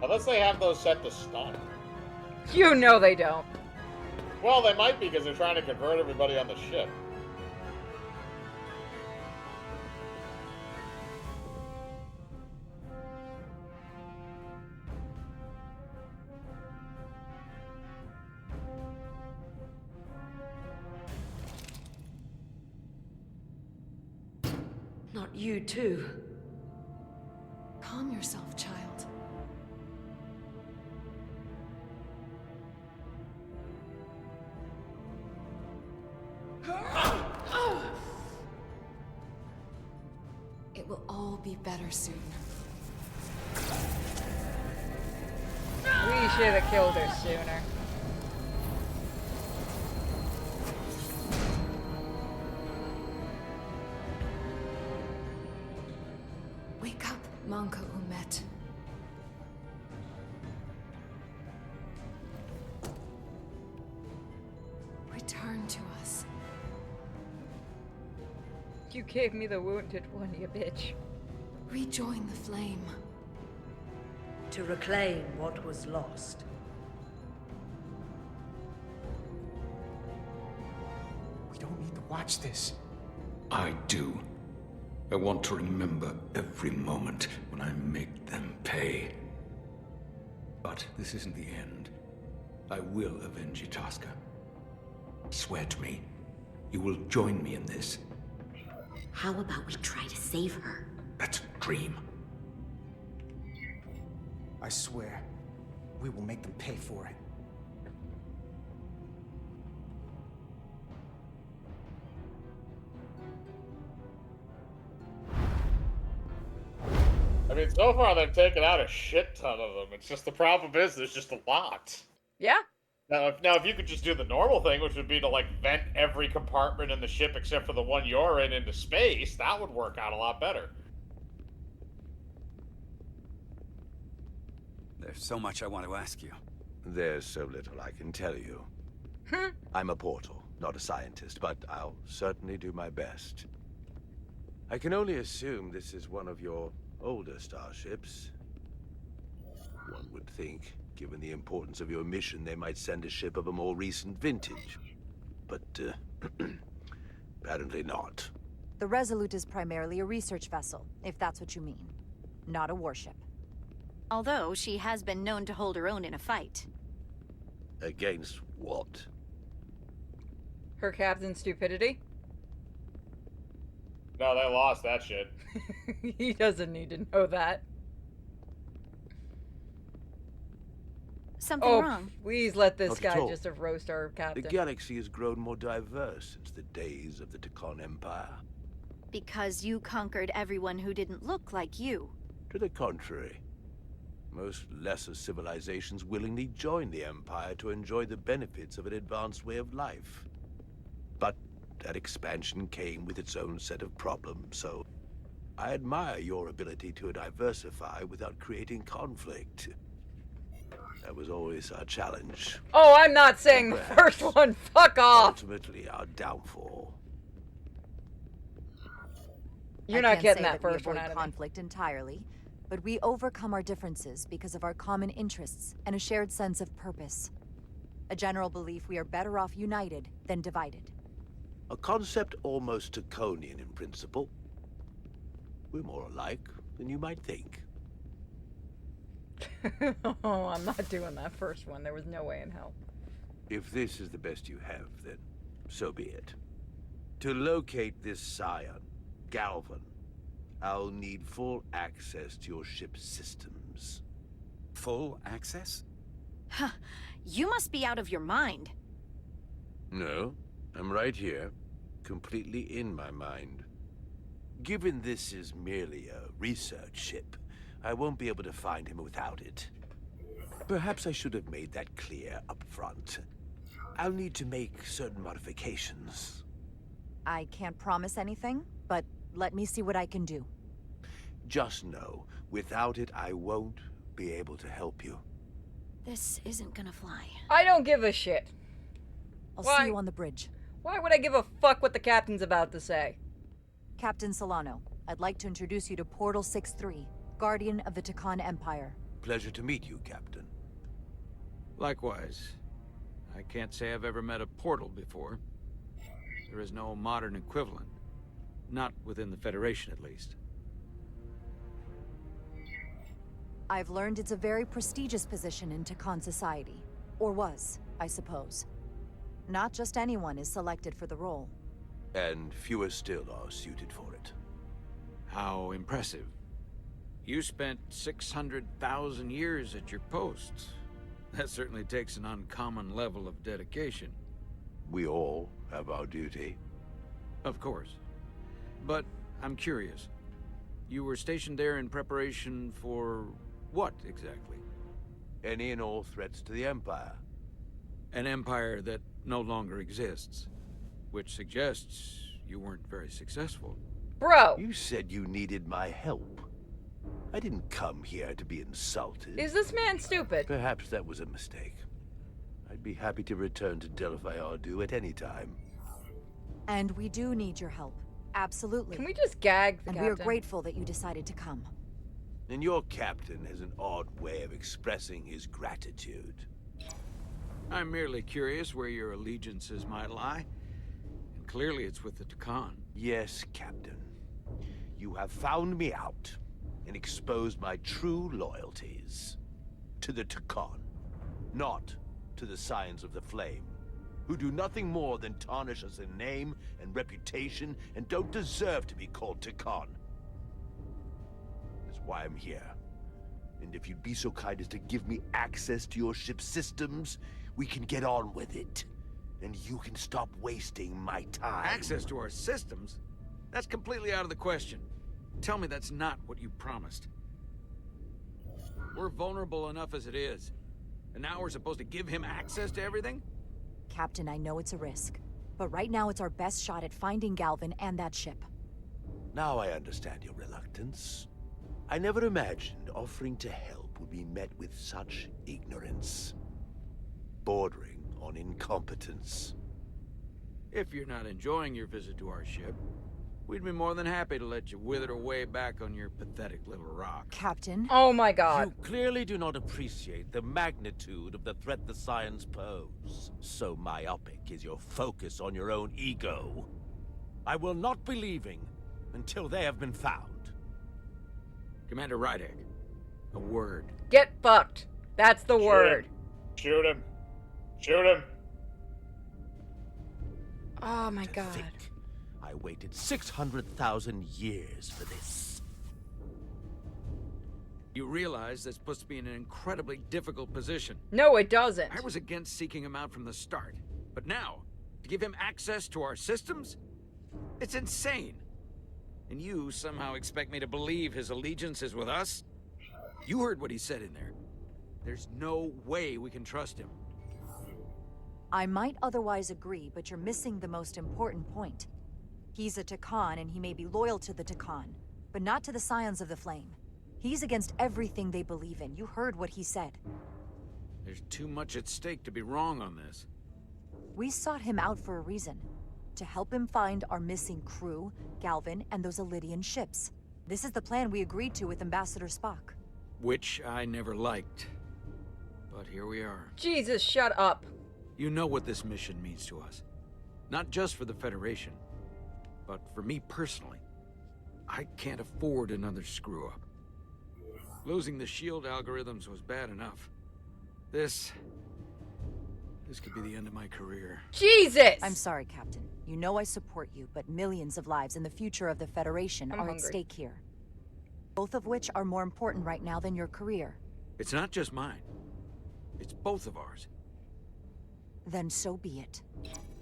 Unless they have those set to stun. You know they don't. Well, they might be because they're trying to convert everybody on the ship. Not you too. Calm yourself, child. It will all be better soon. We should have killed her sooner. Wake up, Manka Umet. Return to us. You gave me the wounded one, you bitch. Rejoin the flame. To reclaim what was lost. We don't need to watch this. I do. I want to remember every moment when I make them pay. But this isn't the end. I will avenge Itasca. Swear to me, you will join me in this. How about we try to save her? That's a dream. I swear, we will make them pay for it. I mean, so far they've taken out a shit ton of them. It's just the problem is there's just a lot. Yeah. Now, if you could just do the normal thing, which would be to like vent every compartment in the ship except for the one you're in into space, that would work out a lot better. There's so much I want to ask you. There's so little I can tell you. I'm a portal, not a scientist, but I'll certainly do my best. I can only assume this is one of your older starships. One would think, given the importance of your mission, they might send a ship of a more recent vintage. But, apparently not. The Resolute is primarily a research vessel, if that's what you mean. Not a warship. Although she has been known to hold her own in a fight. Against what? Her captain's stupidity? No, they lost that shit. He doesn't need to know that. something wrong? Please let this Not at guy all. just roast our The captain. galaxy has grown more diverse since the days of the Tekon Empire. Because you conquered everyone who didn't look like you. To the contrary, most lesser civilizations willingly joined the Empire to enjoy the benefits of an advanced way of life. But that expansion came with its own set of problems, so I admire your ability to diversify without creating conflict. That was always our challenge. Oh, I'm not saying the first one. Fuck off. Ultimately, our downfall. You're I not can't getting say that we first one avoid out of me. conflict entirely, but we overcome our differences because of our common interests and a shared sense of purpose. A general belief we are better off united than divided. A concept almost Tekonian in principle. We're more alike than you might think. Oh, I'm not doing that first one. There was no way in hell. If this is the best you have, then so be it. To locate this scion, Galvan, I'll need full access to your ship's systems. Full access? Huh. You must be out of your mind. No, I'm right here, completely in my mind. Given this is merely a research ship, I won't be able to find him without it. Perhaps I should have made that clear up front. I'll need to make certain modifications. I can't promise anything, but let me see what I can do. Just know, without it, I won't be able to help you. This isn't gonna fly. I don't give a shit. I'll Why? see you on the bridge. Why would I give a fuck what the captain's about to say? Captain Solano, I'd like to introduce you to Portal 6-3, Guardian of the Tekon Empire. Pleasure to meet you, Captain. Likewise. I can't say I've ever met a portal before. There is no modern equivalent. Not within the Federation, at least. I've learned it's a very prestigious position in Tekon society. Or was, I suppose. Not just anyone is selected for the role. And fewer still are suited for it. How impressive. You spent 600,000 years at your post. That certainly takes an uncommon level of dedication. We all have our duty. Of course. But I'm curious. You were stationed there in preparation for what, exactly? Any and all threats to the Empire. An empire that no longer exists. Which suggests you weren't very successful. Bro! You said you needed my help. I didn't come here to be insulted. Is this man stupid? Perhaps that was a mistake. I'd be happy to return to Delphi Ardu at any time. And we do need your help. Absolutely. Can we just gag the And captain? we are grateful that you decided to come. And your captain has an odd way of expressing his gratitude. I'm merely curious where your allegiances might lie. And clearly it's with the Tekon. Yes, Captain. You have found me out and exposed my true loyalties. To the Tekon, not to the Scions of the Flame, who do nothing more than tarnish us in name and reputation and don't deserve to be called Tekon. That's why I'm here. And if you'd be so kind as to give me access to your ship's systems, we can get on with it. And you can stop wasting my time. Access to our systems? That's completely out of the question. Tell me that's not what you promised. We're vulnerable enough as it is. And now we're supposed to give him access to everything? Captain, I know it's a risk. But right now it's our best shot at finding Galvan and that ship. Now I understand your reluctance. I never imagined offering to help would be met with such ignorance. Bordering on incompetence. If you're not enjoying your visit to our ship, we'd be more than happy to let you wither away back on your pathetic little rock. Captain? Oh my god. You clearly do not appreciate the magnitude of the threat the Scions pose. So myopic is your focus on your own ego. I will not be leaving until they have been found. Commander Rydek, a word. Get fucked. That's the word. Shoot him. Shoot him. Oh my god. Think. I waited 600,000 years for this. You realize that's supposed to be in an incredibly difficult position. No, it doesn't. I was against seeking him out from the start. But now, to give him access to our systems? It's insane. And you somehow expect me to believe his allegiance is with us? You heard what he said in there. There's no way we can trust him. I might otherwise agree, but you're missing the most important point. He's a Takan, and he may be loyal to the Takan, but not to the Scions of the Flame. He's against everything they believe in. You heard what he said. There's too much at stake to be wrong on this. We sought him out for a reason. To help him find our missing crew, Galvin, and those Elydian ships. This is the plan we agreed to with Ambassador Spock. Which I never liked. But here we are. Jesus, shut up. You know what this mission means to us. Not just for the Federation, but for me personally. I can't afford another screw-up. Losing the shield algorithms was bad enough. This could be the end of my career. Jesus! I'm sorry, Captain. You know I support you, but millions of lives and the future of the Federation are at stake here. Both of which are more important right now than your career. It's not just mine. It's both of ours. Then so be it.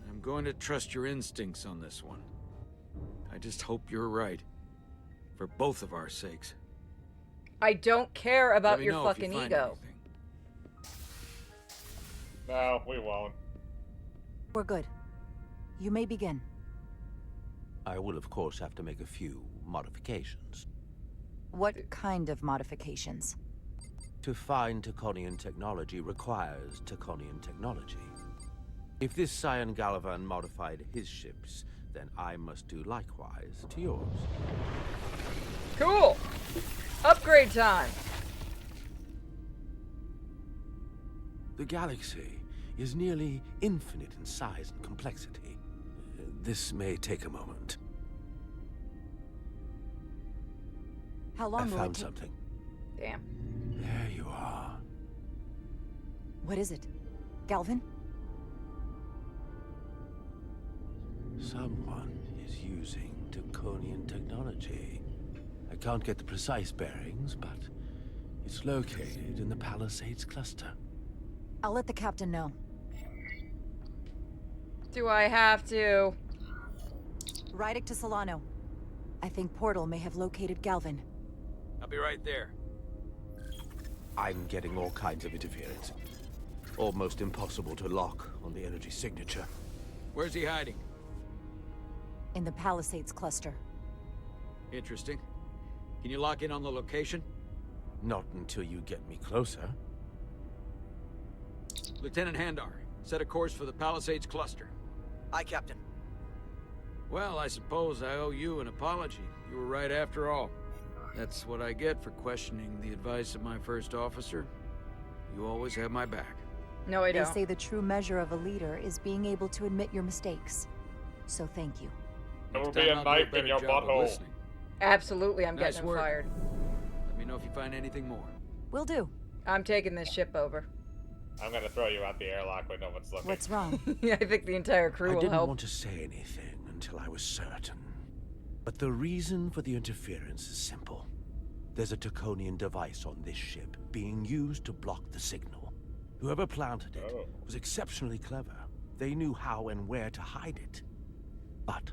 I'm going to trust your instincts on this one. I just hope you're right. For both of our sakes. I don't care about Let me your know if you fucking find ego. anything. No, we won't. We're good. You may begin. I will, of course, have to make a few modifications. What kind of modifications? To find Taconian technology requires Taconian technology. If this Scion Galvan modified his ships, then I must do likewise to yours. Cool! Upgrade time! The galaxy is nearly infinite in size and complexity. This may take a moment. How long I will found it take? something. Damn. There you are. What is it? Galvin? Someone is using Taconian technology. I can't get the precise bearings, but it's located in the Palisades cluster. I'll let the captain know. Do I have to? Rydick to Solano. I think Portal may have located Galvin. I'll be right there. I'm getting all kinds of interference. Almost impossible to lock on the energy signature. Where's he hiding? In the Palisades cluster. Interesting. Can you lock in on the location? Not until you get me closer. Lieutenant Handar, set a course for the Palisades cluster. Aye, Captain. Well, I suppose I owe you an apology. You were right after all. That's what I get for questioning the advice of my first officer. You always have my back. No, I They don't. say the true measure of a leader is being able to admit your mistakes. So thank you. There will Next be time a I'll do knife in better your job of butthole. listening. Absolutely, I'm Nice getting him work. fired. Let me know if you find anything more. Will do. I'm taking this ship over. I'm gonna throw you out the airlock when no one's looking. What's wrong? I think the entire crew I will didn't help. want to say anything until I was certain. But the reason for the interference is simple. There's a Taconian device on this ship being used to block the signal. Whoever planted it was exceptionally clever. They knew how and where to hide it. But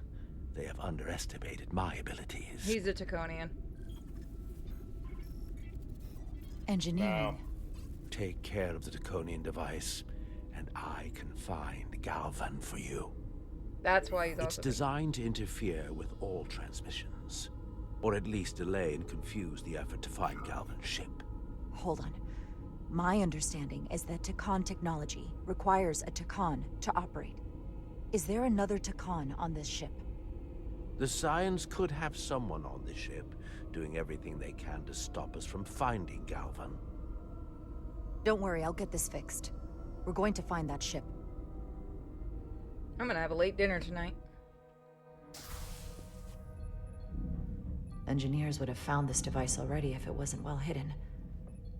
they have underestimated my abilities. He's a Taconian. Engineering. Take care of the Taconian device, and I can find Galvan for you. That's why he's It's also... designed to interfere with all transmissions, or at least delay and confuse the effort to find Galvan's ship. Hold on. My understanding is that Takan technology requires a Takan to operate. Is there another Takan on this ship? The Scions could have someone on the ship, doing everything they can to stop us from finding Galvan. Don't worry, I'll get this fixed. We're going to find that ship. I'm gonna have a late dinner tonight. Engineers would have found this device already if it wasn't well hidden.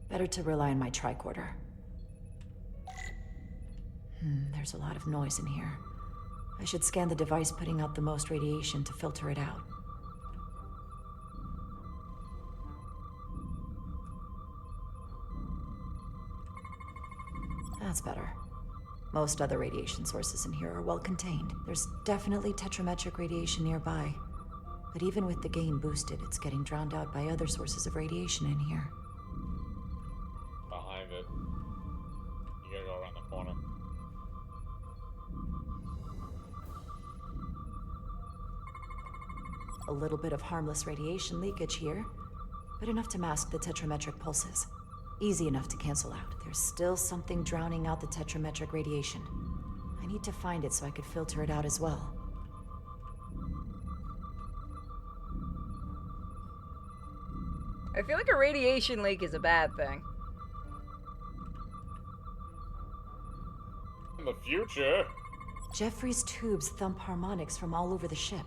Better to rely on my tricorder. There's a lot of noise in here. I should scan the device putting out the most radiation to filter it out. That's better. Most other radiation sources in here are well contained. There's definitely tetrametric radiation nearby. But even with the gain boosted, it's getting drowned out by other sources of radiation in here. Behind it. You gotta go around the corner. A little bit of harmless radiation leakage here, but enough to mask the tetrametric pulses. Easy enough to cancel out. There's still something drowning out the tetrametric radiation. I need to find it so I could filter it out as well. I feel like a radiation leak is a bad thing. In the future. Jeffrey's tubes thump harmonics from all over the ship.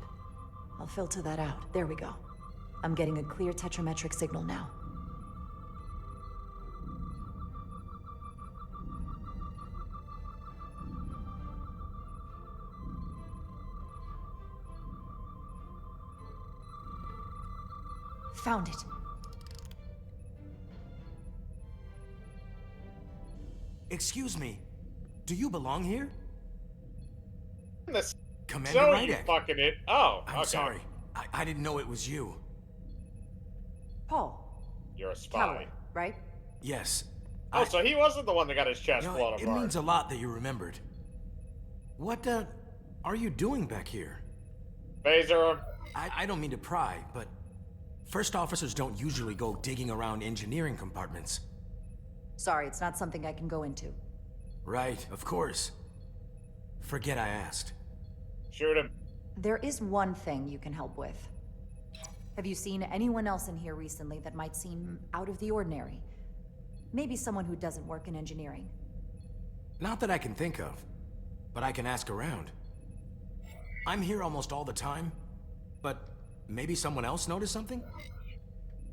I'll filter that out. There we go. I'm getting a clear tetrametric signal now. Found it. Excuse me. Do you belong here? This Commander show you Rydek. fucking it. Oh, I'm okay. sorry. I didn't know it was you. Paul. You're a spy. Calloway, right? Yes. Oh, so he wasn't the one that got his chest You know, blown it apart. means a lot that you remembered. What, are you doing back here? Phaser him. I don't mean to pry, but first officers don't usually go digging around engineering compartments. Sorry, it's not something I can go into. Right, of course. Forget I asked. Shoot him. There is one thing you can help with. Have you seen anyone else in here recently that might seem out of the ordinary? Maybe someone who doesn't work in engineering. Not that I can think of, but I can ask around. I'm here almost all the time, but maybe someone else noticed something?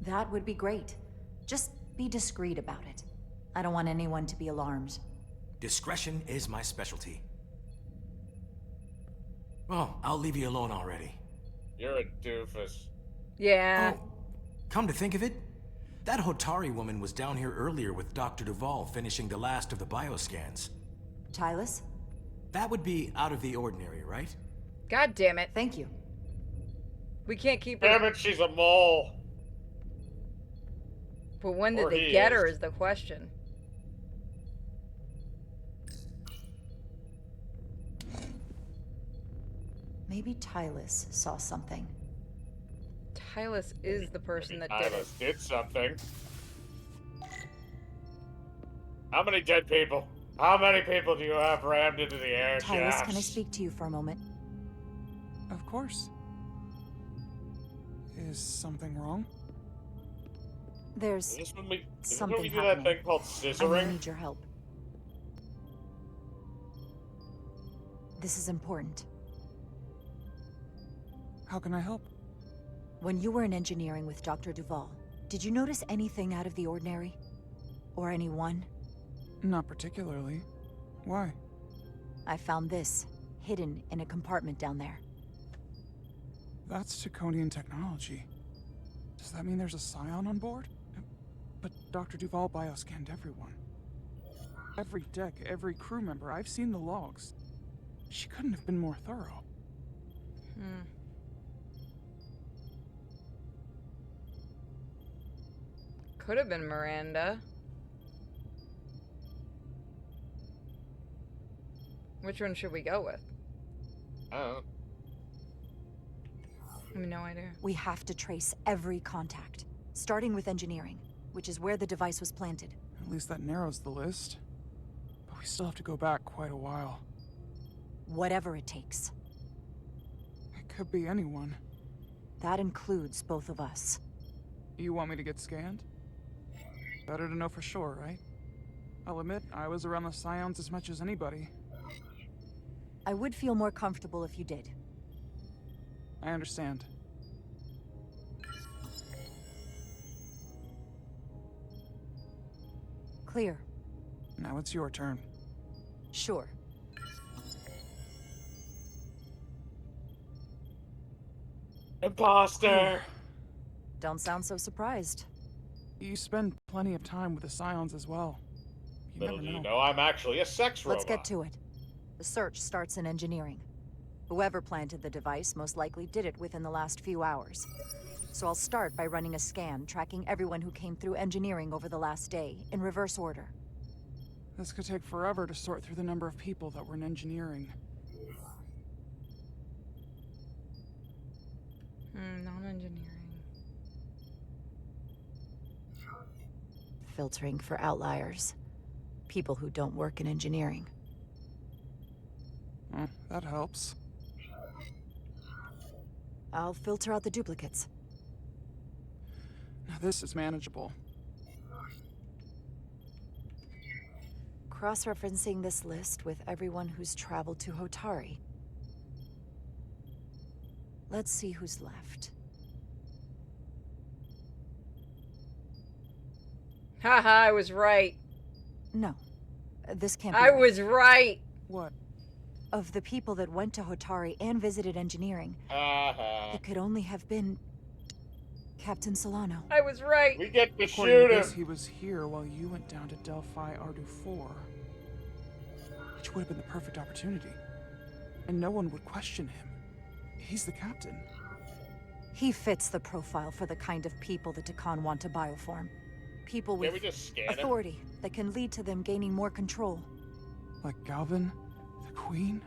That would be great. Just be discreet about it. I don't want anyone to be alarmed. Discretion is my specialty. Well, I'll leave you alone already. You're a doofus. Yeah. Oh, come to think of it, that Hotari woman was down here earlier with Dr. Duvall finishing the last of the bioscans. Tylus? That would be out of the ordinary, right? God damn it. Thank you. We can't keep her. Damn it, she's a mole. But when did Or they he get is. her is the question. Maybe Tylus saw something. Tylus is the person that did it. Tylus did something. How many dead people? How many people do you have rammed into the air Tylus, shafts? can I speak to you for a moment? Of course. Is something wrong? There's Is this when we something do that happening. thing called I scissoring? need your help. This is important. How can I help? When you were in engineering with Dr. Duvall, did you notice anything out of the ordinary? Or anyone? Not particularly. Why? I found this, hidden in a compartment down there. That's Taconian technology. Does that mean there's a scion on board? But Dr. Duvall bioscanned everyone. Every deck, every crew member. I've seen the logs. She couldn't have been more thorough. Could have been Miranda. Which one should we go with? Oh. I have no idea. We have to trace every contact, starting with engineering, which is where the device was planted. At least that narrows the list. But we still have to go back quite a while. Whatever it takes. It could be anyone. That includes both of us. You want me to get scanned? Better to know for sure, right? I'll admit, I was around the Scions as much as anybody. I would feel more comfortable if you did. I understand. Clear. Now it's your turn. Sure. Imposter! Don't sound so surprised. You spend plenty of time with the Scions as well. Little do you know, I'm actually a sex robot. Let's get to it. The search starts in engineering. Whoever planted the device most likely did it within the last few hours. So I'll start by running a scan, tracking everyone who came through engineering over the last day, in reverse order. This could take forever to sort through the number of people that were in engineering. Non-engineering. Filtering for outliers. People who don't work in engineering. That helps. I'll filter out the duplicates. Now this is manageable. Cross-referencing this list with everyone who's traveled to Hotari. Let's see who's left. Haha, I was right. No. This can't be I right. was right. What? Of the people that went to Hotari and visited engineering, it could only have been Captain Solano. I was right. We get to According shoot to him. this, he was here while you went down to Delphi Ardu 4. Which would have been the perfect opportunity. And no one would question him. He's the captain. He fits the profile for the kind of people the Takan want to bioform. People Can with we just scan him? authority that can lead to them gaining more control. Like Galvin? The Queen?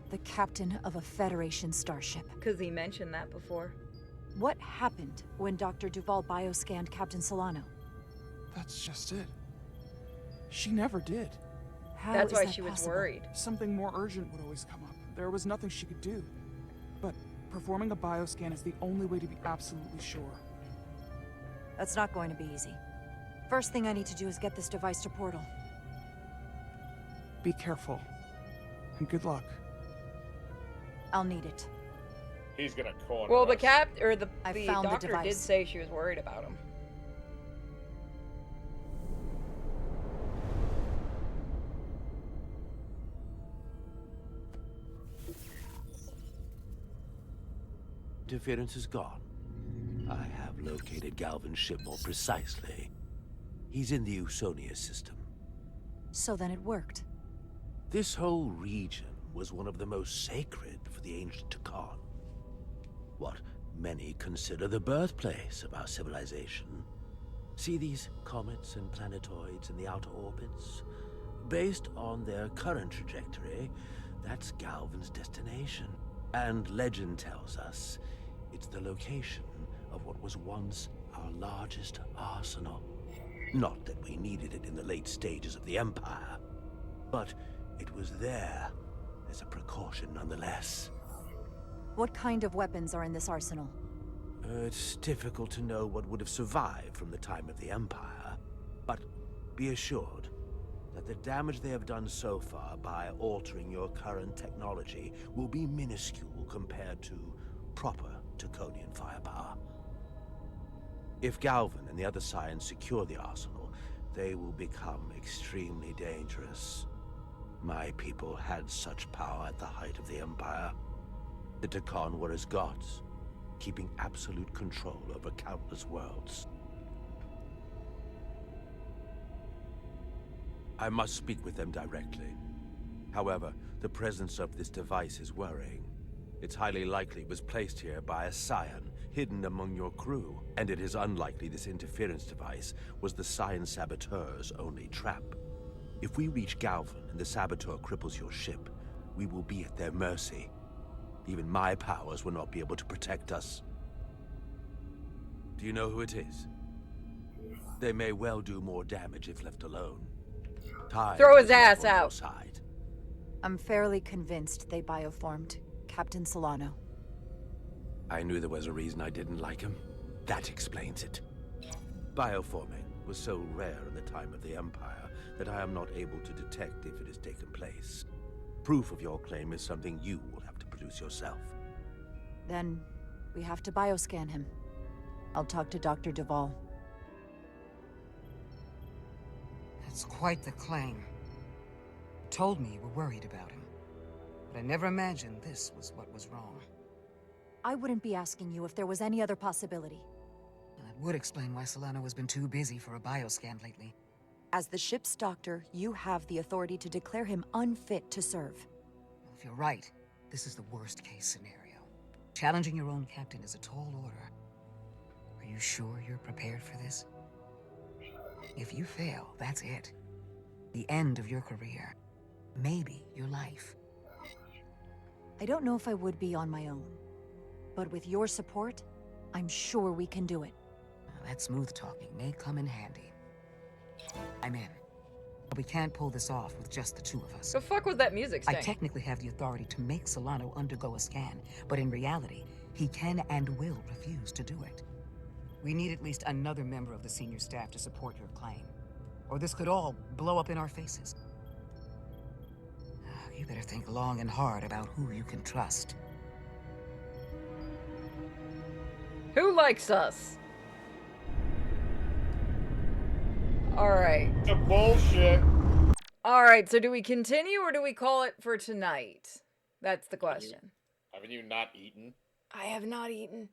The captain of a Federation starship. Because he mentioned that before. What happened when Dr. Duval bioscanned Captain Solano? That's just it. She never did. How That's is why that she was possible? worried. Something more urgent would always come up. There was nothing she could do. But performing a bioscan is the only way to be absolutely sure. That's not going to be easy. First thing I need to do is get this device to Portal. Be careful. And good luck. I'll need it. He's gonna corner Well, the us. the found the doctor did device. say she was worried about him. Interference is gone. I have located Galvin's ship more precisely. He's in the Usonia system. So then it worked. This whole region was one of the most sacred for the ancient Takan. What many consider the birthplace of our civilization. See these comets and planetoids in the outer orbits? Based on their current trajectory, that's Galvin's destination. And legend tells us it's the location of what was once our largest arsenal. Not that we needed it in the late stages of the Empire, but it was there as a precaution nonetheless. What kind of weapons are in this arsenal? It's difficult to know what would have survived from the time of the Empire, but be assured that the damage they have done so far by altering your current technology will be minuscule compared to proper Taconian firepower. If Galvin and the other Scions secure the arsenal, they will become extremely dangerous. My people had such power at the height of the Empire. The Takan were as gods, keeping absolute control over countless worlds. I must speak with them directly. However, the presence of this device is worrying. It's highly likely it was placed here by a Scion, hidden among your crew. And it is unlikely this interference device was the Scion Saboteur's only trap. If we reach Galvin and the Saboteur cripples your ship, we will be at their mercy. Even my powers will not be able to protect us. Do you know who it is? They may well do more damage if left alone. Time Throw his is not ass on your out. side. I'm fairly convinced they bioformed Captain Solano. I knew there was a reason I didn't like him. That explains it. Bioforming was so rare in the time of the Empire that I am not able to detect if it has taken place. Proof of your claim is something you will have to produce yourself. Then we have to bioscan him. I'll talk to Dr. Duval. That's quite the claim. You told me you were worried about him, but I never imagined this was what was wrong. I wouldn't be asking you if there was any other possibility. And that would explain why Solano has been too busy for a bioscan lately. As the ship's doctor, you have the authority to declare him unfit to serve. If you're right, this is the worst case scenario. Challenging your own captain is a tall order. Are you sure you're prepared for this? If you fail, that's it. The end of your career. Maybe your life. I don't know if I would be on my own, but with your support, I'm sure we can do it. That smooth talking may come in handy. I'm in. But we can't pull this off with just the two of us. The fuck was that music I saying? technically have the authority to make Solano undergo a scan, but in reality, he can and will refuse to do it. We need at least another member of the senior staff to support your claim, or this could all blow up in our faces. You better think long and hard about who you can trust. Who likes us? Alright. The bullshit. Alright, so do we continue or do we call it for tonight? That's the question. Haven't you not eaten? I have not eaten.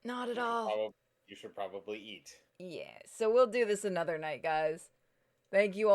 Not at all. You should probably eat. Yeah, so we'll do this another night, guys. Thank you all.